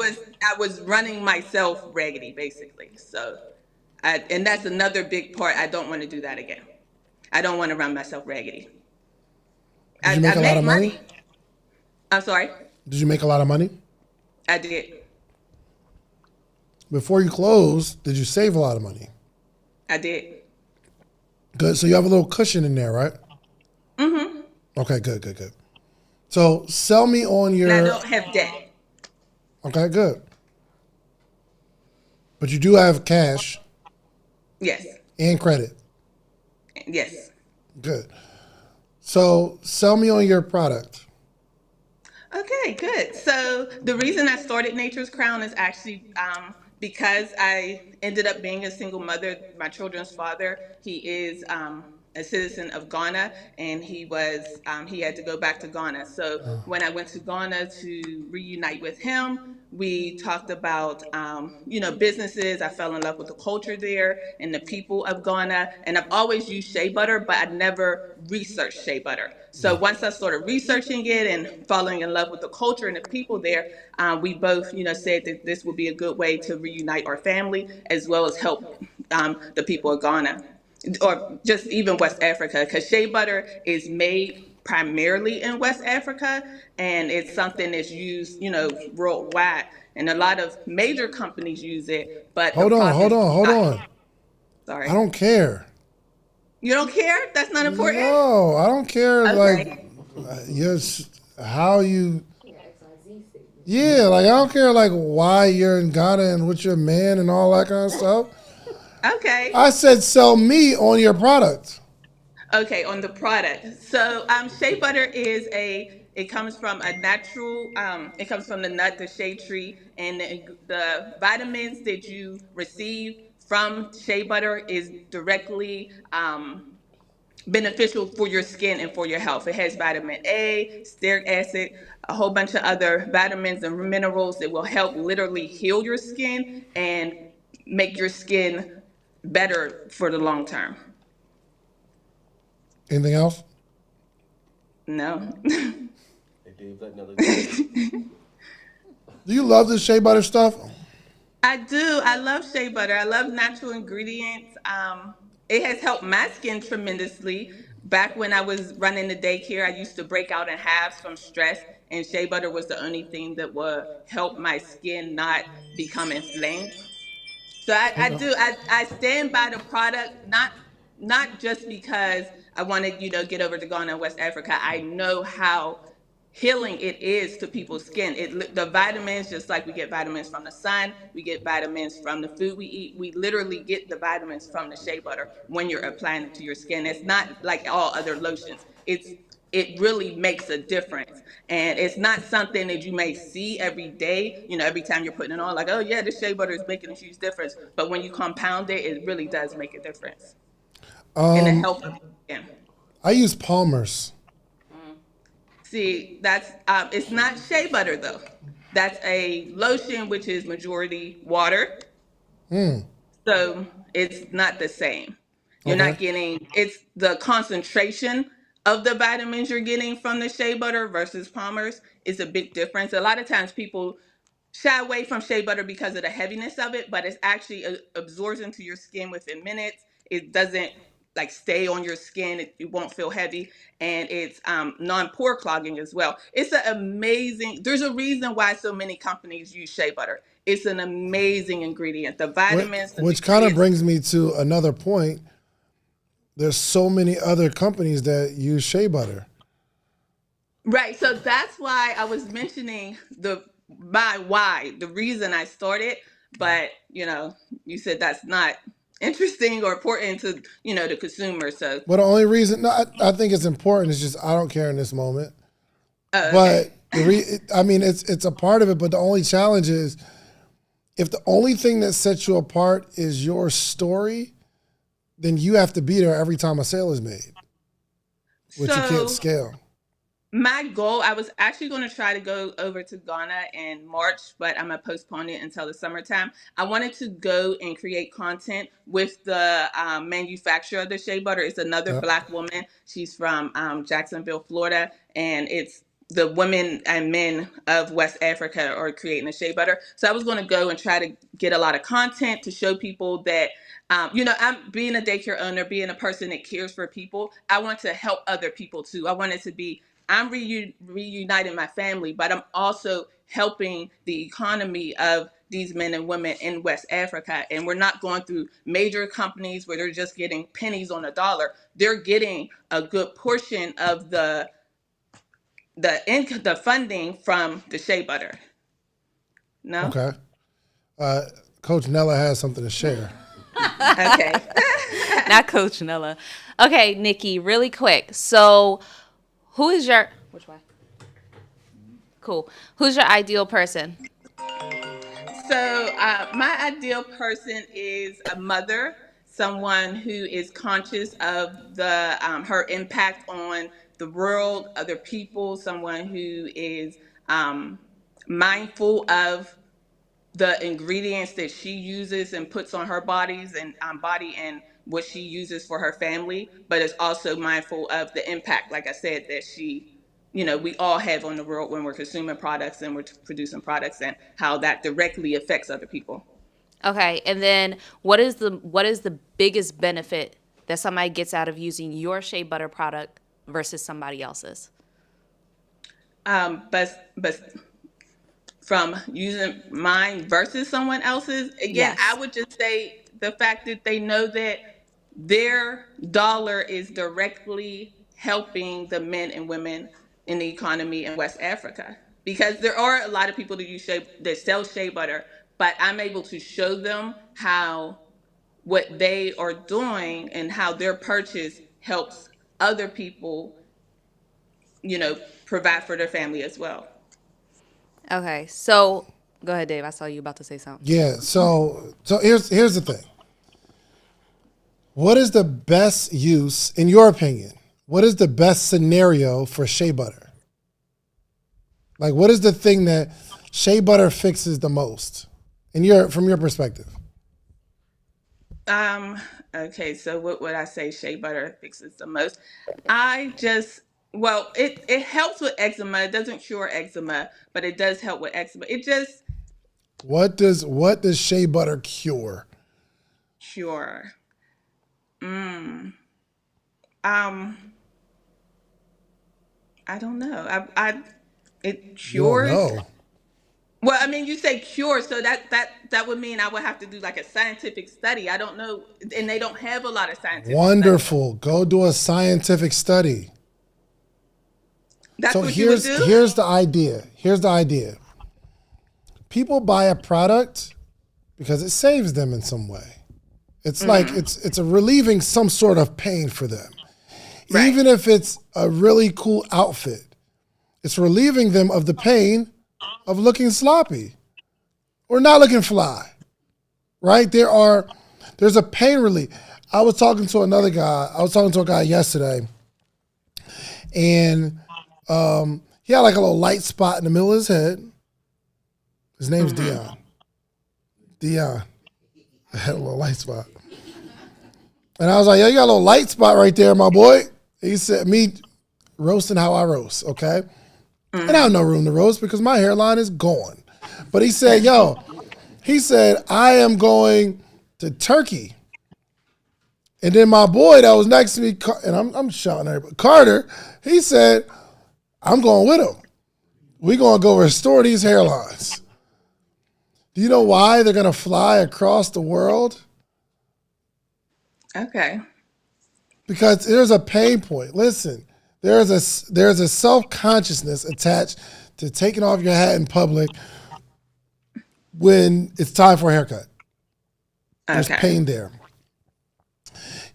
I was running myself raggedy, basically. So, and that's another big part. I don't want to do that again. I don't want to run myself raggedy. Did you make a lot of money? I'm sorry? Did you make a lot of money? I did. before you closed, did you save a lot of money? I did. Good. So you have a little cushion in there, right? Mm-hmm. Okay, good. So sell me on your. And I don't have debt. Okay, good. But you do have cash. Yes. And credit. Yes. Good. So sell me on your product. Okay, good. So the reason I started Nature's Crown is actually because I ended up being a single mother. My children's father, he is a citizen of Ghana, and he had to go back to Ghana. So when I went to Ghana to reunite with him, we talked about businesses. I fell in love with the culture there and the people of Ghana. And I've always used shea butter, but I never researched shea butter. So once I started researching it and falling in love with the culture and the people there, we both, said that this would be a good way to reunite our family as well as help the people of Ghana, or just even West Africa, because shea butter is made primarily in West Africa, and it's something that's used, worldwide. And a lot of major companies use it, but Hold on. Sorry. I don't care. You don't care? That's not important? No, I don't care. Okay. How you. Yeah, I don't care why you're in Ghana and with your man and all that kind of stuff. Okay. I said sell me on your product. Okay, on the product. So shea butter it comes from a natural, it comes from the nut, the shea tree, and the vitamins that you receive from shea butter is directly beneficial for your skin and for your health. It has vitamin A, stearic acid, a whole bunch of other vitamins and minerals that will help literally heal your skin and make your skin better for the long term. Anything else? No. Do you love this shea butter stuff? I do. I love shea butter. I love natural ingredients. It has helped my skin tremendously. Back when I was running the daycare, I used to break out in hives from stress, and shea butter was the only thing that would help my skin not become inflamed. So I stand by the product, not just because I want to, get over to Ghana and West Africa. I know how healing it is to people's skin. The vitamins, just like we get vitamins from the sun, we get vitamins from the food we eat. We literally get the vitamins from the shea butter when you're applying it to your skin. It's not like all other lotions. It really makes a difference. And it's not something that you may see every day, every time you're putting it on, like, oh yeah, this shea butter is making a huge difference. But when you compound it, it really does make a difference in the health of your skin. I use Palmer's. See, that's it's not shea butter though. That's a lotion which is majority water. So it's not the same. You're not getting, it's the concentration of the vitamins you're getting from the shea butter versus Palmer's is a big difference. A lot of times people shy away from shea butter because of the heaviness of it, but it's actually absorbs into your skin within minutes. It doesn't stay on your skin. It won't feel heavy, and it's non-pore clogging as well. It's an amazing. There's a reason why so many companies use shea butter. It's an amazing ingredient. The vitamins, which kind of brings me to another point. There's so many other companies that use shea butter. Right. So that's why I was mentioning the reason I started. But you said that's not interesting or important to the consumer. So Well, the only reason I think it's important is just I don't care in this moment. Okay. But it's a part of it. But the only challenge is if the only thing that sets you apart is your story, then you have to be there every time a sale is made, which you can't scale. My goal, I was actually going to try to go over to Ghana in March, but I'm going to postpone it until the summertime. I wanted to go and create content with the manufacturer of the shea butter. It's another Black woman. She's from Jacksonville, Florida, and it's the women and men of West Africa are creating the shea butter. So I was going to go and try to get a lot of content to show people that I'm being a daycare owner, being a person that cares for people. I want to help other people too. I want it to be I'm reuniting my family, but I'm also helping the economy of these men and women in West Africa. And we're not going through major companies where they're just getting pennies on a dollar. They're getting a good portion of the funding from the shea butter. No? Okay. Coach Nella has something to share. Okay. Not Coach Nella. Okay, Nikki, really quick. So, which way? Cool. Who's your ideal person? So my ideal person is a mother, someone who is conscious of the her impact on the world, other people, someone who is mindful of the ingredients that she uses and puts on her body and what she uses for her family, but is also mindful of the impact, like I said, that we all have on the world when we're consuming products and we're producing products, and how that directly affects other people. Okay, and then what is the biggest benefit that somebody gets out of using your shea butter product versus somebody else's? But from using mine versus someone else's, again, Yes. I would just say the fact that they know that their dollar is directly helping the men and women in the economy in West Africa. Because there are a lot of people that sell shea butter, but I'm able to show them how what they are doing and how their purchase helps other people, provide for their family as well. Okay, so go ahead, Dave. I saw you about to say something. Yeah. So here's the thing. What is the best use, in your opinion? What is the best scenario for shea butter? Like, what is the thing that shea butter fixes the most, from your perspective? Okay, so what would I say shea butter fixes the most? It helps with eczema. It doesn't cure eczema, but it does help with eczema. It just What does shea butter cure? cure. I don't know. It cures. You don't know. Well, I mean, you say cure, so that would mean I would have to do like a scientific study. I don't know, and they don't have a lot of scientific Wonderful. Go do a scientific study. That's so what you would do? Here's the idea. Here's the idea. People buy a product because it saves them in some way. It's like it's relieving some sort of pain for them. Right. Even if it's a really cool outfit, it's relieving them of the pain of looking sloppy or not looking fly. Right? There's a pain relief. I was talking to another guy. I was talking to a guy yesterday, and he had like a little light spot in the middle of his head. His name's Dion. Dion. I had a little light spot. And I was like, yo, you got a little light spot right there, my boy. He said, me roasting how I roast, okay? And I have no room to roast because my hairline is gone. But he said, I am going to Turkey. And then my boy that was next to me, and I'm shouting at everybody, Carter, he said, I'm going with him. We're going to go restore these hairlines. Do you know why they're going to fly across the world? Okay. Because there's a pain point. Listen, there's a self-consciousness attached to taking off your hat in public when it's time for a haircut. There's pain there.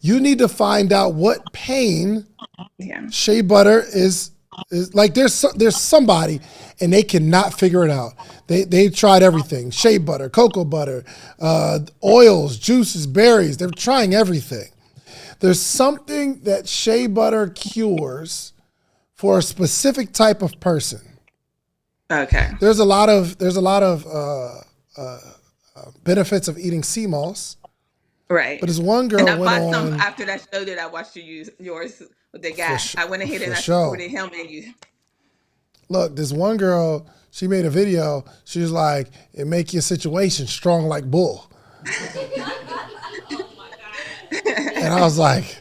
You need to find out what pain shea butter is like. There's somebody and they cannot figure it out. They tried everything: shea butter, cocoa butter, oils, juices, berries. They're trying everything. There's something that shea butter cures for a specific type of person. Okay. There's a lot of benefits of eating sea moss. Right. But this one girl and I went bought some on after that show that I watched you use yours with the guy. I went ahead and I sure. supported him and you. Look, this one girl, she made a video. She was like, it make your situation strong like bull. And I was like,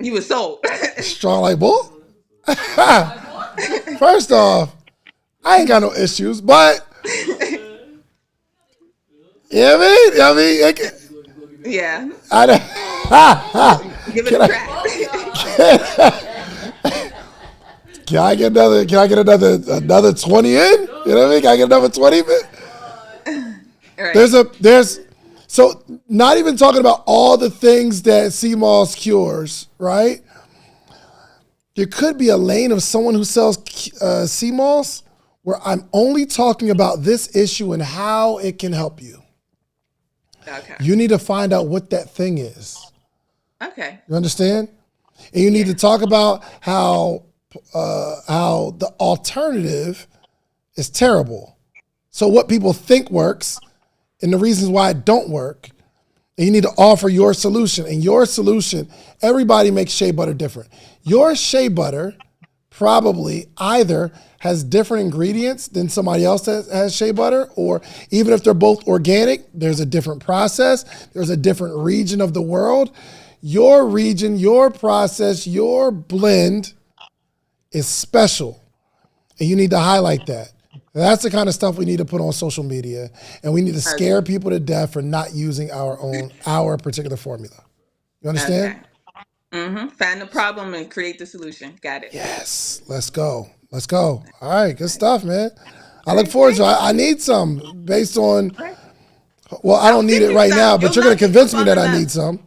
you were sold. strong like bull? First off, I ain't got no issues, but you know what I mean? Yeah. Give it Can a I- crack. Can I get another 20 in? You know what I mean? Can I get another 20 in? Right. So not even talking about all the things that CMOS cures, right? There could be a lane of someone who sells CMOS where I'm only talking about this issue and how it can help you. Okay. You need to find out what that thing is. Okay. You understand? And you need to talk about how the alternative is terrible. So what people think works and the reasons why it don't work. And you need to offer your solution. And your solution, everybody makes shea butter different. Your shea butter probably either has different ingredients than somebody else that has shea butter, or even if they're both organic, there's a different process. There's a different region of the world. Your region, your process, your blend is special. And you need to highlight that. That's the kind of stuff we need to put on social media, and we need to scare people to death for not using our particular formula. You understand? Okay. Find the problem and create the solution. Got it. Yes. Let's go. All right. Good stuff, man. I look forward to it. I need some based on, well, I don't need it right now, but you're going to convince me that I need some.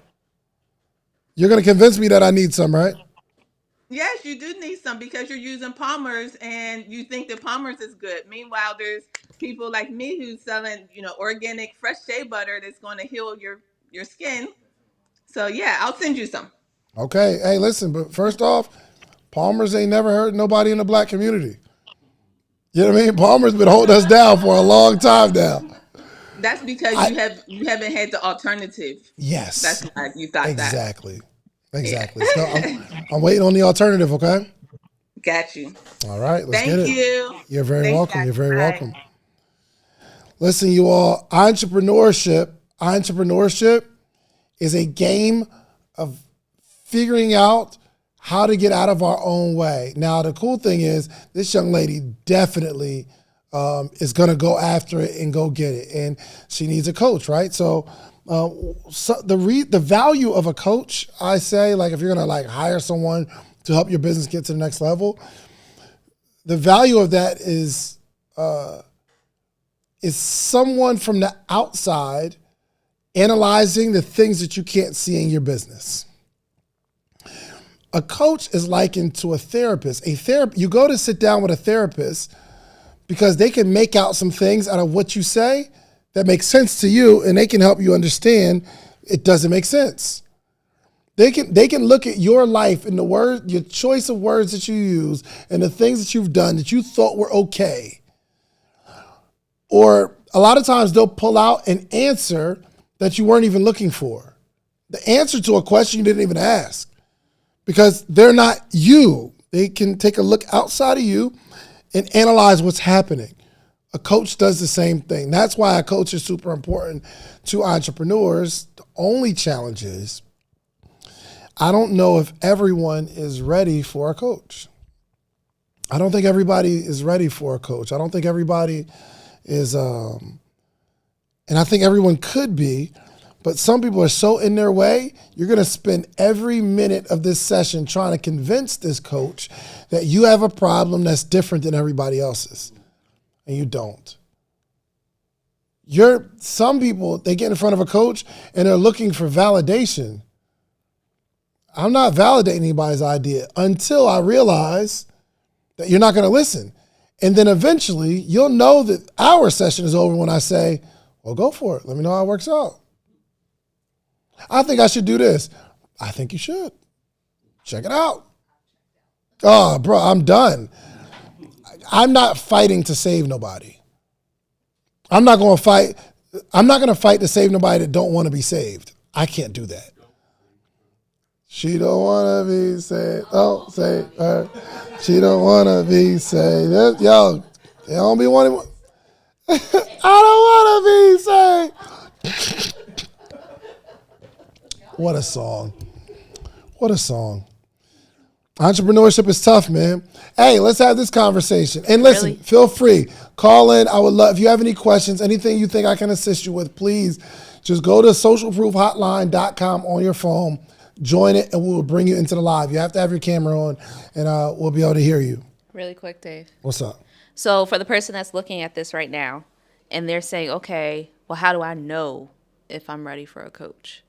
You're going to convince me that I need some, right? Yes, you do need some because you're using Palmer's and you think that Palmer's is good. Meanwhile, there's people like me who's selling, organic fresh shea butter that's going to heal your skin. So yeah, I'll send you some. Okay. Hey, listen, but first off, Palmer's ain't never hurt nobody in the black community. You know what I mean? Palmer's been holding us down for a long time now. That's because you haven't had the alternative. Yes. That's why you thought Exactly. that. Exactly. So I'm waiting on the alternative, okay? Got you. All right, let's Thank get it. you. You're very Thanks, welcome. guys. You're very Bye. welcome. Listen, you all, entrepreneurship is a game of figuring out how to get out of our own way. Now, the cool thing is this young lady definitely is going to go after it and go get it. And she needs a coach, right? So the value of a coach, I say, like if you're going to like hire someone to help your business get to the next level, the value of that is someone from the outside analyzing the things that you can't see in your business. A coach is likened to a therapist. You go to sit down with a therapist because they can make out some things out of what you say that make sense to you, and they can help you understand it doesn't make sense. They can look at your life and your choice of words that you use and the things that you've done that you thought were okay. Or a lot of times they'll pull out an answer that you weren't even looking for. The answer to a question you didn't even ask. Because they're not you. They can take a look outside of you and analyze what's happening. A coach does the same thing. That's why a coach is super important to entrepreneurs. The only challenge is, I don't know if everyone is ready for a coach. I don't think everybody is ready for a coach. I don't think everybody is, and I think everyone could be, but some people are so in their way, you're going to spend every minute of this session trying to convince this coach that you have a problem that's different than everybody else's. And you don't. Some people, they get in front of a coach and they're looking for validation. I'm not validating anybody's idea until I realize that you're not going to listen. And then eventually you'll know that our session is over when I say, well, go for it. Let me know how it works out. I think I should do this. I think you should. Check it out. Oh, bro, I'm done. I'm not fighting to save nobody. I'm not going to fight to save nobody that don't want to be saved. I can't do that. She don't want to be saved. Oh, save her. She don't want to be saved. Yo, they don't be wanting. I don't want to be saved. What a song. What a song. Entrepreneurship is tough, man. Hey, let's have this conversation. And listen, Really? feel free. Call in. I would love, if you have any questions, anything you think I can assist you with, please just go to socialproofhotline.com on your phone, join it, and we will bring you into the live. You have to have your camera on, and we'll be able to hear you. Really quick, Dave. What's up? So for the person that's looking at this right now, and they're saying, okay, well, how do I know if I'm ready for a coach?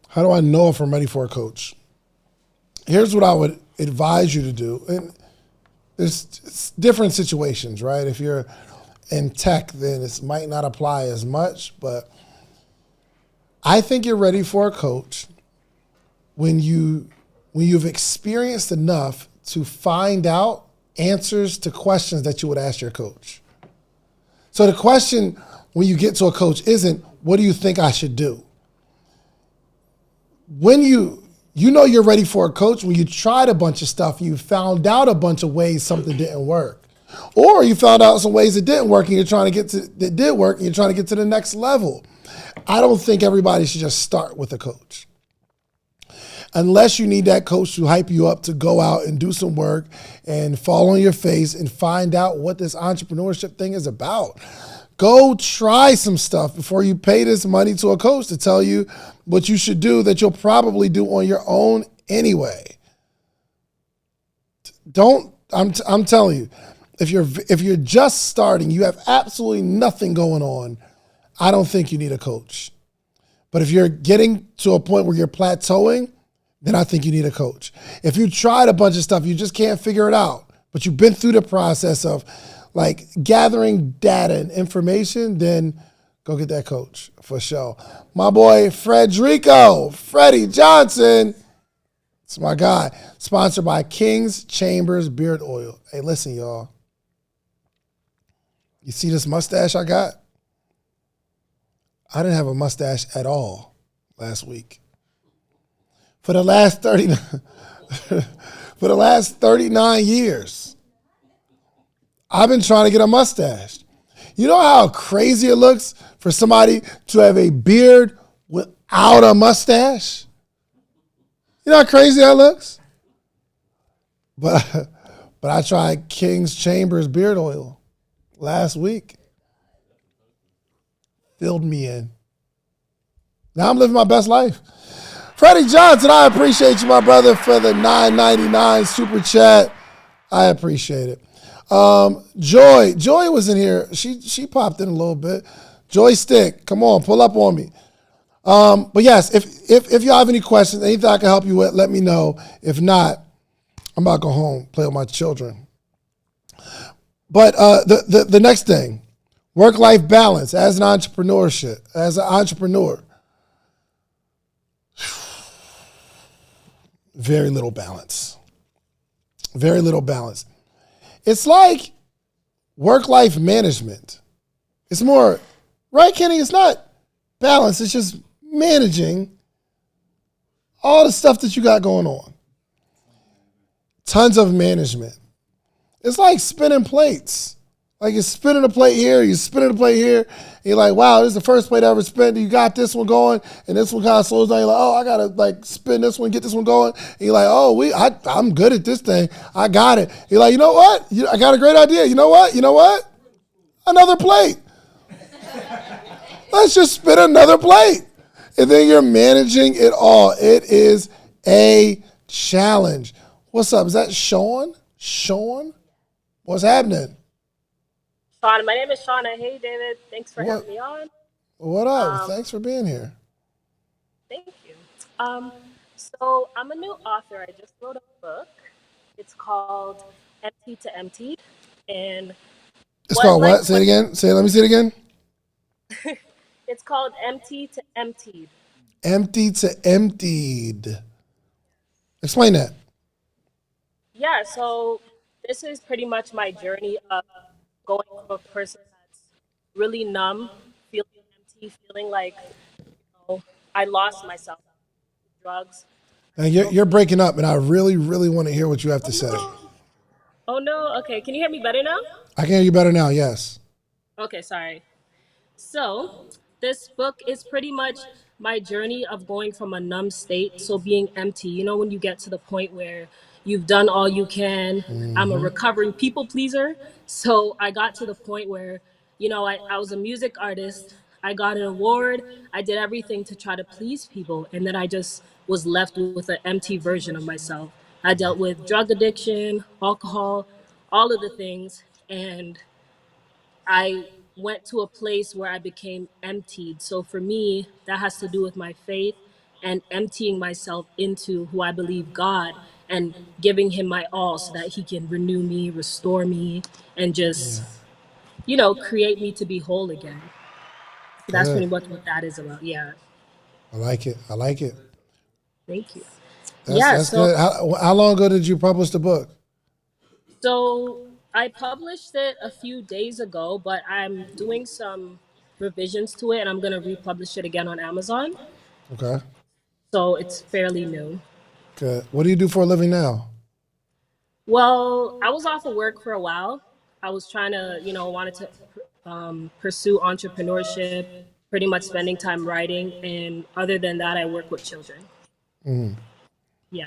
How do I know if I'm ready for a coach? Here's what I would advise you to do. And there's different situations, right? If you're in tech, then it might not apply as much, but I think you're ready for a coach when you've experienced enough to find out answers to questions that you would ask your coach. So the question when you get to a coach isn't, what do you think I should do? When you know you're ready for a coach when you tried a bunch of stuff, you found out a bunch of ways something didn't work. Or you found out some ways it didn't work and you're trying to get to, that did work and you're trying to get to the next level. I don't think everybody should just start with a coach. Unless you need that coach to hype you up to go out and do some work and fall on your face and find out what this entrepreneurship thing is about. Go try some stuff before you pay this money to a coach to tell you what you should do that you'll probably do on your own anyway. I'm telling you, if you're just starting, you have absolutely nothing going on, I don't think you need a coach. But if you're getting to a point where you're plateauing, then I think you need a coach. If you tried a bunch of stuff, you just can't figure it out, but you've been through the process of like gathering data and information, then go get that coach for sure. My boy, Freddie Johnson. It's my guy. Sponsored by King's Chambers Beard Oil. Hey, listen, y'all. You see this mustache I got? I didn't have a mustache at all last week. For the last 39 years, I've been trying to get a mustache. You know how crazy it looks for somebody to have a beard without a mustache? You know how crazy that looks? But I tried King's Chambers beard oil last week. Filled me in. Now I'm living my best life. Freddie Johnson, I appreciate you, my brother, for the $9.99 super chat. I appreciate it. Joy was in here. She popped in a little bit. Joystick, come on, pull up on me. But yes, if y'all have any questions, anything I can help you with, let me know. If not, I'm about to go home, play with my children. But the next thing, work-life balance as an entrepreneur. Very little balance. Very little balance. It's like work-life management. It's more, right, Kenny? It's not balance. It's just managing all the stuff that you got going on. Tons of management. It's like spinning plates. Like you're spinning a plate here, you're spinning a plate here, and you're like, wow, this is the first plate I ever spent. You got this one going, and this one kind of slows down. You're like, oh, I gotta like spin this one, get this one going. And you're like, oh, I'm good at this thing. I got it. You're like, you know what? I got a great idea. You know what? Another plate. Let's just spin another plate. And then you're managing it all. It is a challenge. What's up? Is that Sean? Sean? What's happening? Shauna, my name is Shauna. Hey, David. Thanks for having me on. What up? Thanks for being here. Thank you. So I'm a new author. I just wrote a book. It's called Empty to Emptied. And It's called what? Say it again. Let me see it again. It's called Empty to Emptied. Empty to emptied. Explain that. Yeah, so this is pretty much my journey of going from a person that's really numb, feeling empty, feeling like I lost myself to drugs. And you're breaking up, and I really, really want to hear what you have to say. Oh no, okay. Can you hear me better now? I can hear you better now, yes. Okay, sorry. So this book is pretty much my journey of going from a numb state, so being empty. You know, when you get to the point where you've done all you can. I'm a Mm-hmm. recovering people pleaser. So I got to the point where, you know, I was a music artist. I got an award. I did everything to try to please people. And then I just was left with an empty version of myself. I dealt with drug addiction, alcohol, all of the things. And I went to a place where I became emptied. So for me, that has to do with my faith and emptying myself into who I believe God and giving him my all so that he can renew me, restore me, and Yeah. just, you know, create me to be whole again. So that's Good. pretty much what that is about. Yeah. I like it. I like it. Thank you. That's Yeah. that's good. How long ago did you publish the book? So I published it a few days ago, but I'm doing some revisions to it and I'm going to republish it again on Amazon. Okay. So it's fairly new. Good. What do you do for a living now? Well, I was off of work for a while. I was trying to, you know, wanted to pursue entrepreneurship, pretty much spending time writing. And other than that, I work with children. Mm. Yeah.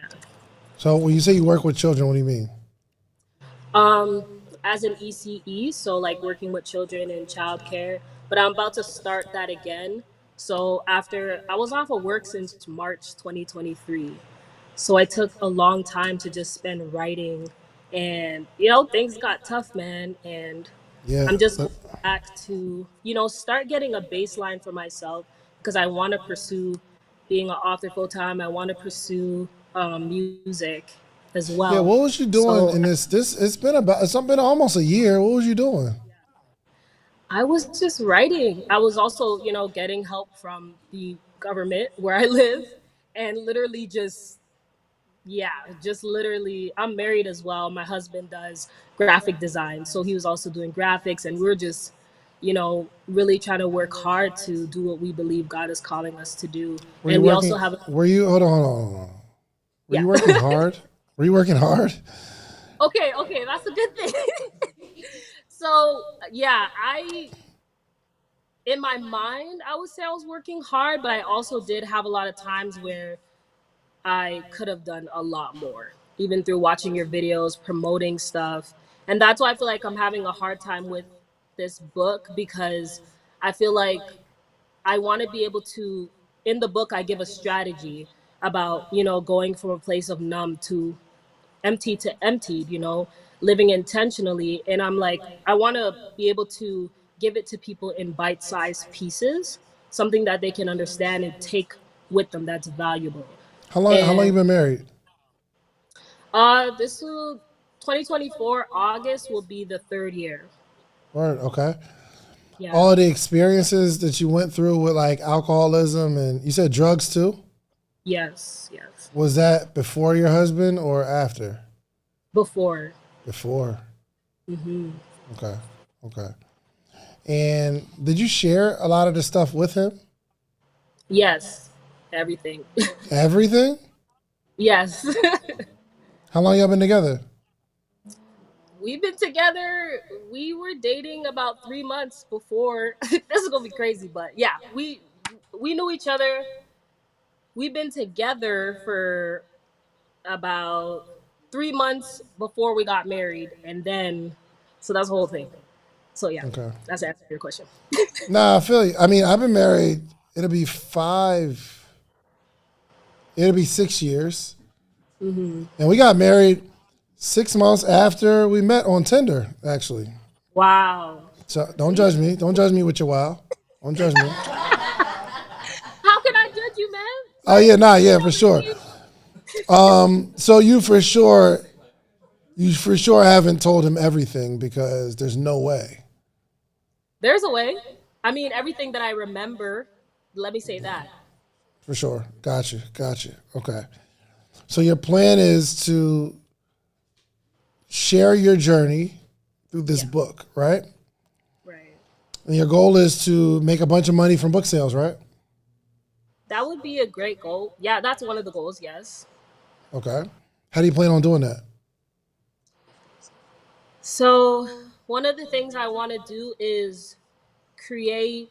So when you say you work with children, what do you mean? Um, as an ECE, so like working with children in childcare, but I'm about to start that again. So after I was off of work since March 2023. So I took a long time to just spend writing and you know, things got tough, man, and Yeah. I'm just going back to, you know, start getting a baseline for myself because I want to pursue being an author full time. I want to pursue music as Yeah. well. What was you doing So in this? It's been almost a year. What was you doing? I was just writing. I was also, you know, getting help from the government where I live and literally just, yeah, just literally, I'm married as well. My husband does graphic design. So he was also doing graphics and we're just, you know, really trying to work hard to do what we believe God is calling us to do. Were you And we working? also have, Were you? Hold on. Were yeah. you working hard? Were you working hard? Okay, that's a good thing. So, yeah, in my mind, I would say I was working hard, but I also did have a lot of times where I could have done a lot more, even through watching your videos, promoting stuff. And that's why I feel like I'm having a hard time with this book because I feel like I want to be able to, in the book, I give a strategy about, you know, going from a place of numb to empty to emptied, you know, living intentionally. And I'm like, I want to be able to give it to people in bite sized pieces, something that they can understand and take with them that's valuable. How long you And been married? this will 2024 August will be the third year. Word. Okay. Yeah. All of the experiences that you went through with like alcoholism and you said drugs too. Yes. Was that before your husband or after? Before. Before. Hmm. Okay. Okay. And did you share a lot of the stuff with him? Yes. Everything. Everything? Yes. How long y'all been together? We've been together. We were dating about 3 months before. This is gonna be crazy, but yeah, we knew each other. We've been together for about 3 months before we got married, and then so that's the whole thing. So yeah, Okay. that's the answer to your question. Nah, I feel you. I mean, I've been married. It'll be 5. It'll be 6 years. Hmm. And we got married 6 months after we met on Tinder, actually. Wow. So don't judge me. Don't judge me with your wow. Don't judge me. How can I judge you, man? Oh yeah, yeah, for sure. So you for sure haven't told him everything because there's no way. There's a way. I mean, everything that I remember. Let me say that. For sure. Gotcha. Okay. So your plan is to share your journey through this book, right? Right. And your goal is to make a bunch of money from book sales, right? That would be a great goal. Yeah, that's one of the goals. Yes. Okay. How do you plan on doing that? So one of the things I want to do is create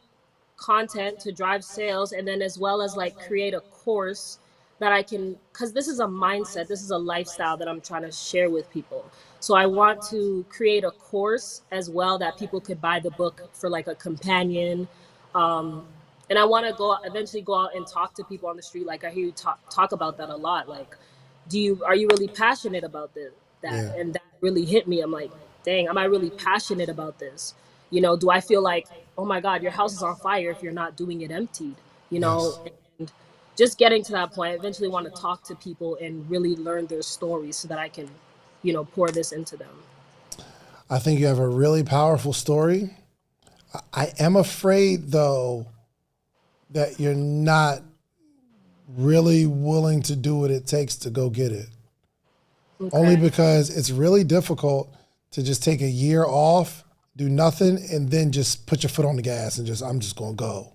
content to drive sales, and then as well as like create a course that I can, because this is a mindset, this is a lifestyle that I'm trying to share with people. So I want to create a course as well that people could buy the book for like a companion. And I want to eventually go out and talk to people on the street. Like I hear you talk about that a lot. Like, are you really passionate about that? Yeah. And that really hit me. I'm like, dang, am I really passionate about this? You know, do I feel like, oh my God, your house is on fire if you're not doing it emptied? You know, Yes. and just getting to that point, I eventually want to talk to people and really learn their stories so that I can, pour this into them. I think you have a really powerful story. I am afraid, though, that you're not really willing to do what it takes to go get it. Okay. Only because it's really difficult to just take a year off, do nothing, and then just put your foot on the gas and I'm just going to go.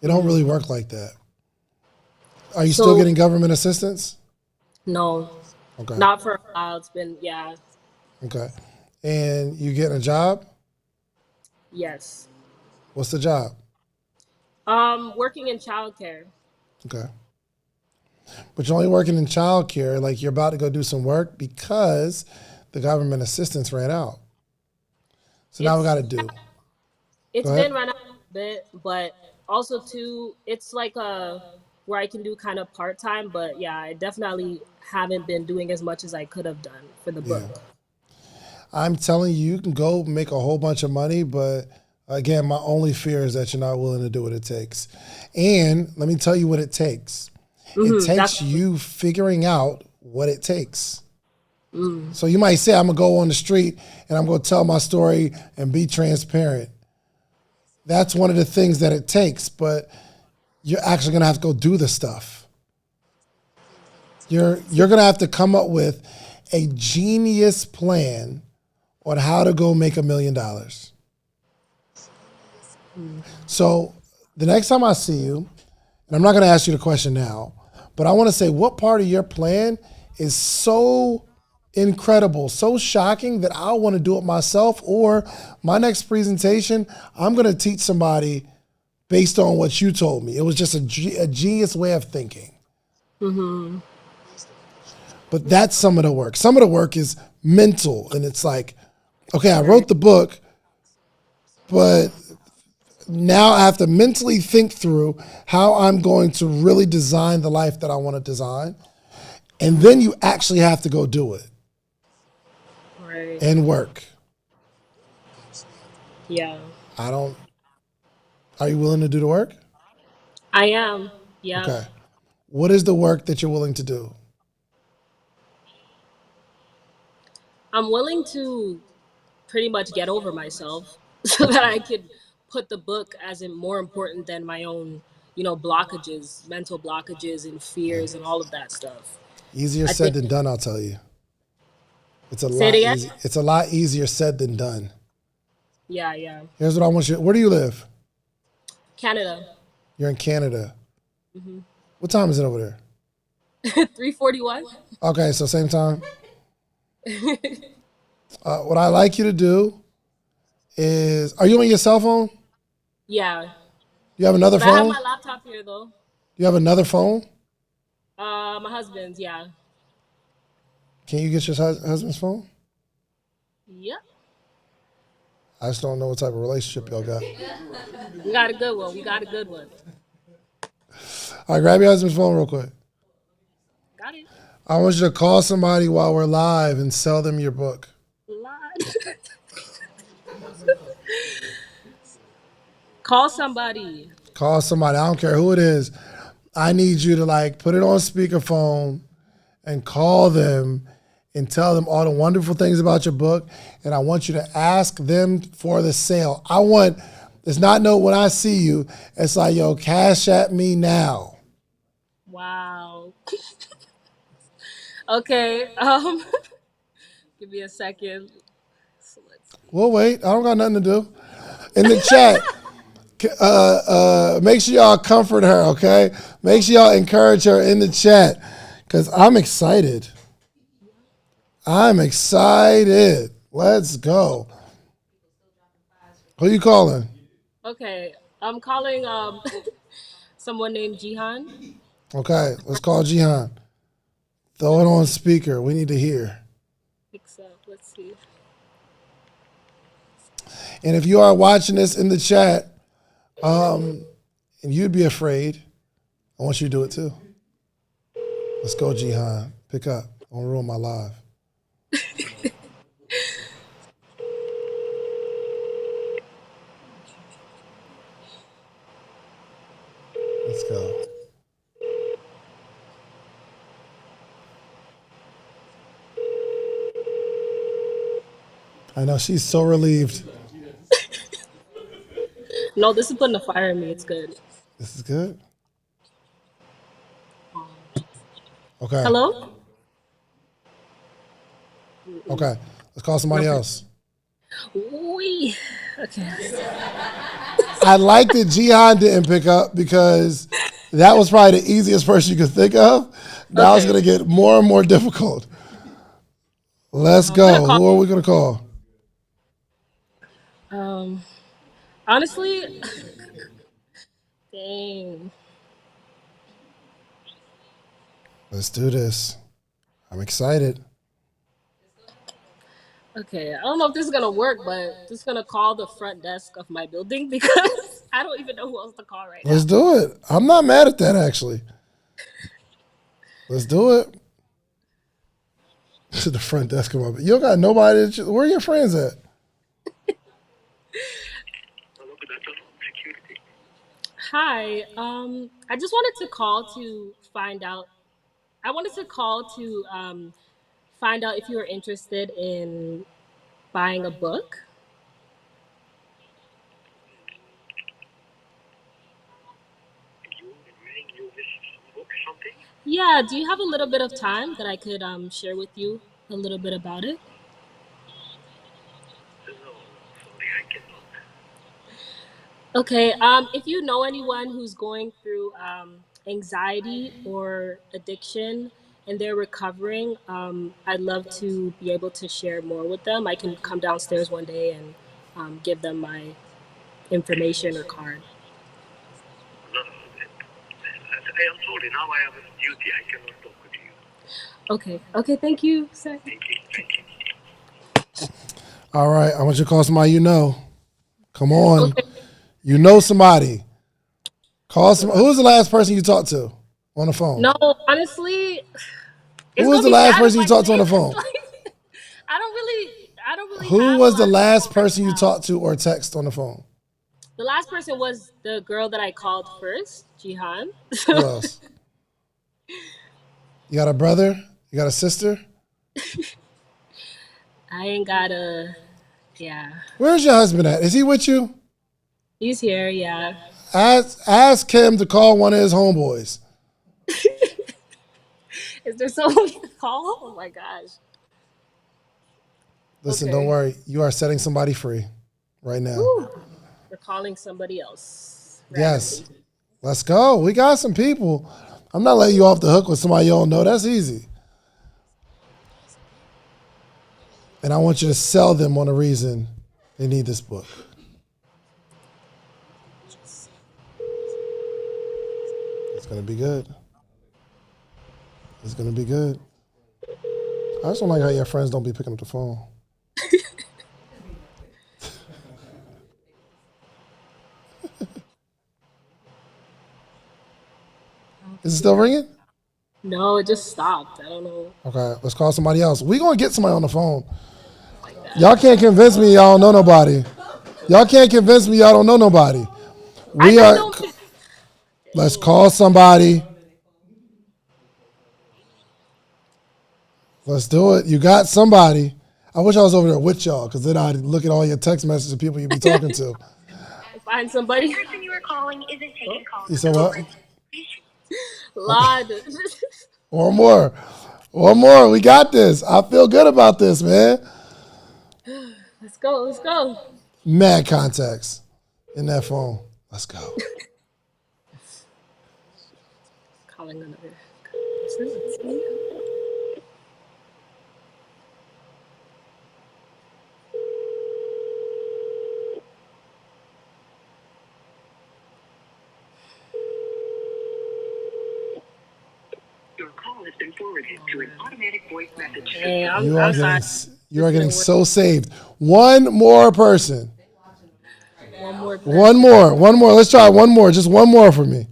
It don't really work like that. Are you still getting government assistance? No. Okay. Not for a while. It's been, yeah. Okay. And you getting a job? Yes. What's the job? Working in childcare. Okay. But you're only working in childcare, like you're about to go do some work because the government assistance ran out. So now we got to do. It's been run out a bit, but also too, it's like where I can do kind of part-time, but yeah, I definitely haven't been doing as much as I could have done for the book. I'm telling you, you can go make a whole bunch of money, but again, my only fear is that you're not willing to do what it takes. And let me tell you what it takes. It takes you figuring out what it takes. So you might say, I'm going to go on the street and I'm going to tell my story and be transparent. That's one of the things that it takes, but you're actually going to have to go do the stuff. You're going to have to come up with a genius plan on how to go make $1 million. So the next time I see you, and I'm not going to ask you the question now, but I want to say what part of your plan is so incredible, so shocking that I want to do it myself, or my next presentation, I'm going to teach somebody based on what you told me. It was just a genius way of thinking. Mm-hmm. But that's some of the work. Some of the work is mental, and it's like, okay, I wrote the book, but now I have to mentally think through how I'm going to really design the life that I want to design. And then you actually have to go do it. Right. And work. Yeah. Are you willing to do the work? I am. Yeah. Okay. What is the work that you're willing to do? I'm willing to pretty much get over myself so that I could put the book as more important than my own, blockages, mental blockages and fears and all of that stuff. Easier said than done, I'll tell you. It's a Say lot it again? easier. It's a lot easier said than done. Yeah. Here's what I want you. Where do you live? Canada. You're in Canada. Mm-hmm. What time is it over there? 3:41. Okay, so same time. What I like you to do is, are you on your cell phone? Yeah. You have another But phone? I have my laptop here though. You have another phone? My husband's, yeah. Can you get your husband's phone? Yep. I just don't know what type of relationship y'all got. We got a good one. All right, grab your husband's phone real quick. Got it. I want you to call somebody while we're live and sell them your book. Call somebody. Call somebody. I don't care who it is. I need you to put it on speakerphone and call them and tell them all the wonderful things about your book. And I want you to ask them for the sale. It's not when I see you, it's like, yo, cash at me now. Wow. Okay. Give me a second. We'll wait. I don't got nothing to do. In the chat, make sure y'all comfort her, okay? Make sure y'all encourage her in the chat because I'm excited. Let's go. Who you calling? Okay. I'm calling someone named Jihan. Okay, let's call Jihan. Throw it on speaker. We need to hear. Picks up. Let's see. And if you are watching this in the chat, and you'd be afraid, I want you to do it too. Let's go, Jihan. Pick up. Don't ruin my live. Let's go. I know, she's so relieved. No, this is putting a fire in me. It's good. This is good. Okay. Hello? Okay. Let's call somebody else. Wee. Okay. I like that Jihan didn't pick up because that was probably the easiest person you could think of. Now it's going to get more and more difficult. Let's go. Who are we going to call? Honestly, dang. Let's do this. I'm excited. Okay, I don't know if this is gonna work, but just gonna call the front desk of my building because I don't even know who else to call right now. Let's do it. I'm not mad at that, actually. Let's do it. To the front desk of my. You don't got nobody. Where are your friends at? Hi. I just wanted to call to find out. I wanted to call to find out if you were interested in buying a book. Yeah. Do you have a little bit of time that I could share with you a little bit about it? Okay. If you know anyone who's going through anxiety or addiction and they're recovering, I'd love to be able to share more with them. I can come downstairs one day and give them my information or card. I am sorry. Now I have a duty. I cannot talk with you. Okay. Okay. Thank you, sir. Thank you. Thank you. All right. I want you to call somebody you know. Come on. Okay. You know somebody. Call some. Who was the last person you talked to on the phone? No, honestly, Who was the last person you talked to on the phone? I don't really. Who was the last person you talked to or text on the phone? The last person was the girl that I called first, Jihan. Who else? You got a brother? You got a sister? I ain't got a. Yeah. Where's your husband at? Is he with you? He's here. Yeah. Ask him to call one of his homeboys. Is there someone to call? Oh my gosh. Listen, Okay. don't worry. You are setting somebody free right now. Woo. We're calling somebody else. Yes. Let's go. We got some people. I'm not letting you off the hook with somebody you don't know. That's easy. And I want you to sell them on the reason they need this book. It's going to be good. It's going to be good. I just don't like how your friends don't be picking up the phone. Is it still ringing? No, it just stopped. I don't know. Okay, let's call somebody else. We're going to get somebody on the phone. Y'all can't convince me y'all don't know nobody. Y'all can't convince me y'all don't know nobody. Let's call somebody. Let's do it. You got somebody. I wish I was over there with y'all because then I'd look at all your text messages of people you be talking to. Find somebody. The person you are calling isn't taking calls. You said what? Lord. One more. One more. We got this. I feel good about this, man. Let's go. Let's go. Mad contacts in that phone. Let's go. Calling another person. Let's see. Hey, You are I'm getting sorry. you are This getting didn't work. so saved. One more person. One more One person. more. One more. Let's try one more. Just one more for me.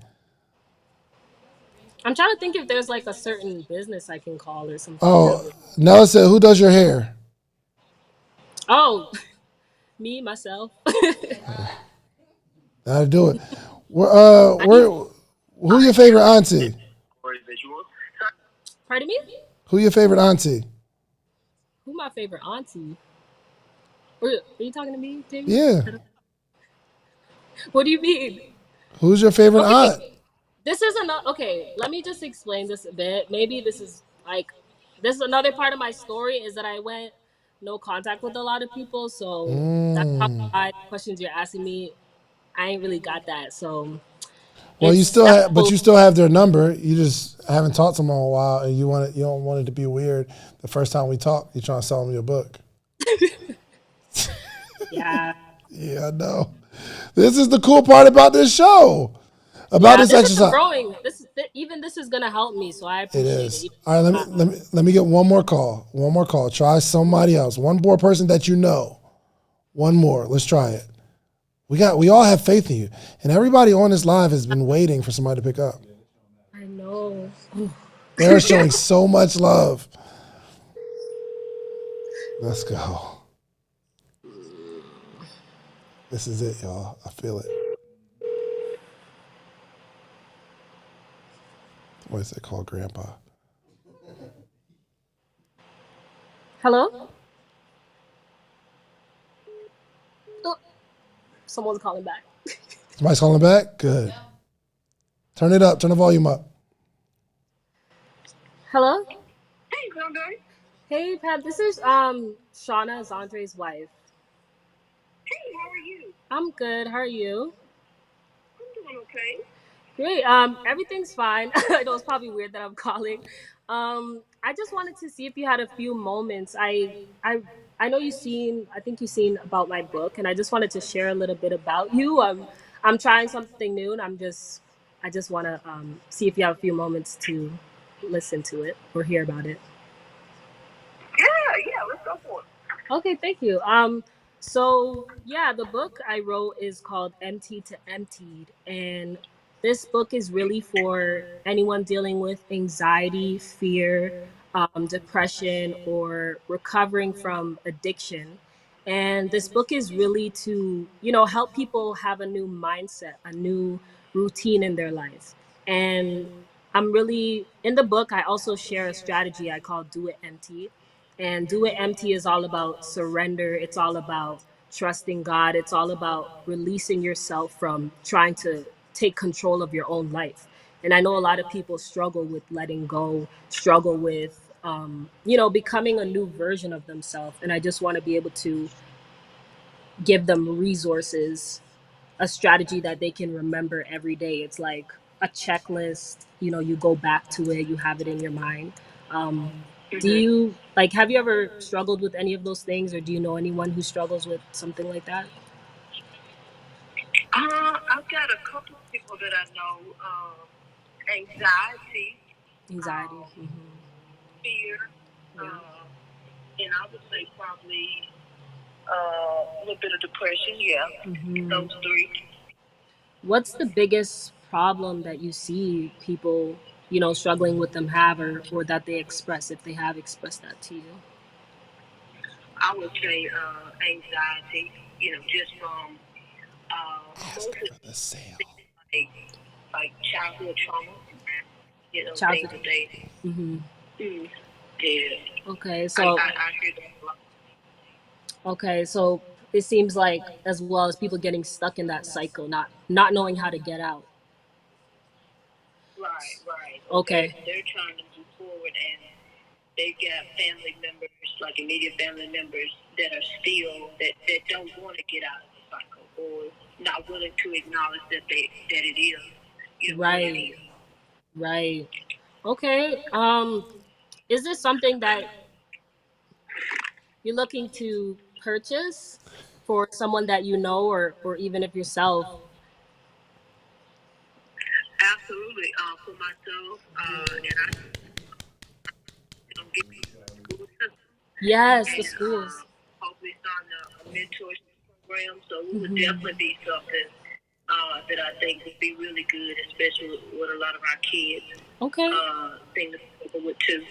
I'm trying to think if there's like a certain business I can call or something that Oh, would. Nella said, "Who does your hair?" Oh, me myself. That'll do it. I need. Who your favorite auntie? Pardon me. Who your favorite auntie? Who my favorite auntie? Are you talking to me, Jamie? Yeah. What do you mean? Who's your favorite Okay, aunt? this is another. Okay, let me just explain this a bit. Maybe this is like this is another part of my story is that I went no contact with a lot of people, so that's probably Mm. why the questions you're asking me, I ain't really got that. So Well, it's but definitely you still have their number. You just haven't talked to them in a while, and you don't want it to be weird. The first time we talk, you're trying to sell them your book. yeah. Yeah, I know. This is the cool part about this show, about Yeah, this this is exercise. growing. Even this is gonna help me, so I It appreciate is. it. All right, let me get one more call. One more call. Try somebody else. One more person that you know. One more. Let's try it. We all have faith in you. And everybody on this live has been waiting for somebody to pick up. I know. They're showing so much love. Let's go. This is it, y'all. I feel it. What is it called, Grandpa? Hello. Oh, someone's calling back. Somebody's calling back? Good. Turn it up. Turn the volume up. Hello. Hey, Pat. This is Shauna Zandre's wife. I'm good. How are you? Great. Everything's fine. I know it's probably weird that I'm calling. I just wanted to see if you had a few moments. I know you've seen. I think you've seen about my book, and I just wanted to share a little bit about you. I'm trying something new, and I just want to see if you have a few moments to listen to it or hear about it. Okay, thank you. So yeah, the book I wrote is called Empty to Emptied, and this book is really for anyone dealing with anxiety, fear, depression, or recovering from addiction. And this book is really to, help people have a new mindset, a new routine in their life. And I'm really in the book, I also share a strategy I call Do It Empty, and Do It Empty is all about surrender. It's all about trusting God. It's all about releasing yourself from trying to take control of your own life. And I know a lot of people struggle with letting go, struggle with, becoming a new version of themselves. And I just want to be able to give them resources, a strategy that they can remember every day. It's like a checklist, you go back to it, you have it in your mind. Do you have you ever struggled with any of those things, or do you know anyone who struggles with something like that? Anxiety. Yeah. Mhm. What's the biggest problem that you see people, struggling with them have, or that they express, if they have expressed that to you? Asking for the sale. Childhood. Mm-hmm. Okay, so okay, so it seems like as well as people getting stuck in that cycle, not knowing how to get out. Okay. Right. Right. Okay. Is this something that you're looking to purchase for someone that you know, or even if yourself? Yes, the schools. Hopefully starting a mentorship program. So it would definitely be something that I think would be really good, especially with a lot of our kids. Okay. Things with too.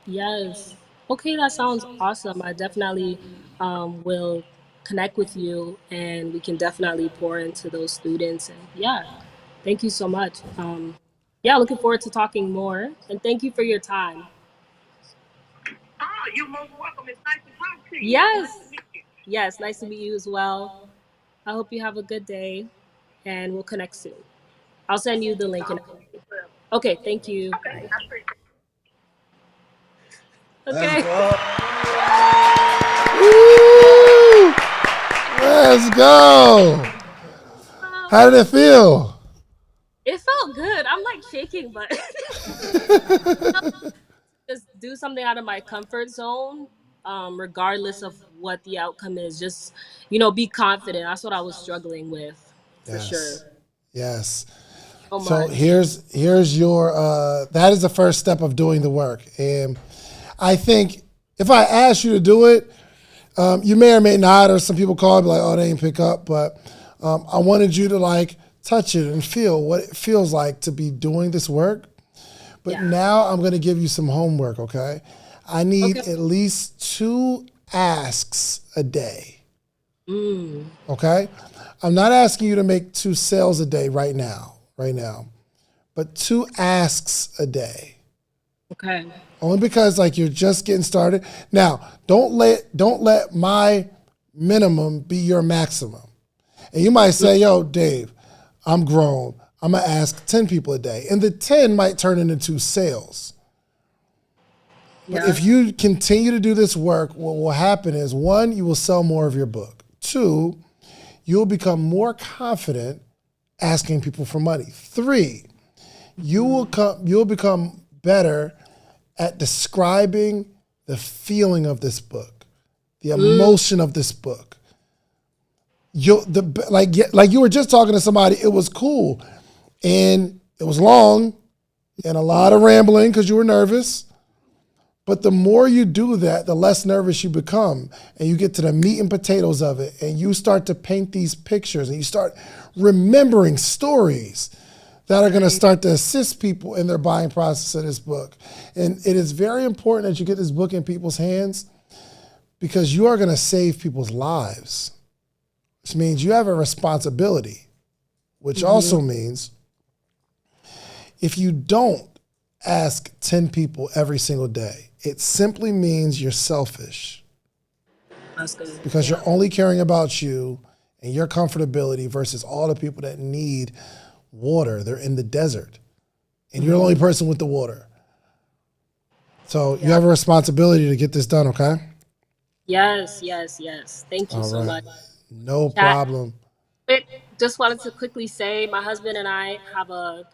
Yes. Okay, that sounds awesome. I definitely will connect with you, and we can definitely pour into those students. And yeah, thank you so much. Yeah, looking forward to talking more. And thank you for your time. Oh, you're most welcome. It's nice to talk to you. Yes. Nice to meet you. Yes, nice to meet you as well. I hope you have a good day, and we'll connect soon. I'll send you the link and everything. Okay, thank you. Okay, I appreciate it. Okay. Woo! Let's go. How did it feel? It felt good. I'm like shaking, but just do something out of my comfort zone, regardless of what the outcome is. Just, be confident. That's what I was struggling with, for sure. Yes. So So much. here's your that is the first step of doing the work. And I think if I asked you to do it, you may or may not, or some people call and be like, oh, they didn't pick up. But I wanted you to like touch it and feel what it feels like to be doing this work. But now I'm going to give you some homework, okay? I need at least 2 asks a day. Okay? I'm not asking you to make 2 sales a day right now, but 2 asks a day. Okay. Only because like you're just getting started. Now, don't let my minimum be your maximum. And you might say, yo, Dave, I'm grown. I'm going to ask 10 people a day. And the 10 might turn into 2 sales. But if you continue to do this work, what will happen is, 1, you will sell more of your book. 2, you'll become more confident asking people for money. 3, you'll become better at describing the feeling of this book, the emotion of this book. Like you were just talking to somebody, it was cool. And it was long and a lot of rambling because you were nervous. But the more you do that, the less nervous you become. And you get to the meat and potatoes of it. And you start to paint these pictures and you start remembering stories that are going to start to assist people in their buying process of this book. And it is very important that you get this book in people's hands because you are going to save people's lives. Which means you have a responsibility, which also means if you don't ask 10 people every single day, it simply means you're selfish. That's good. Because you're only caring about you and your comfortability versus all the people that need water. They're in the desert. And you're the only person with the water. So you have a responsibility to get this done, okay? Yes. Thank you All so right. much. No problem. Just wanted to quickly say my husband and I have a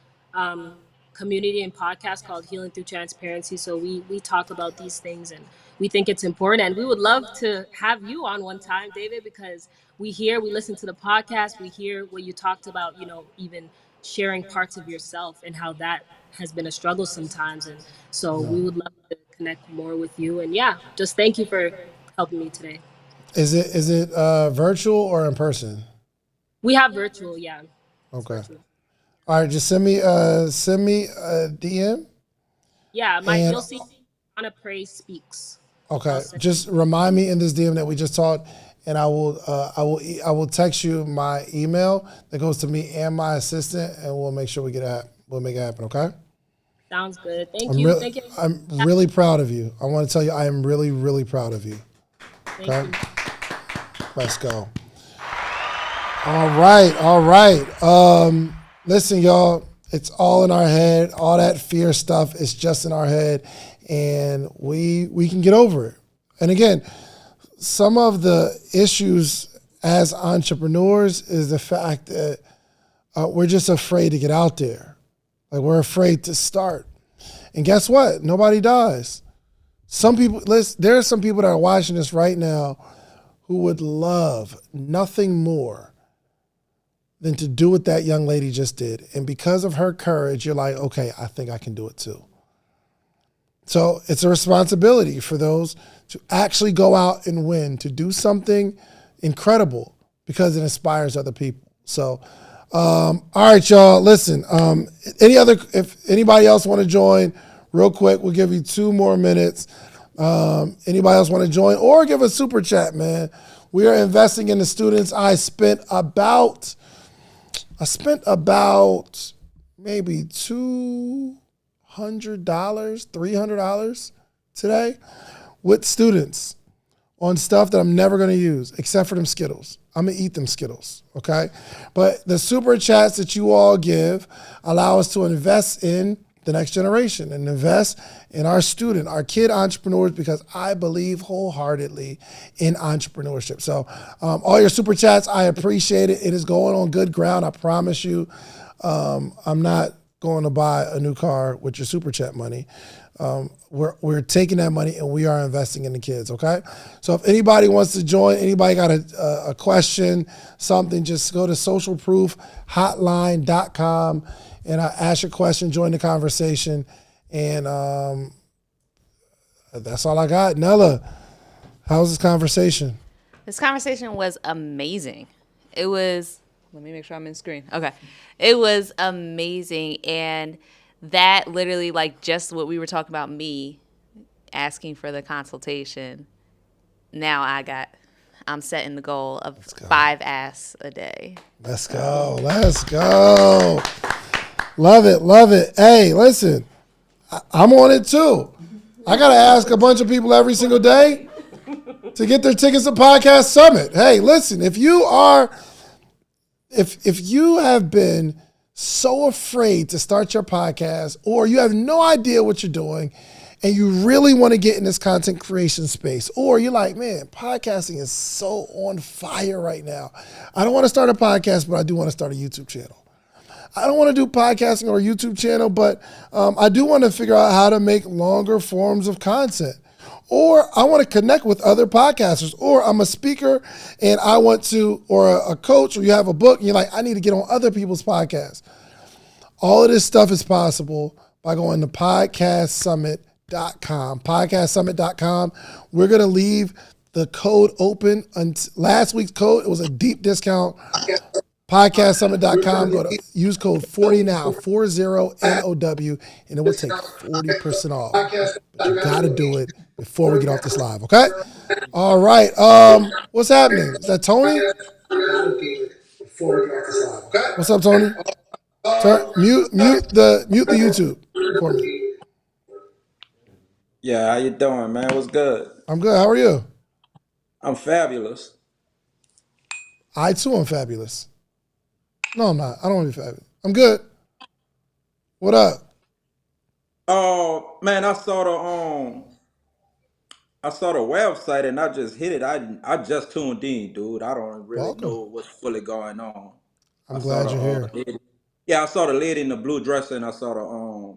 community and podcast called Healing Through Transparency. So we talk about these things and we think it's important. And we would love to have you on one time, David, because we listen to the podcast, we hear what you talked about, even sharing parts of yourself and how that has been a struggle sometimes. And so we would love to connect more with you. And just thank you for helping me today. Is it virtual or in person? We have virtual, yeah. Okay. Virtual. All right, just send me a DM. Yeah, you'll see Anna Praise Speaks. Okay, just remind me in this DM that we just talked, and I will text you my email that goes to me and my assistant, and we'll make sure we'll make it happen. Okay. Sounds good. Thank you. Thank you. I'm really proud of you. I want to tell you, I am really, really proud of you. Okay. Let's go. All right. Listen, y'all, it's all in our head. All that fear stuff is just in our head, and we can get over it. And again, some of the issues as entrepreneurs is the fact that we're just afraid to get out there. Like, we're afraid to start. And guess what? Nobody dies. There are some people that are watching this right now who would love nothing more than to do what that young lady just did. And because of her courage, you're like, okay, I think I can do it too. So it's a responsibility for those to actually go out and win, to do something incredible because it inspires other people. So, all right, y'all, listen, if anybody else want to join real quick, we'll give you 2 more minutes. Anybody else want to join or give a super chat, man? We are investing in the students. I spent about maybe $200, $300 today with students on stuff that I'm never going to use except for them Skittles. I'm going to eat them Skittles, okay? But the super chats that you all give allow us to invest in the next generation and invest in our kid entrepreneurs, because I believe wholeheartedly in entrepreneurship. So all your super chats, I appreciate it. It is going on good ground, I promise you. I'm not going to buy a new car with your super chat money. We're taking that money and we are investing in the kids, okay? So if anybody wants to join, anybody got a question, something, just go to socialproofhotline.com and ask your question, join the conversation, and that's all I got. Nella, how was this conversation? This conversation was amazing. It was, let me make sure I'm in screen. Okay. It was amazing. And that literally, like, just what we were talking about, me asking for the consultation. Now I'm setting the goal of 5 asks a day. Let's go. Love it. Hey, listen, I'm on it too. I got to ask a bunch of people every single day to get their tickets to Podcast Summit. Hey, listen, if you have been so afraid to start your podcast, or you have no idea what you're doing and you really want to get in this content creation space, or you're like, man, podcasting is so on fire right now. I don't want to start a podcast, but I do want to start a YouTube channel. I don't want to do podcasting or a YouTube channel, but I do want to figure out how to make longer forms of content. Or I want to connect with other podcasters, or I'm a speaker and I want to, or a coach, or you have a book and you're like, I need to get on other people's podcasts. All of this stuff is possible by going to podcastsummit.com. Podcastsummit.com. We're going to leave the code open. Last week's code, it was a deep discount. Podcastsummit.com. Go to use code 40 now, 40NOW, and it will take 40% off. But you got to do it before we get off this live, okay? All right. What's happening? Is that Tony? What's up, Tony? Mute the YouTube for me. Yeah, how you doing, man? What's good? I'm good. How are you? I'm fabulous. I too am fabulous. No, I'm not. I don't want to be fabulous. I'm good. What up? Oh man, I saw the website and I just hit it. I just tuned in, dude. I don't really know what's fully going on. I'm glad you're here. I saw the lady in the blue dress and I saw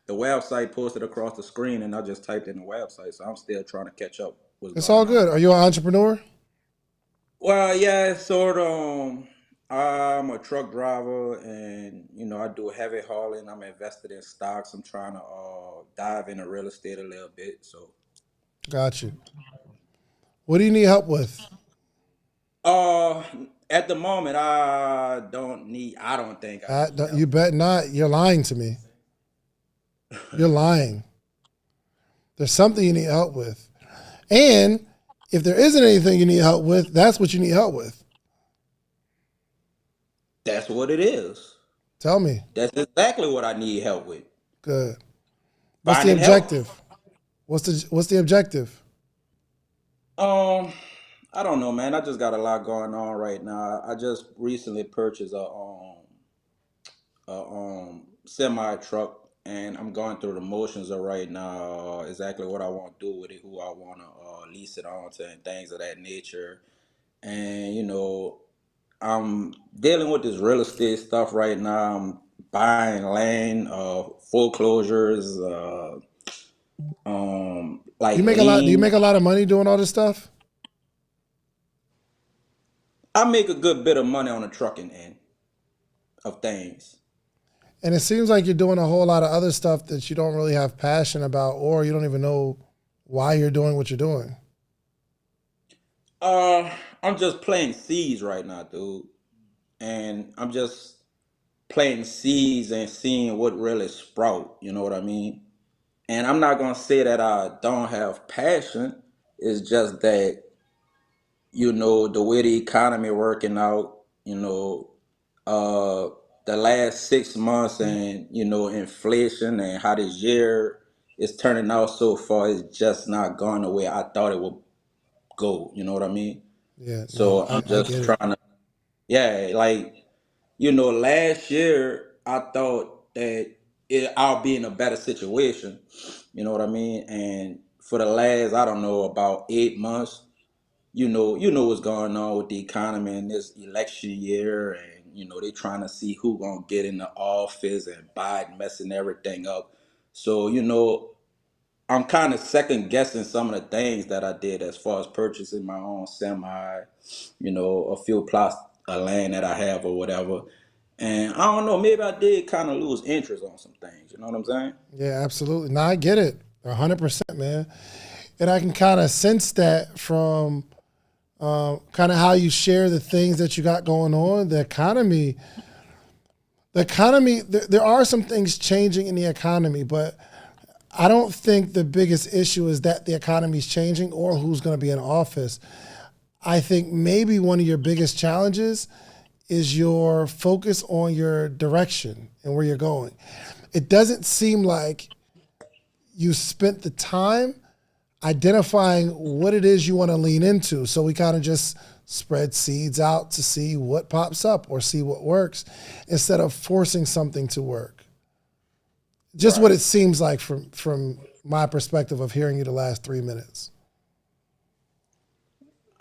the website posted across the screen and I just typed in the website. So I'm still trying to catch up. It's all good. Are you an entrepreneur? Well, yeah, sort of. I'm a truck driver, and I do heavy hauling. I'm invested in stocks. I'm trying to dive into real estate a little bit. So, got you. What do you need help with? At the moment, I don't think I need help. You bet not. You're lying to me. You're lying. There's something you need help with, and if there isn't anything you need help with, that's what you need help with. That's what it is. Tell me. That's exactly what I need help with. Good. What's the objective? What's the objective? I don't know, man. I just got a lot going on right now. I just recently purchased a semi truck, and I'm going through the motions of right now exactly what I want to do with it, who I want to lease it on to, and things of that nature. And I'm dealing with this real estate stuff right now. I'm buying land, foreclosures, like you make a lot. Do you make a lot of money doing all this stuff? I make a good bit of money on the trucking end of things. And it seems like you're doing a whole lot of other stuff that you don't really have passion about, or you don't even know why you're doing what you're doing. I'm just planting seeds right now, dude. And I'm just planting seeds and seeing what really sprout. You know what I mean? And I'm not gonna say that I don't have passion. It's just that, the way the economy working out, uh the last 6 months and inflation and how this year is turning out so far is just not going the way I thought it would go. You know what I mean? Yeah, no, So I'm I just get it. trying to, yeah, like, last year I thought that I'll be in a better situation. You know what I mean? And for the last, I don't know, about 8 months, you know what's going on with the economy in this election year, and they trying to see who gonna get in the office, and Biden messing everything up. So I'm kind of second guessing some of the things that I did as far as purchasing my own semi, a few plots of land that I have or whatever. And I don't know, maybe I did kind of lose interest on some things. You know what I'm saying? Yeah, absolutely. No, I get it. 100%, man. And I can kind of sense that from kind of how you share the things that you got going on. There are some things changing in the economy, but I don't think the biggest issue is that the economy is changing or who's going to be in office. I think maybe one of your biggest challenges is your focus on your direction and where you're going. It doesn't seem like you spent the time identifying what it is you want to lean into. So we kind of just spread seeds out to see what pops up or see what works instead of forcing something to work. Just what it seems like from my perspective of hearing you the last 3 minutes.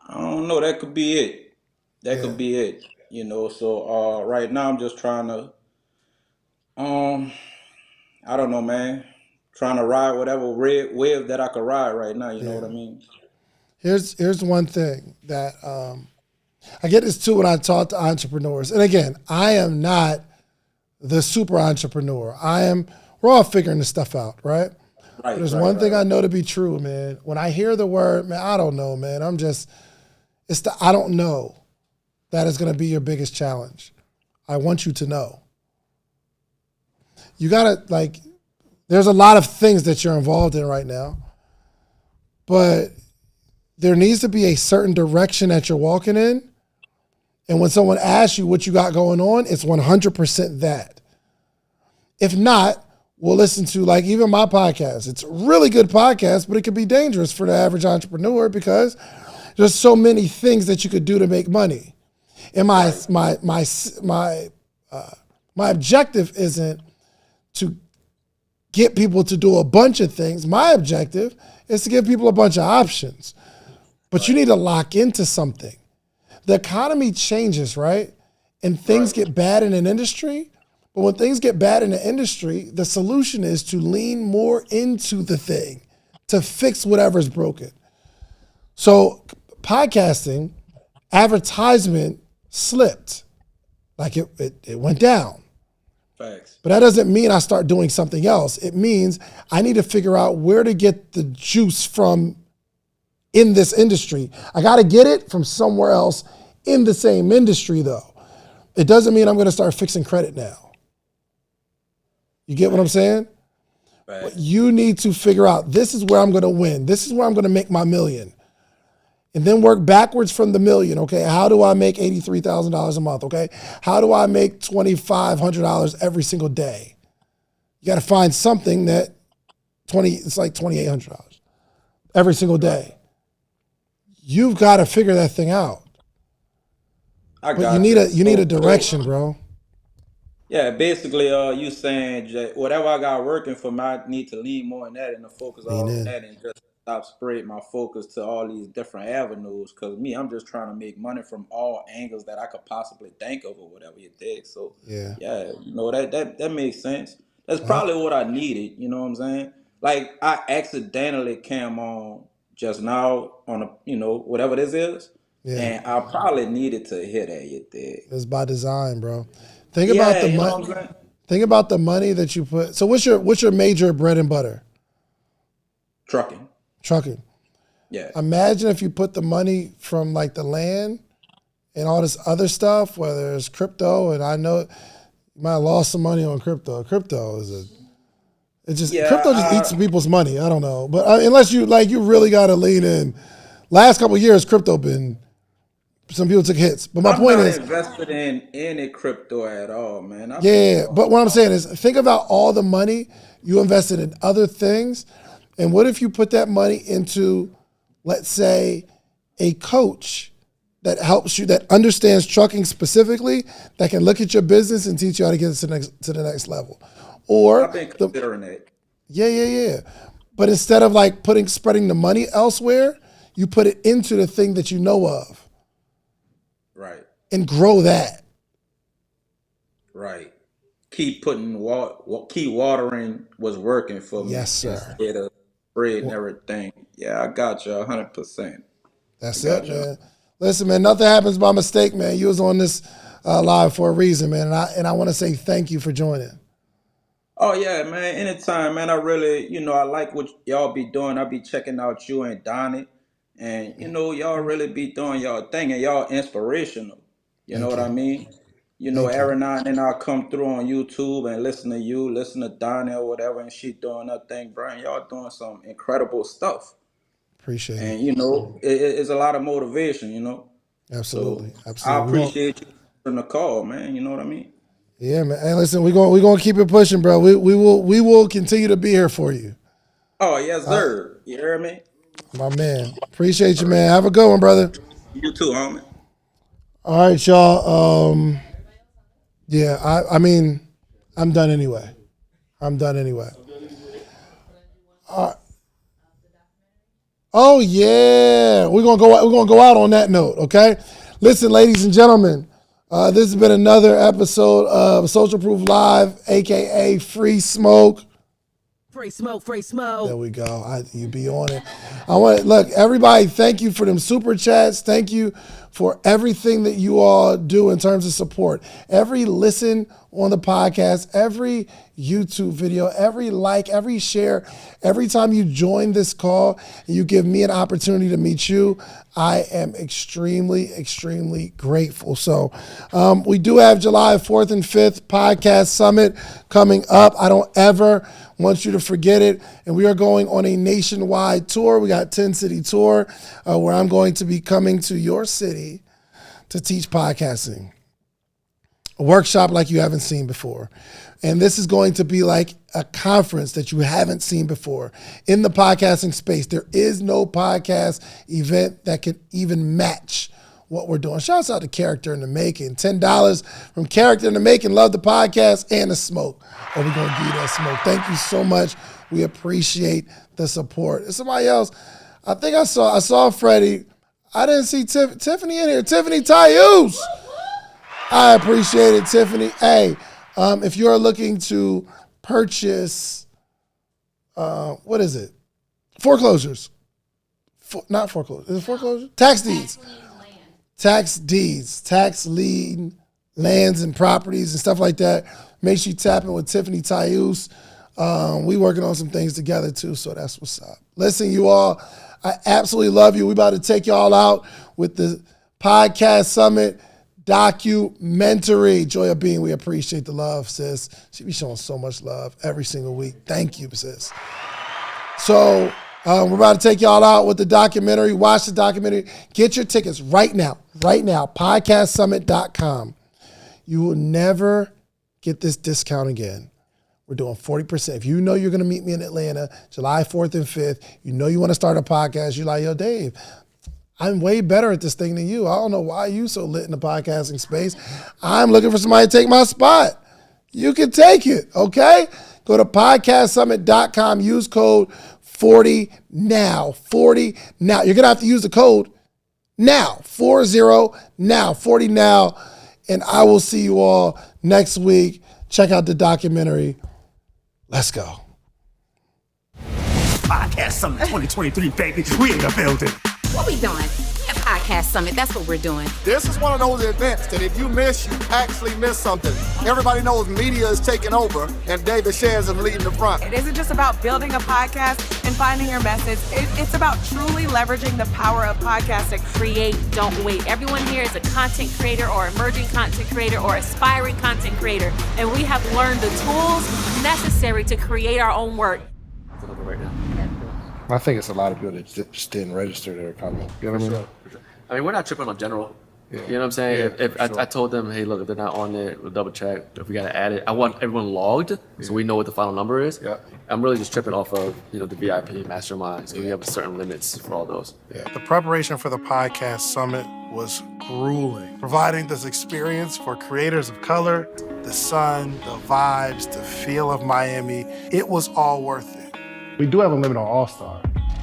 I don't know. That could be it. That could be it. So right now I'm just trying to, um, I don't know, man. Trying to ride whatever wave that I could ride right now. You know what I mean? Here's one thing that I get this too when I talk to entrepreneurs. And again, I am not the super entrepreneur. We're all figuring this stuff out, right? But there's one thing I know to be true, man. When I hear the word, man, I don't know, man. It's the I don't know that is going to be your biggest challenge. I want you to know. You got to, there's a lot of things that you're involved in right now, but there needs to be a certain direction that you're walking in. And when someone asks you what you got going on, it's 100% that. If not, we'll listen to even my podcast. It's a really good podcast, but it could be dangerous for the average entrepreneur because there's so many things that you could do to make money. And my objective isn't to get people to do a bunch of things. My objective is to give people a bunch of options. But you need to lock into something. The economy changes, right? And things get bad in an industry. But when things get bad in the industry, the solution is to lean more into the thing to fix whatever's broken. So podcasting, advertisement slipped. It went down. Facts. But that doesn't mean I start doing something else. It means I need to figure out where to get the juice from in this industry. I got to get it from somewhere else in the same industry, though. It doesn't mean I'm going to start fixing credit now. You get what I'm saying? Right. But you need to figure out, this is where I'm going to win. This is where I'm going to make my million. And then work backwards from the million, okay? How do I make $83,000 a month, okay? How do I make $2,500 every single day? You got to find something that it's like $2,800 every single day. You've got to figure that thing out. But you need a direction, bro. Yeah, basically, you saying whatever I got working for me, I need to lean more on that and to focus all on that and just stop spreading my focus to all these different avenues. Because I'm just trying to make money from all angles that I could possibly think of or whatever you think. So yeah, that makes sense. That's probably what I needed. You know what I'm saying? Like I accidentally came on just now on whatever this is. Yeah. And I probably needed to hear that, you dig? It's by design, bro. Think about the money. Think about the money that you put. So what's your major bread and butter? Trucking. Trucking. Yeah. Imagine if you put the money from like the land and all this other stuff, whether it's crypto, and I know you might have lost some money on crypto. Crypto is crypto just eats people's money. I don't know, but unless you really got to lean in. Last couple of years, crypto been. Some people took hits, but my point is, I'm not invested in any crypto at all, man. But what I'm saying is, think about all the money you invested in other things, and what if you put that money into, let's say, a coach that helps you, that understands trucking specifically, that can look at your business and teach you how to get it to the next level, or I've been considering it. Yeah. But instead of like spreading the money elsewhere, you put it into the thing that you know of. Right. And grow that. Right. Keep watering what's working for me. Yes, sir. Instead of spread and everything. Yeah, I got you 100%. That's it, man. Listen, man, nothing happens by mistake, man. You was on this live for a reason, man. And I want to say thank you for joining. Oh yeah, man. Anytime, man. I really, I like what y'all be doing. I be checking out you and Donnie. And y'all really be doing y'all thing and y'all inspirational. You know what I mean? Every now and then I'll come through on YouTube and listen to you, listen to Donnie or whatever, and she doing her thing, Brian. Y'all doing some incredible stuff. Appreciate And it. it's a lot of motivation, Absolutely. So Absolutely. I appreciate you on the call, man. You know what I mean? Yeah, man. Hey, listen, we're gonna keep it pushing, bro. We will continue to be here for you. Oh, yes, sir. You hear me? My man. Appreciate you, man. Have a good one, brother. You too, homie. All right, y'all. Yeah, I mean, I'm done anyway. Oh yeah, we're gonna go out on that note, okay? Listen, ladies and gentlemen, this has been another episode of Social Proof Live, aka Free Smoke. Free smoke. There we go. You be on it. Look, everybody, thank you for them super chats. Thank you for everything that you all do in terms of support. Every listen on the podcast, every YouTube video, every like, every share, every time you join this call and you give me an opportunity to meet you, I am extremely, extremely grateful. So we do have July 4th and 5th podcast summit coming up. I don't ever want you to forget it. And we are going on a nationwide tour. We got 10-city tour where I'm going to be coming to your city to teach podcasting. A workshop like you haven't seen before. And this is going to be like a conference that you haven't seen before in the podcasting space. There is no podcast event that can even match what we're doing. Shouts out to Character in the Making. $10 from Character in the Making. Love the podcast and the smoke. We're going to give you that smoke. Thank you so much. We appreciate the support. There's somebody else. I think I saw Freddie. I didn't see Tiffany in here. Tiffany Tayus. I appreciate it, Tiffany. Hey, if you're looking to purchase, what is it? Foreclosures. Not foreclosures. Is it foreclosure? Tax deeds. Tax lien, lands and properties and stuff like that. Make sure you tap in with Tiffany Tayus. We working on some things together too, so that's what's up. Listen, you all, I absolutely love you. We about to take y'all out with the Podcast Summit documentary. Joya Bean, we appreciate the love, sis. She be showing so much love every single week. Thank you, sis. So we're about to take y'all out with the documentary. Watch the documentary. Get your tickets right now, podcastsummit.com. You will never get this discount again. We're doing 40%. If you know you're going to meet me in Atlanta, July 4th and 5th, you know you want to start a podcast, you're like, yo, Dave, I'm way better at this thing than you. I don't know why you so lit in the podcasting space. I'm looking for somebody to take my spot. You can take it, okay? Go to podcastsummit.com. Use code 40 now. 40 now. You're going to have to use the code now. 40 now. 40 now. And I will see you all next week. Check out the documentary. Let's go. Podcast Summit 2023, baby. We in the building. What we doing? Podcast Summit, that's what we're doing. This is one of those events that if you miss, you actually miss something. Everybody knows media is taking over, and David Shands is leading the front. It isn't just about building a podcast and finding your message. It's about truly leveraging the power of podcasting. Create, don't wait. Everyone here is a content creator or emerging content creator or aspiring content creator, and we have learned the tools necessary to create our own work. Right now. I think it's a lot of people that just didn't register their comment. You know what I mean? I mean, we're not tripping on general. Yeah. You know what I'm saying? Yeah, if for sure. I told them, hey, look, if they're not on it, we'll double check. If we got to add it, I want everyone logged so we know what the final number is. Yeah. I'm really just tripping off of, the VIP mastermind. So we have certain limits for all those. Yeah. The preparation for the podcast summit was grueling. Providing this experience for creators of color, the sun, the vibes, the feel of Miami, it was all worth it. We do have a limit on All-Star.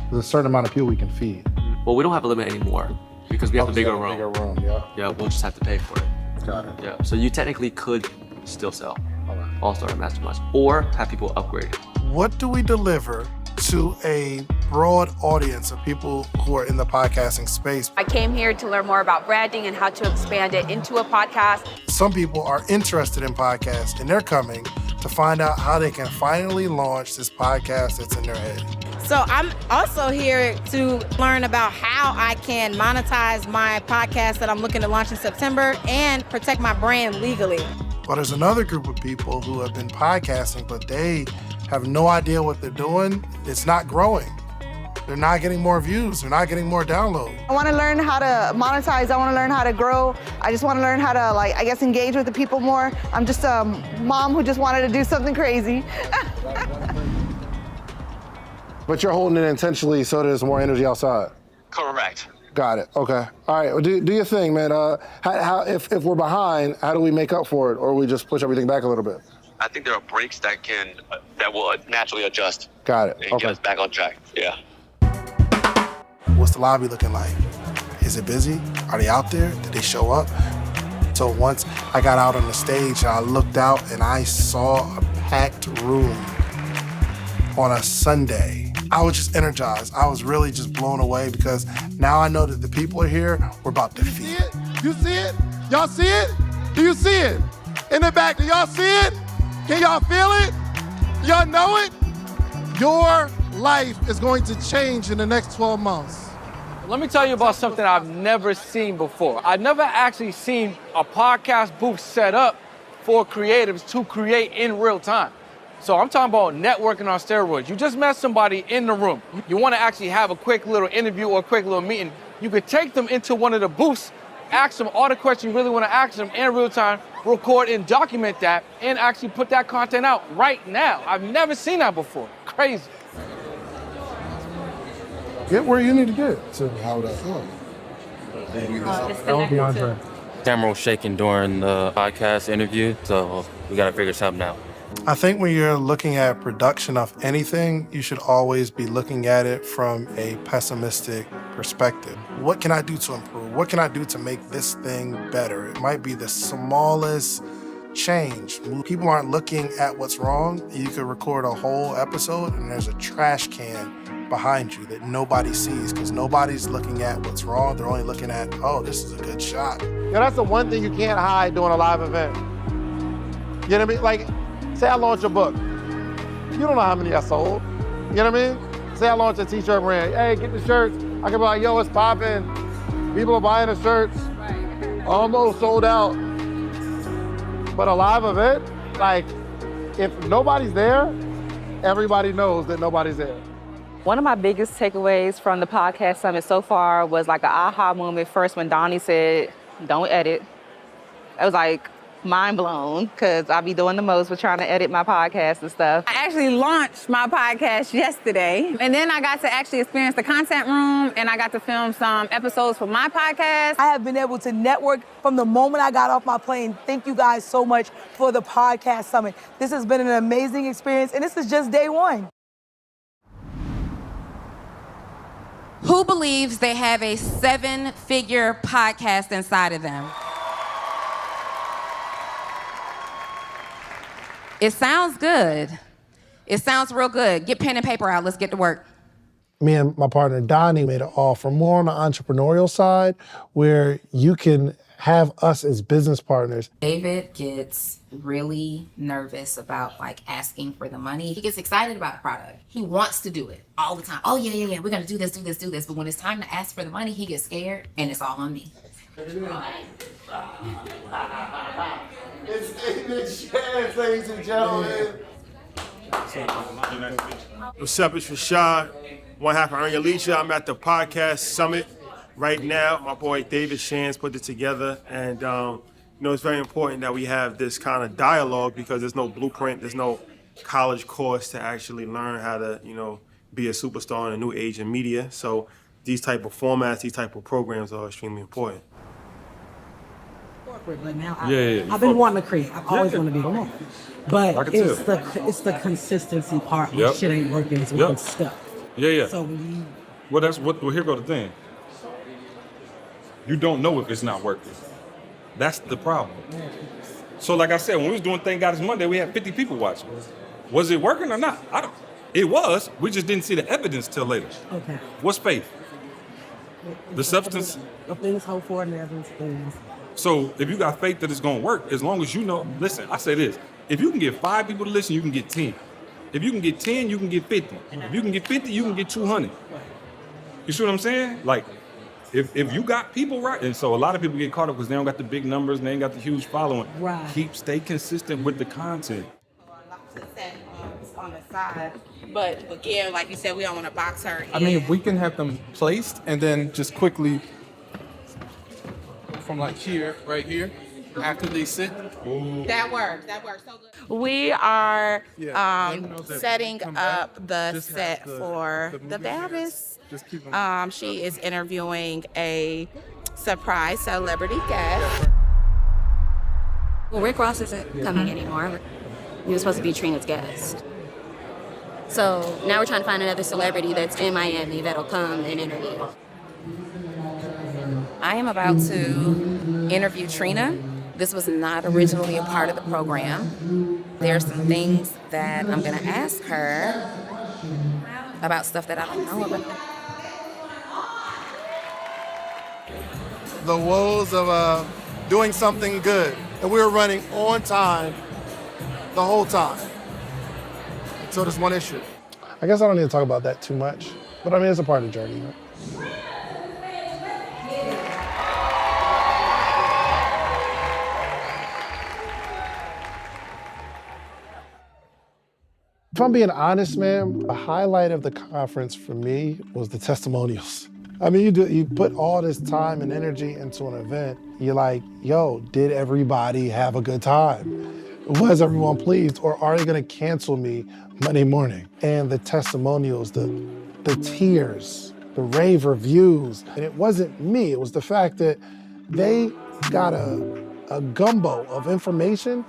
There's a certain amount of people we can feed. Well, we don't have a limit anymore because we have a bigger room. Yeah. Yeah, we'll just have to pay for it. Got it. Yeah, so you technically could still sell All-Star Masterminds or have people upgrade. What do we deliver to a broad audience of people who are in the podcasting space? I came here to learn more about branding and how to expand it into a podcast. Some people are interested in podcasts and they're coming to find out how they can finally launch this podcast that's in their head. So I'm also here to learn about how I can monetize my podcast that I'm looking to launch in September and protect my brand legally. But there's another group of people who have been podcasting, but they have no idea what they're doing. It's not growing. They're not getting more views. They're not getting more downloads. I want to learn how to monetize. I want to learn how to grow. I just want to learn how to, engage with the people more. I'm just a mom who just wanted to do something crazy. But you're holding it intentionally so there's more energy outside. Correct. Got it. Okay. All right. Well, do your thing, man. If we're behind, how do we make up for it, or we just push everything back a little bit? I think there are breaks that will naturally adjust. Got it. And get us back on track. Yeah. What's the lobby looking like? Is it busy? Are they out there? Did they show up? So once I got out on the stage and I looked out and I saw a packed room on a Sunday, I was just energized. I was really just blown away because now I know that the people are here. We're about to feed. You see it? Y'all see it? Do you see it? In the back, do y'all see it? Can y'all feel it? Y'all know it? Your life is going to change in the next 12 months. Let me tell you about something I've never seen before. I've never actually seen a podcast booth set up for creatives to create in real time. So I'm talking about networking on steroids. You just met somebody in the room. You want to actually have a quick little interview or a quick little meeting. You could take them into one of the booths, ask them all the questions you really want to ask them in real time, record and document that, and actually put that content out right now. I've never seen that before. Crazy. Get where you need to get to how that's going. Don't be Andre. Camera was shaking during the podcast interview, so we got to figure something out. I think when you're looking at production of anything, you should always be looking at it from a pessimistic perspective. What can I do to improve? What can I do to make this thing better? It might be the smallest change. People aren't looking at what's wrong. You could record a whole episode and there's a trash can behind you that nobody sees because nobody's looking at what's wrong. They're only looking at, oh, this is a good shot. Yeah, that's the one thing you can't hide doing a live event. You know what I mean? Like, say I launch a book. You don't know how many I sold. You know what I mean? Say I launch a t-shirt brand. Hey, get the shirts. I can be like, yo, it's popping. People are buying the shirts. Almost sold out. But a live event, like, if nobody's there, everybody knows that nobody's there. One of my biggest takeaways from the podcast summit so far was like an aha moment first when Donnie said, don't edit. It was like mind blown because I be doing the most with trying to edit my podcast and stuff. I actually launched my podcast yesterday, and then I got to actually experience the content room, and I got to film some episodes for my podcast. I have been able to network from the moment I got off my plane. Thank you guys so much for the podcast summit. This has been an amazing experience, and this is just day one. Who believes they have a 7-figure podcast inside of them? It sounds good. It sounds real good. Get pen and paper out. Let's get to work. me and my partner Donnie made an offer more on the entrepreneurial side where you can have us as business partners. David gets really nervous about like asking for the money. He gets excited about a product. He wants to do it all the time. Oh yeah, we're gonna do this. But when it's time to ask for the money, he gets scared and it's all on me. It's David Shands, ladies and gentlemen. What's up, it's Rashad, one half of Earn Your Leisure. I'm at the podcast summit right now. My boy David Shands put it together, and it's very important that we have this kind of dialogue because there's no blueprint, there's no college course to actually learn how to, be a superstar in a new age in media. So these type of formats, these type of programs are extremely important. But now Yeah. I've been wanting to create. I've always wanted to be on. But I can it's the consistency part when Yep. shit ain't working, it's Yep. with stuff. Yeah. So when you Well, here go the thing. You don't know if it's not working. That's the problem. So like I said, when we was doing Thank God It's Monday, we had 50 people watching. Was it working or not? It was. We just didn't see the evidence till later. Okay. What's faith? The substance. The things hope for and the evidence things. So if you got faith that it's gonna work, as long as you know, listen, I say this, if you can get 5 people to listen, you can get 10. If you can get 10, you can get 50. If you can get 50, you can get 200. You see what I'm saying? Like, if you got people right, and so a lot of people get caught up because they don't got the big numbers and they ain't got the huge following. Right. Stay consistent with the content. On the side, but again, like you said, we don't want to box her in. I mean, we can have them placed and then just quickly from like here, right here, after they sit. That works so good. We are setting up the set for the Babis. She is interviewing a surprise celebrity guest. Well, Rick Ross isn't coming anymore. He was supposed to be Trina's guest. So now we're trying to find another celebrity that's in Miami that'll come and interview. I am about to interview Trina. This was not originally a part of the program. There are some things that I'm going to ask her about stuff that I don't know about. The woes of doing something good. And we were running on time the whole time. So there's one issue. I guess I don't need to talk about that too much, but I mean, it's a part of the journey. If I'm being honest, man, the highlight of the conference for me was the testimonials. I mean, you put all this time and energy into an event. You're like, yo, did everybody have a good time? Was everyone pleased, or are they gonna cancel me Monday morning? And the testimonials, the tears, the rave reviews. And it wasn't me, it was the fact that they got a gumbo of information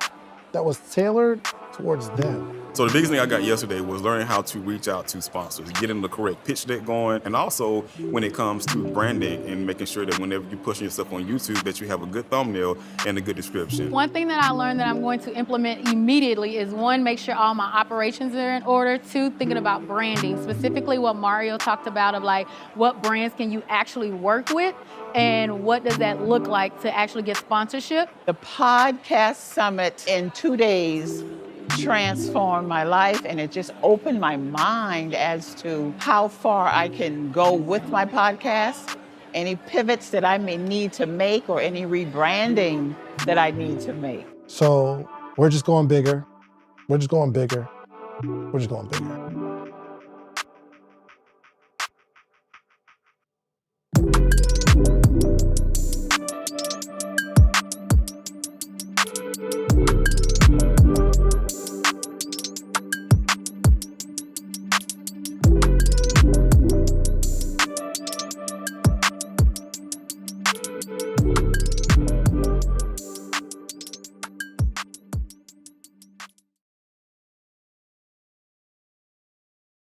that was tailored towards them. So the biggest thing I got yesterday was learning how to reach out to sponsors, getting the correct pitch deck going, and also when it comes to branding and making sure that whenever you're pushing yourself on YouTube that you have a good thumbnail and a good description. One thing that I learned that I'm going to implement immediately is 1, make sure all my operations are in order. 2, thinking about branding, specifically what Mario talked about of like what brands can you actually work with and what does that look like to actually get sponsorship. The podcast summit in 2 days transformed my life, and it just opened my mind as to how far I can go with my podcast, any pivots that I may need to make or any rebranding that I need to make. So we're just going bigger. We're just going bigger. We're just going bigger.